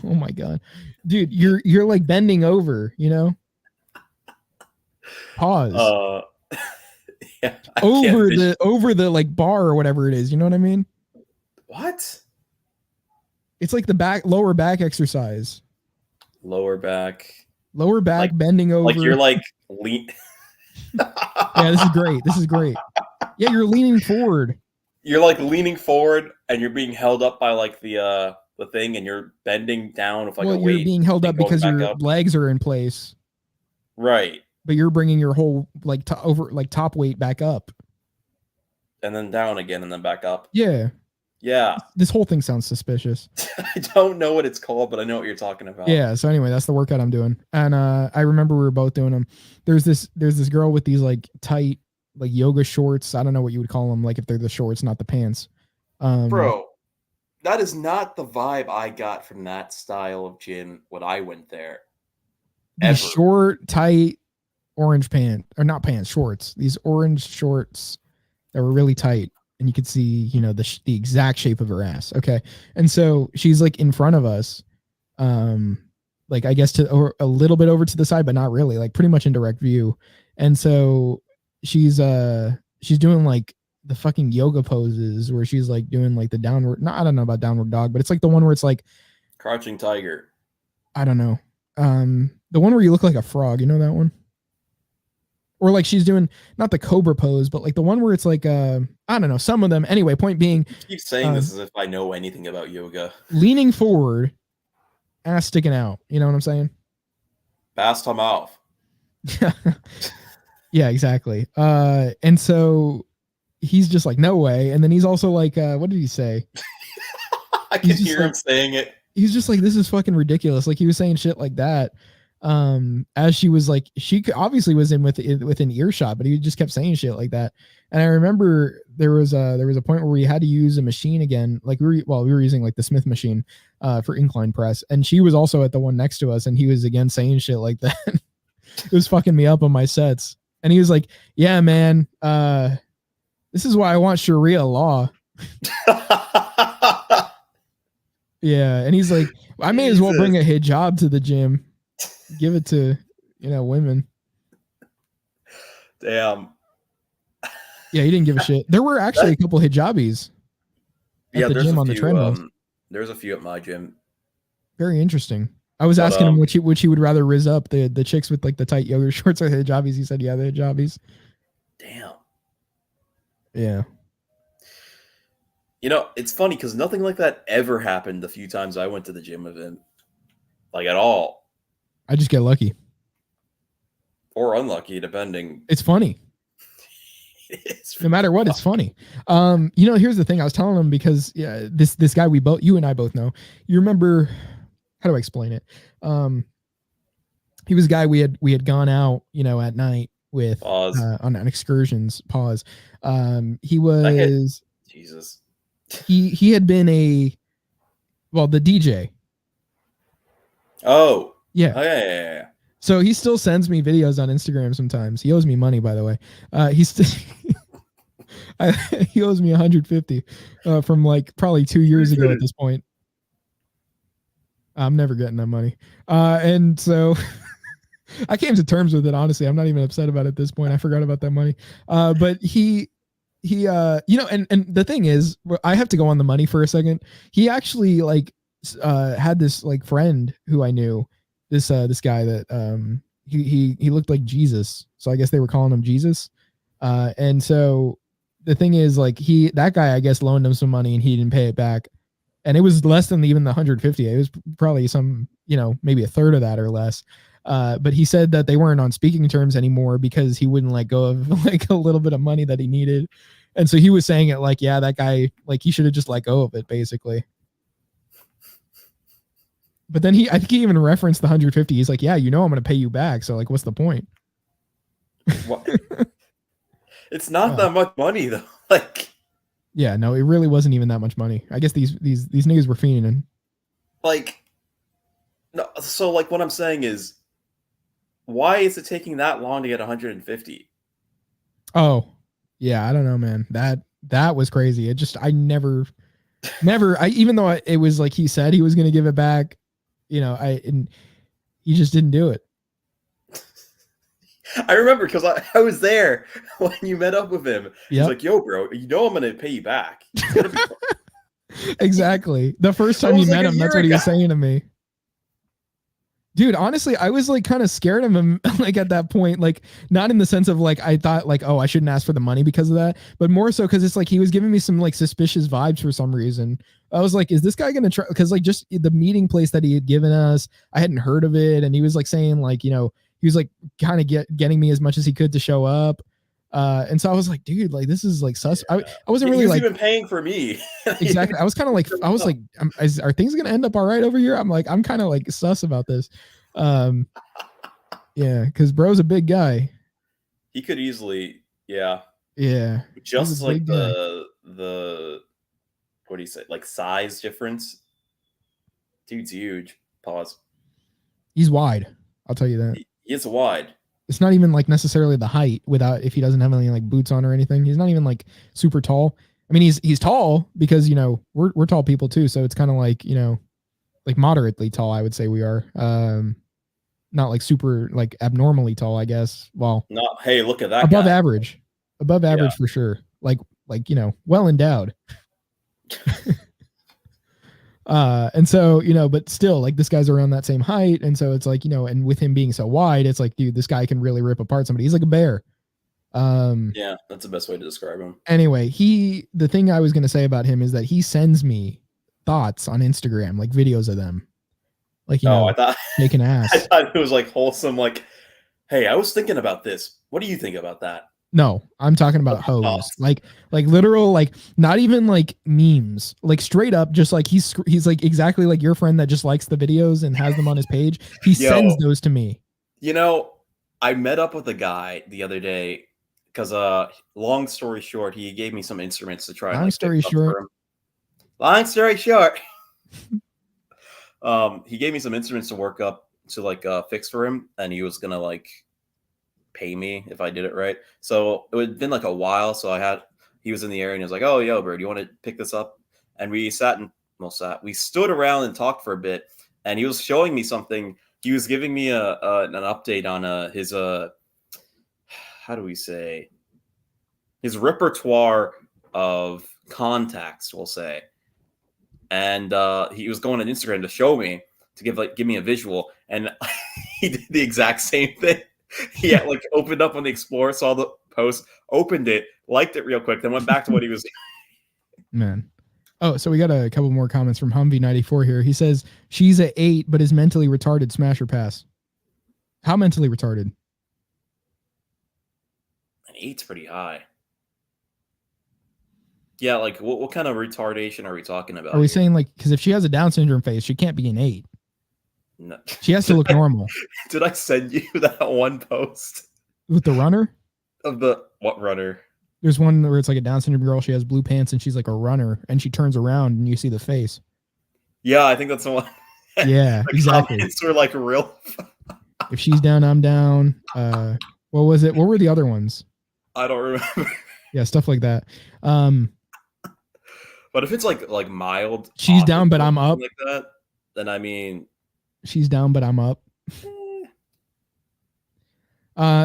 Oh my god, dude, you're like bending over, Pause. Yeah, over the like bar or whatever it is. You know what I mean? What? It's like the lower back exercise. Lower back, like, bending over. Like you're like lean. Yeah, this is great. Yeah, you're leaning forward. You're like leaning forward, and you're being held up by like the thing, and you're bending down with like a weight. You're being held up because your legs are in place. Right. But you're bringing your whole like top weight back up. And then down again, and then back up. Yeah. Yeah. This whole thing sounds suspicious. I don't know what it's called, but I know what you're talking about. Yeah. So anyway, that's the workout I'm doing. And I remember we were both doing them. There's this girl with these like tight like yoga shorts. I don't know what you would call them. Like if they're the shorts, not the pants. Bro, that is not the vibe I got from that style of gym when I went there. These short, tight, orange shorts. These orange shorts that were really tight. And you could see, the exact shape of her ass. Okay. And so she's like in front of us. like I guess or a little bit over to the side, but not really, like pretty much in direct view. And so she's doing like the fucking yoga poses where she's like doing like the downward, no, I don't know about downward dog, but it's like the one where it's like Crouching tiger. I don't know. The one where you look like a frog, you know that one? Or like she's doing not the cobra pose, but like the one where it's like I don't know, some of them. Anyway, point being, You keep saying this as if I know anything about yoga. Leaning forward, ass sticking out. You know what I'm saying? Bast him off. Yeah, exactly. And so he's just like, no way. And then he's also like, what did he say? I can hear him saying it. He's just like, this is fucking ridiculous. Like he was saying shit like that. As she was like, she obviously was within earshot, but he just kept saying shit like that. And I remember there was a point where we had to use a machine again, like we were using like the Smith machine for incline press, and she was also at the one next to us, and he was again saying shit like that. It was fucking me up on my sets, and he was like, "Yeah, man, this is why I want Sharia law." Yeah, and he's like, I may as well bring a hijab to the gym. Give it to, women. Damn. Yeah, he didn't give a shit. There were actually a couple hijabis at the gym on the treadmills. There's a few at my gym. Very interesting. I was asking him which he would rather riz up, the chicks with like the tight yoga shorts or the hijabis. He said, yeah, the hijabis. Damn. Yeah. It's funny because nothing like that ever happened the few times I went to the gym with him. Like at all. I just get lucky. Or unlucky, depending. It's funny. No matter what, it's funny. Here's the thing. I was telling him because this guy you and I both know. You remember, how do I explain it? He was a guy we had gone out, at night with on excursions. Pause. He was Jesus. He had been the DJ. Oh. Yeah. Oh, yeah. So he still sends me videos on Instagram sometimes. He owes me money, by the way. He owes me 150 from like probably 2 years ago at this point. I'm never getting that money. And so I came to terms with it, honestly. I'm not even upset about it at this point. I forgot about that money. But he and the thing is, I have to go on the money for a second. He actually like had this like friend who I knew, this guy that he looked like Jesus, so I guess they were calling him Jesus. And so the thing is, like, that guy I guess loaned him some money and he didn't pay it back, and it was less than even the 150. It was probably some, maybe a third of that or less. But he said that they weren't on speaking terms anymore because he wouldn't let go of like a little bit of money that he needed. And so he was saying it like, yeah, that guy, like, he should have just let go of it, basically. But then I think he even referenced the 150. He's like, yeah, I'm going to pay you back. So like, what's the point? What? It's not that much money though. Like, yeah, no, it really wasn't even that much money. I guess these niggas were fiending. Like, no. So like, what I'm saying is, why is it taking that long to get 150? Oh, yeah, I don't know, man. That was crazy. It just, I never, even though it was like he said he was going to give it back, and he just didn't do it. I remember because I was there when you met up with him. Yep. He's like, yo, bro, I'm going to pay you back. Exactly. The first time you met him, that's what he was saying to me. Dude, honestly, I was like kind of scared of him, like at that point, like not in the sense of like, I thought like, oh, I shouldn't ask for the money because of that, but more so because it's like he was giving me some like suspicious vibes for some reason. I was like, is this guy going to try? Because like just the meeting place that he had given us, I hadn't heard of it. And he was like saying like, he was like kind of getting me as much as he could to show up. And so I was like, dude, like this is like sus. I wasn't really like even paying for me. Exactly. I was kind of like, are things going to end up all right over here? I'm kind of like sus about this. Yeah, because bro's a big guy. He could easily, yeah. Just like the what do you say, like size difference. Dude's huge. Pause. He's wide. I'll tell you that. He is wide. It's not even like necessarily the height if he doesn't have any like boots on or anything. He's not even like super tall. I mean, he's tall because we're tall people too. So it's kind of like like moderately tall, I would say we are. Not like super like abnormally tall, I guess. Well, not, hey, look at that above guy. average. Above average for sure. Like well endowed. And so, but still, like, this guy's around that same height, and so it's like, and with him being so wide, it's like, dude, this guy can really rip apart somebody. He's like a bear. Yeah, that's the best way to describe him. Anyway, the thing I was gonna say about him is that he sends me thoughts on Instagram, like videos of them. Like, I thought making ass. I thought it was like wholesome, like, hey, I was thinking about this. What do you think about that? No, I'm talking about hoes. Like literal, like not even like memes, like straight up, just like he's like exactly like your friend that just likes the videos and has them on his page. He sends those to me. I met up with a guy the other day because long story short, he gave me some instruments to try. Long story short. Long story short. He gave me some instruments to work up to like fix for him, and he was gonna like pay me if I did it right. So it had been like a while. So he was in the area and he was like, "Oh, yo, bro, do you want to pick this up?" And we we stood around and talked for a bit, and he was showing me something. He was giving me an update on his how do we say, his repertoire of contacts, we'll say. And he was going on Instagram to show me, to give me a visual, and he did the exact same thing. He had like opened up on the Explorer, saw the post, opened it, liked it real quick, then went back to what he was doing. Man. Oh, so we got a couple more comments from Humvee94 here. He says she's a 8 but is mentally retarded. Smash or pass? How mentally retarded? An 8's pretty high. Yeah, like what kind of retardation are we talking about? Are we saying like, because if she has a Down syndrome face, she can't be an 8. No. She has to look normal. Did I send you that one post with the runner? Of the what runner? There's one where it's like a Down syndrome girl. She has blue pants and she's like a runner, and she turns around and you see the face. Yeah, I think that's the one. Yeah, exactly. Comments were like real. If she's down, I'm down. What was it? What were the other ones? I don't remember. Yeah, stuff like that. But if it's like mild, she's down but I'm up, like that, then I mean, she's down but I'm up.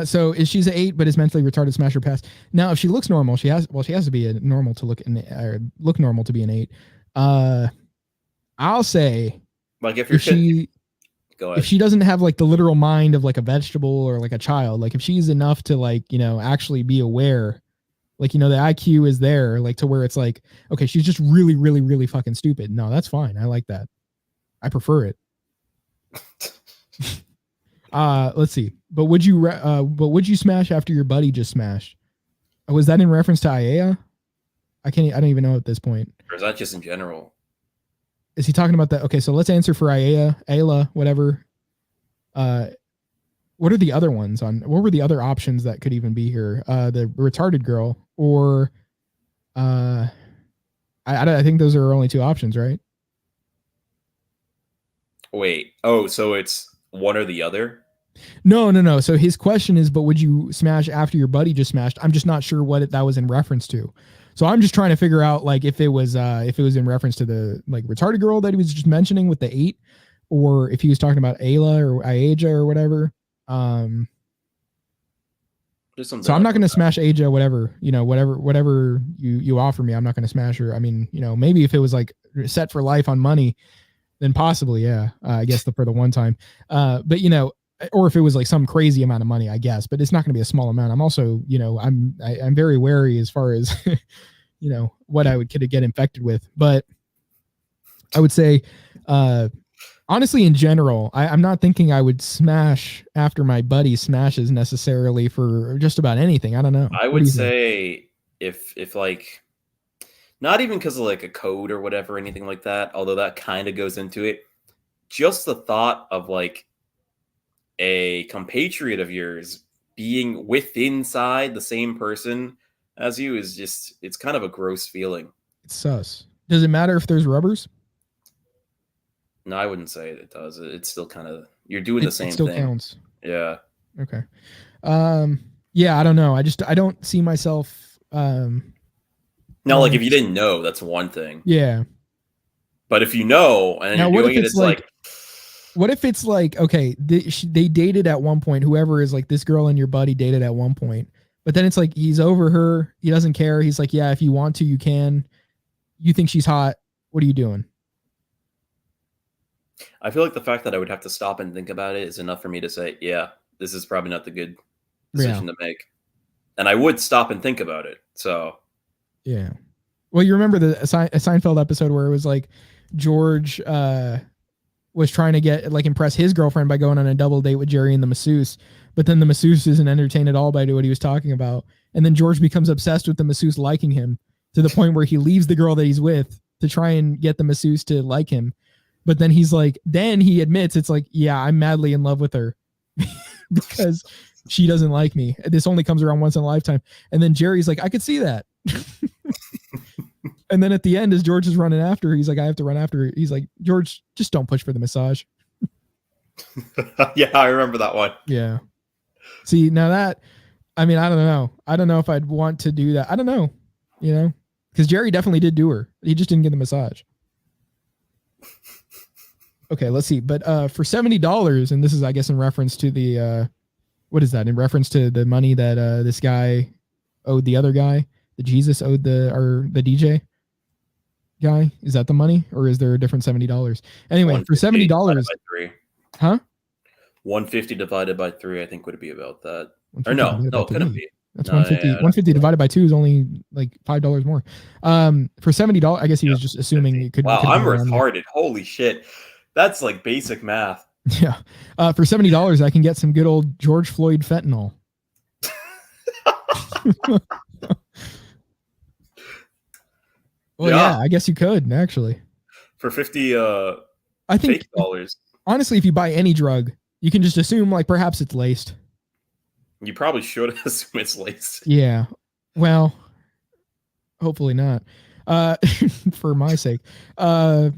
So is she's an 8 but is mentally retarded? Smash or pass? Now, if she looks normal, she has to be a normal to look normal to be an 8. I'll say, like if she doesn't have like the literal mind of like a vegetable or like a child, like if she's enough to like, actually be aware, like, the IQ is there, like to where it's like, okay, she's just really, really, really fucking stupid. No, that's fine. I like that. I prefer it. Let's see. But would you smash after your buddy just smashed? Was that in reference to Aya? I don't even know at this point. Or is that just in general? Is he talking about that? Okay, so let's answer for Aya, Ayla, whatever. What are the other ones what were the other options that could even be here? The retarded girl or I think those are only 2 options, right? Wait. Oh, so it's one or the other? No. So his question is, but would you smash after your buddy just smashed? I'm just not sure what that was in reference to. So I'm just trying to figure out like if it was in reference to the like retarded girl that he was just mentioning with the 8, or if he was talking about Ayla or Iaja or whatever. So I'm not going to smash Aja, whatever you offer me. I'm not going to smash her. I mean, maybe if it was like set for life on money, then possibly, yeah. I guess for the one time. But or if it was like some crazy amount of money, I guess. But it's not going to be a small amount. I'm also, I'm very wary as far as what I would get infected with. But I would say, honestly, in general, I'm not thinking I would smash after my buddy smashes necessarily for just about anything. I don't know. I would say if like, not even because of like a code or whatever, anything like that, although that kind of goes into it, just the thought of like a compatriot of yours being inside the same person as you is just, it's kind of a gross feeling. It's sus. Does it matter if there's rubbers? No, I wouldn't say it does. It's still kind of, you're doing the same it still thing. Counts. Yeah. Okay. Yeah, I don't know. I don't see myself. Now, like if you didn't know, that's one thing. Yeah. But if you know and Now, you're what doing if it, it's it's like what if it's like, okay, they dated at one point, whoever is like this girl and your buddy dated at one point, but then it's like he's over her, he doesn't care, he's like, yeah, if you want to, you can. You think she's hot, what are you doing? I feel like the fact that I would have to stop and think about it is enough for me to say, yeah, this is probably not the good decision to make. And I would stop and think about it. So yeah. Well, you remember the Seinfeld episode where it was like George was trying to get like impress his girlfriend by going on a double date with Jerry and the masseuse, but then the masseuse isn't entertained at all by what he was talking about, and then George becomes obsessed with the masseuse liking him to the point where he leaves the girl that he's with to try and get the masseuse to like him, but then he's like, then he admits it's like, yeah, I'm madly in love with her because she doesn't like me. This only comes around once in a lifetime, and then Jerry's like, I could see that. And then at the end, as George is running after her, he's like, I have to run after her. He's like, George, just don't push for the massage. yeah, I remember that one. Yeah. See, now that, I mean, I don't know. I don't know if I'd want to do that. I don't know, you know, because Jerry definitely did do her. He just didn't get the massage. Okay, let's see. But for $70, and this is, I guess, in reference to the, what is that? In reference to the money that this guy owed the other guy, the Jesus owed the DJ guy. Is that the money, or is there a different $70? Anyway, for $70, huh? 150 divided by 3, I think would be about that. Or no, it couldn't be. That's 150. 150 divided by 2 is only like $5 more. For $70, I guess he was just assuming it could. Wow, could I'm be around there. retarded. Holy shit, that's like basic math. Yeah. For $70, I can get some good old George Floyd fentanyl. Well, yeah, I guess you could actually. For 50 I think fake dollars. Honestly, if you buy any drug, you can just assume like perhaps it's laced. You probably should assume it's laced. Yeah. Well, hopefully not. For my sake. What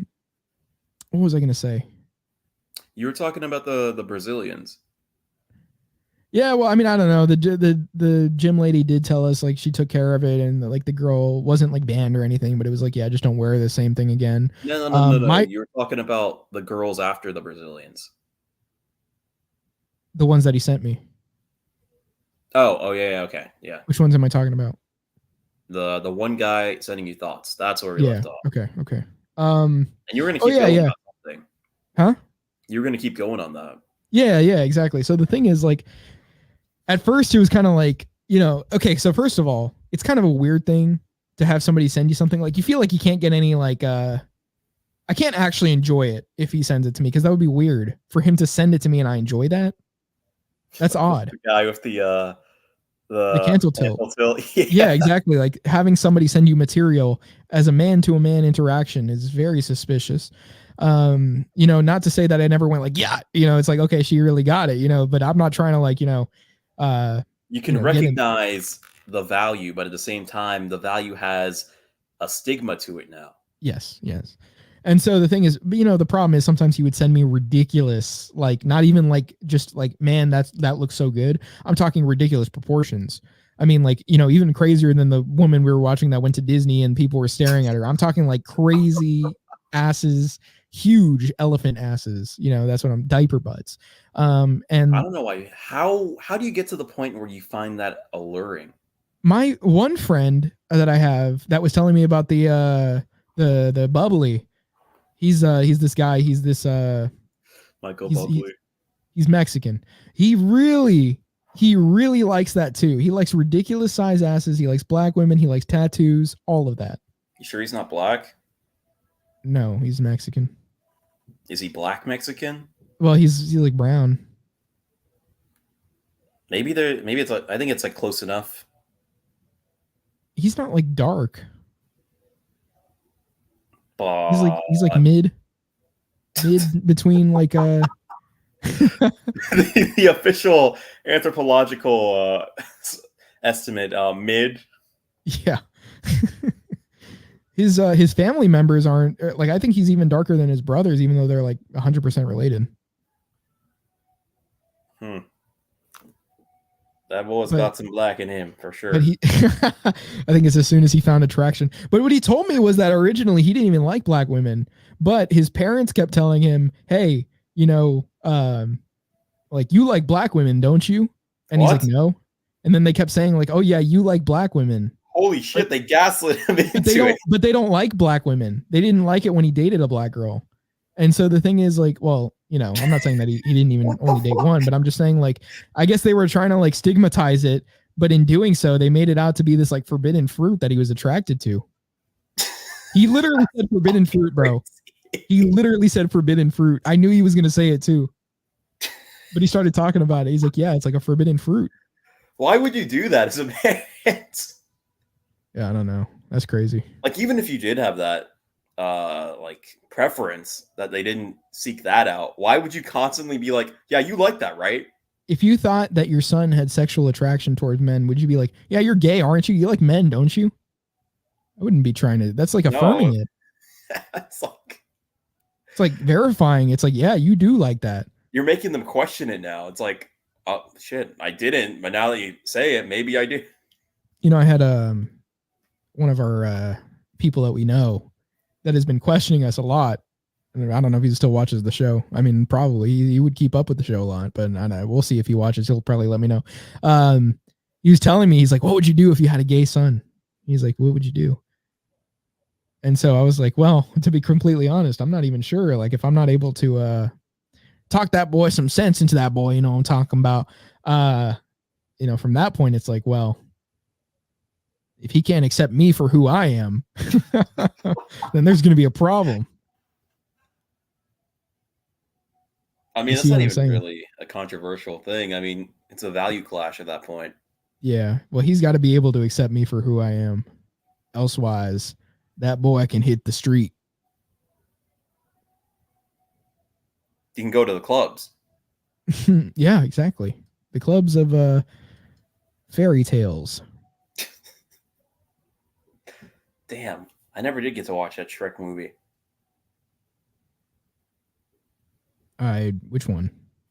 was I going to say? You were talking about the Brazilians. Yeah, well, I mean, I don't know. The gym lady did tell us like she took care of it, and like the girl wasn't like banned or anything, but it was like, yeah, just don't wear the same thing again. No. You were talking about the girls after the Brazilians. The ones that he sent me. Oh yeah, okay, yeah. Which ones am I talking about? The one guy sending you thoughts. That's where we left off. Okay. And you were gonna keep going on something. Huh? You were gonna keep going on that. Yeah, exactly. So the thing is, like, at first it was kind of like, you know, okay, so first of all, it's kind of a weird thing to have somebody send you something. Like, you feel like you can't get any, like, I can't actually enjoy it if he sends it to me, because that would be weird for him to send it to me and I enjoy that. That's odd. The guy with the cancel tilt. Yeah, exactly. Like, having somebody send you material as a man-to-a-man interaction is very suspicious. You know, not to say that I never went like, yeah, you know, it's like, okay, she really got it, you know, but I'm not trying to, like, you know, you can recognize the value, but at the same time, the value has a stigma to it now. Yes. And so the thing is, you know, the problem is sometimes he would send me ridiculous, like, not even like just like, man, that looks so good. I'm talking ridiculous proportions. I mean, like, you know, even crazier than the woman we were watching that went to Disney and people were staring at her. I'm talking like crazy asses, huge elephant asses. You know, that's what I'm diaper butts. And I don't know why. How do you get to the point where you find that alluring? My one friend that I have that was telling me about the bubbly. He's this guy. He's this Michael Bubbly. He's Mexican. He really likes that too. He likes ridiculous size asses. He likes black women. He likes tattoos. All of that. You sure he's not black? No, he's Mexican. Is he black Mexican? Well, he's like brown. Maybe it's like, I think it's like close enough. He's not like dark. But He's like mid between like the official anthropological estimate, mid. Yeah. His family members aren't like, I think he's even darker than his brothers, even though they're like 100% related. That boy's got some black in him for sure. But he, I think it's as soon as he found attraction. But what he told me was that originally he didn't even like black women, but his parents kept telling him, "Hey, you know, like you like black women, don't you?" And he's like, "No." And then they kept saying like, "Oh yeah, you like black women." Holy shit, they gaslit him into it. But they don't like black women. They didn't like it when he dated a black girl. And so the thing is like, well, you know, I'm not saying that he didn't even only date one, but I'm just saying like, I guess they were trying to like stigmatize it, but in doing so, they made it out to be this like forbidden fruit that he was attracted to. He literally said forbidden fruit, bro. He literally said forbidden fruit. I knew he was going to say it too. But he started talking about it. He's like, yeah, it's like a forbidden fruit. Why would you do that as a man? Yeah, I don't know. That's crazy. Like, even if you did have that like preference that they didn't seek that out, why would you constantly be like, yeah, you like that, right? If you thought that your son had sexual attraction towards men, would you be like, yeah, you're gay, aren't you? You like men, don't you? I wouldn't be trying to. That's like affirming it. It's like verifying. It's like, yeah, you do like that. You're making them question it now. It's like, oh shit, I didn't, but now that you say it, maybe I do. You know, I had one of our people that we know that has been questioning us a lot. And I don't know if he still watches the show. I mean, probably he would keep up with the show a lot, but we'll see if he watches. He'll probably let me know. He was telling me, he's like, what would you do if you had a gay son? He's like, what would you do? And so I was like, well, to be completely honest, I'm not even sure. Like, if I'm not able to talk that boy some sense into that boy, you know, I'm talking about, you know, from that point, it's like, well, if he can't accept me for who I am, then there's going to be a problem. I mean, that's not even really a controversial thing. I mean, it's a value clash at that point. Yeah. Well, he's got to be able to accept me for who I am. Elsewise, that boy can hit the street. You can go to the clubs. Yeah, exactly. The clubs of fairy tales. Damn, I never did get to watch that Shrek movie. Which one?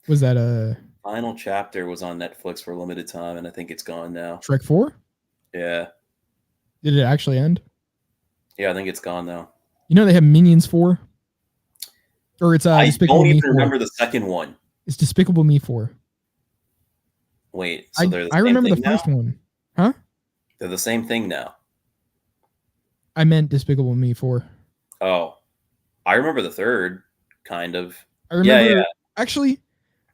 Was that Final chapter was on Netflix for a limited time, and I think it's gone now. Shrek 4? Yeah. Did it actually end? Yeah, I think it's gone now. You know they have Minions 4? Or it's I Despicable don't Me even 4. remember the second one. It's Despicable Me 4. Wait, so they're the I same remember thing the first now? one. Huh? They're the same thing now. I meant Despicable Me 4. Oh, I remember the third, kind of. I remember, yeah. Actually,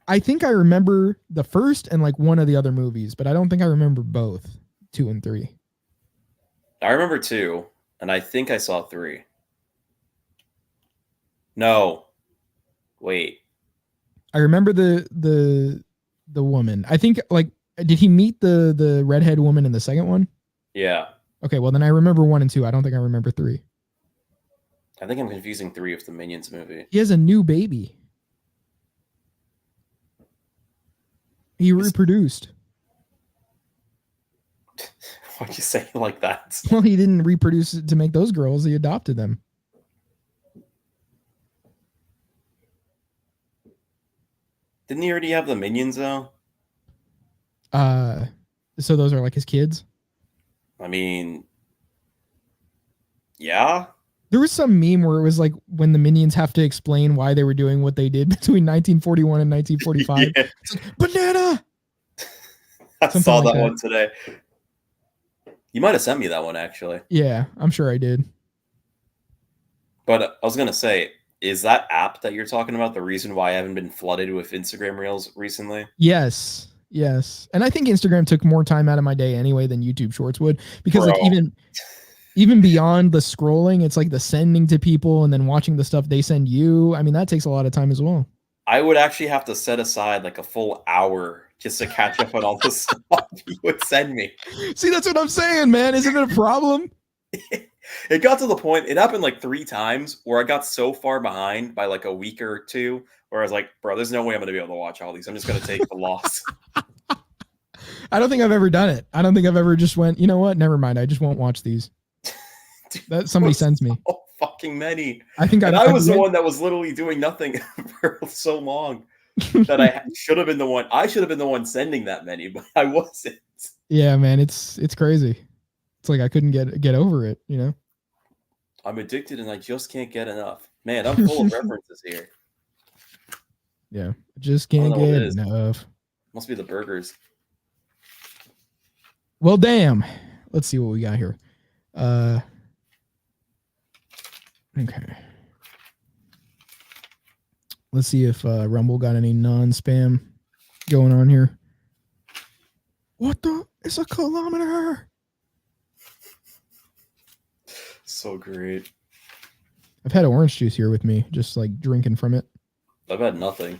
I think I remember the first and like one of the other movies, but I don't think I remember both 2 and 3. I remember 2, and I think I saw 3. No, wait. I remember the woman. I think like, did he meet the redhead woman in the second one? Yeah. Okay, well then I remember 1 and 2. I don't think I remember 3. I think I'm confusing 3 with the Minions movie. He has a new baby. He reproduced. Why'd you say it like that? Well, he didn't reproduce to make those girls. He adopted them. Didn't he already have the Minions, though? So those are like his kids? I mean, yeah. There was some meme where it was like when the Minions have to explain why they were doing what they did between 1941 and 1945. Yeah. It's like, banana! I Something saw like that that. one today. You might have sent me that one, actually. Yeah, I'm sure I did. But I was going to say, is that app that you're talking about the reason why I haven't been flooded with Instagram Reels recently? Yes. And I think Instagram took more time out of my day anyway than YouTube Shorts would, because like even beyond the scrolling, it's like the sending to people and then watching the stuff they send you. I mean, that takes a lot of time as well. I would actually have to set aside like a full hour just to catch up on all the stuff you would send me. See, that's what I'm saying, man. Isn't it a problem? It got to the point, it happened like 3 times where I got so far behind by like a week or 2 where I was like, bro, there's no way I'm going to be able to watch all these. I'm just going to take the loss. I don't think I've ever done it. I don't think I've ever just went, you know what? Never mind. I just won't watch these. That somebody sends me. So fucking many. I think I was the one that was literally doing nothing for so long. that I should have been the one. I should have been the one sending that many, but I wasn't. Yeah, man, it's crazy. It's like I couldn't get over it, you know? I'm addicted and I just can't get enough. Man, I'm full of references here. Yeah, just can't get enough. Must be the burgers. Well, damn. Let's see what we got here. Okay. Let's see if Rumble got any non-spam going on here. What the? It's a kilometer. So great. I've had orange juice here with me, just like drinking from it. I've had nothing.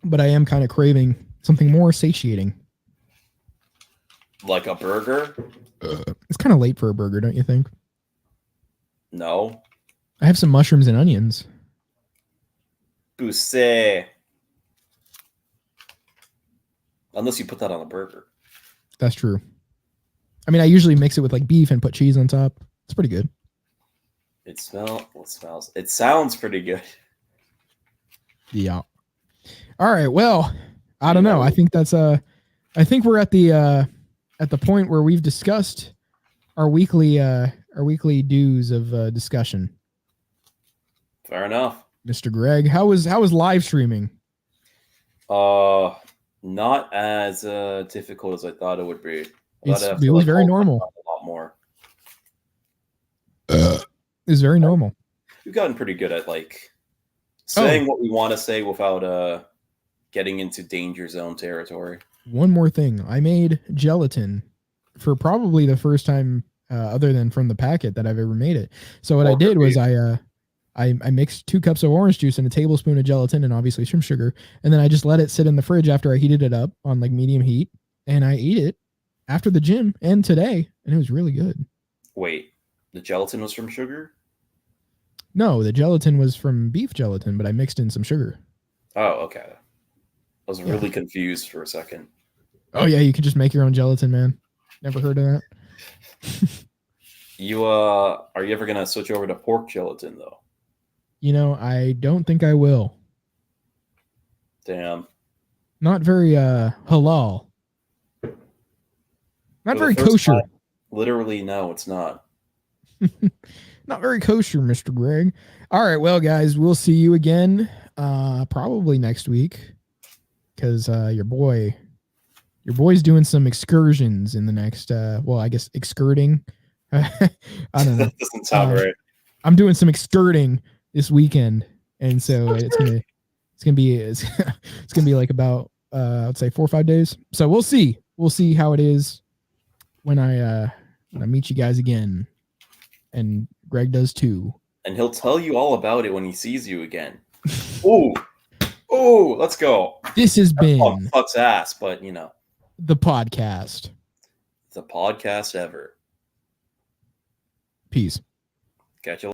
But I am kind of craving something more satiating. Like a burger? It's kind of late for a burger, don't you think? No. I have some mushrooms and onions. Poussé. Unless you put that on a burger. That's true. I mean, I usually mix it with like beef and put cheese on top. It's pretty good. It smells. It sounds pretty good. Yeah. All right. Well, I don't know. I think that's I think we're at the point where we've discussed our weekly dues of discussion. Fair enough. Mr. Greg, how was live streaming? Not as difficult as I thought it would be. It was very normal. A lot more. It's very normal. We've gotten pretty good at like saying what we want to say without getting into danger zone territory. One more thing. I made gelatin for probably the first time other than from the packet that I've ever made it. So what I did was I mixed 2 cups of orange juice and a tablespoon of gelatin and obviously some sugar. And then I just let it sit in the fridge after I heated it up on like medium heat. And I ate it after the gym and today. And it was really good. Wait, the gelatin was from sugar? No, the gelatin was from beef gelatin, but I mixed in some sugar. Oh, okay. I was really confused for a second. Oh yeah, you can just make your own gelatin, man. Never heard of that. You are you ever gonna switch over to pork gelatin though? You know, I don't think I will. Damn. Not very halal. Not very kosher. Time, literally, no, it's not. Not very kosher, Mr. Greg. All right, well, guys, we'll see you again probably next week because your boy's doing some excursions in the next. Well, I guess excurting. I don't know. That doesn't sound right. I'm doing some excurting this weekend, and so it's gonna be like about I'd say 4 or 5 days. So we'll see how it is when I meet you guys again, and Greg does too. And he'll tell you all about it when he sees you again. Oh, let's go. This has been fuck's ass, but you know, the podcast. The podcast ever. Peace. Catch you later.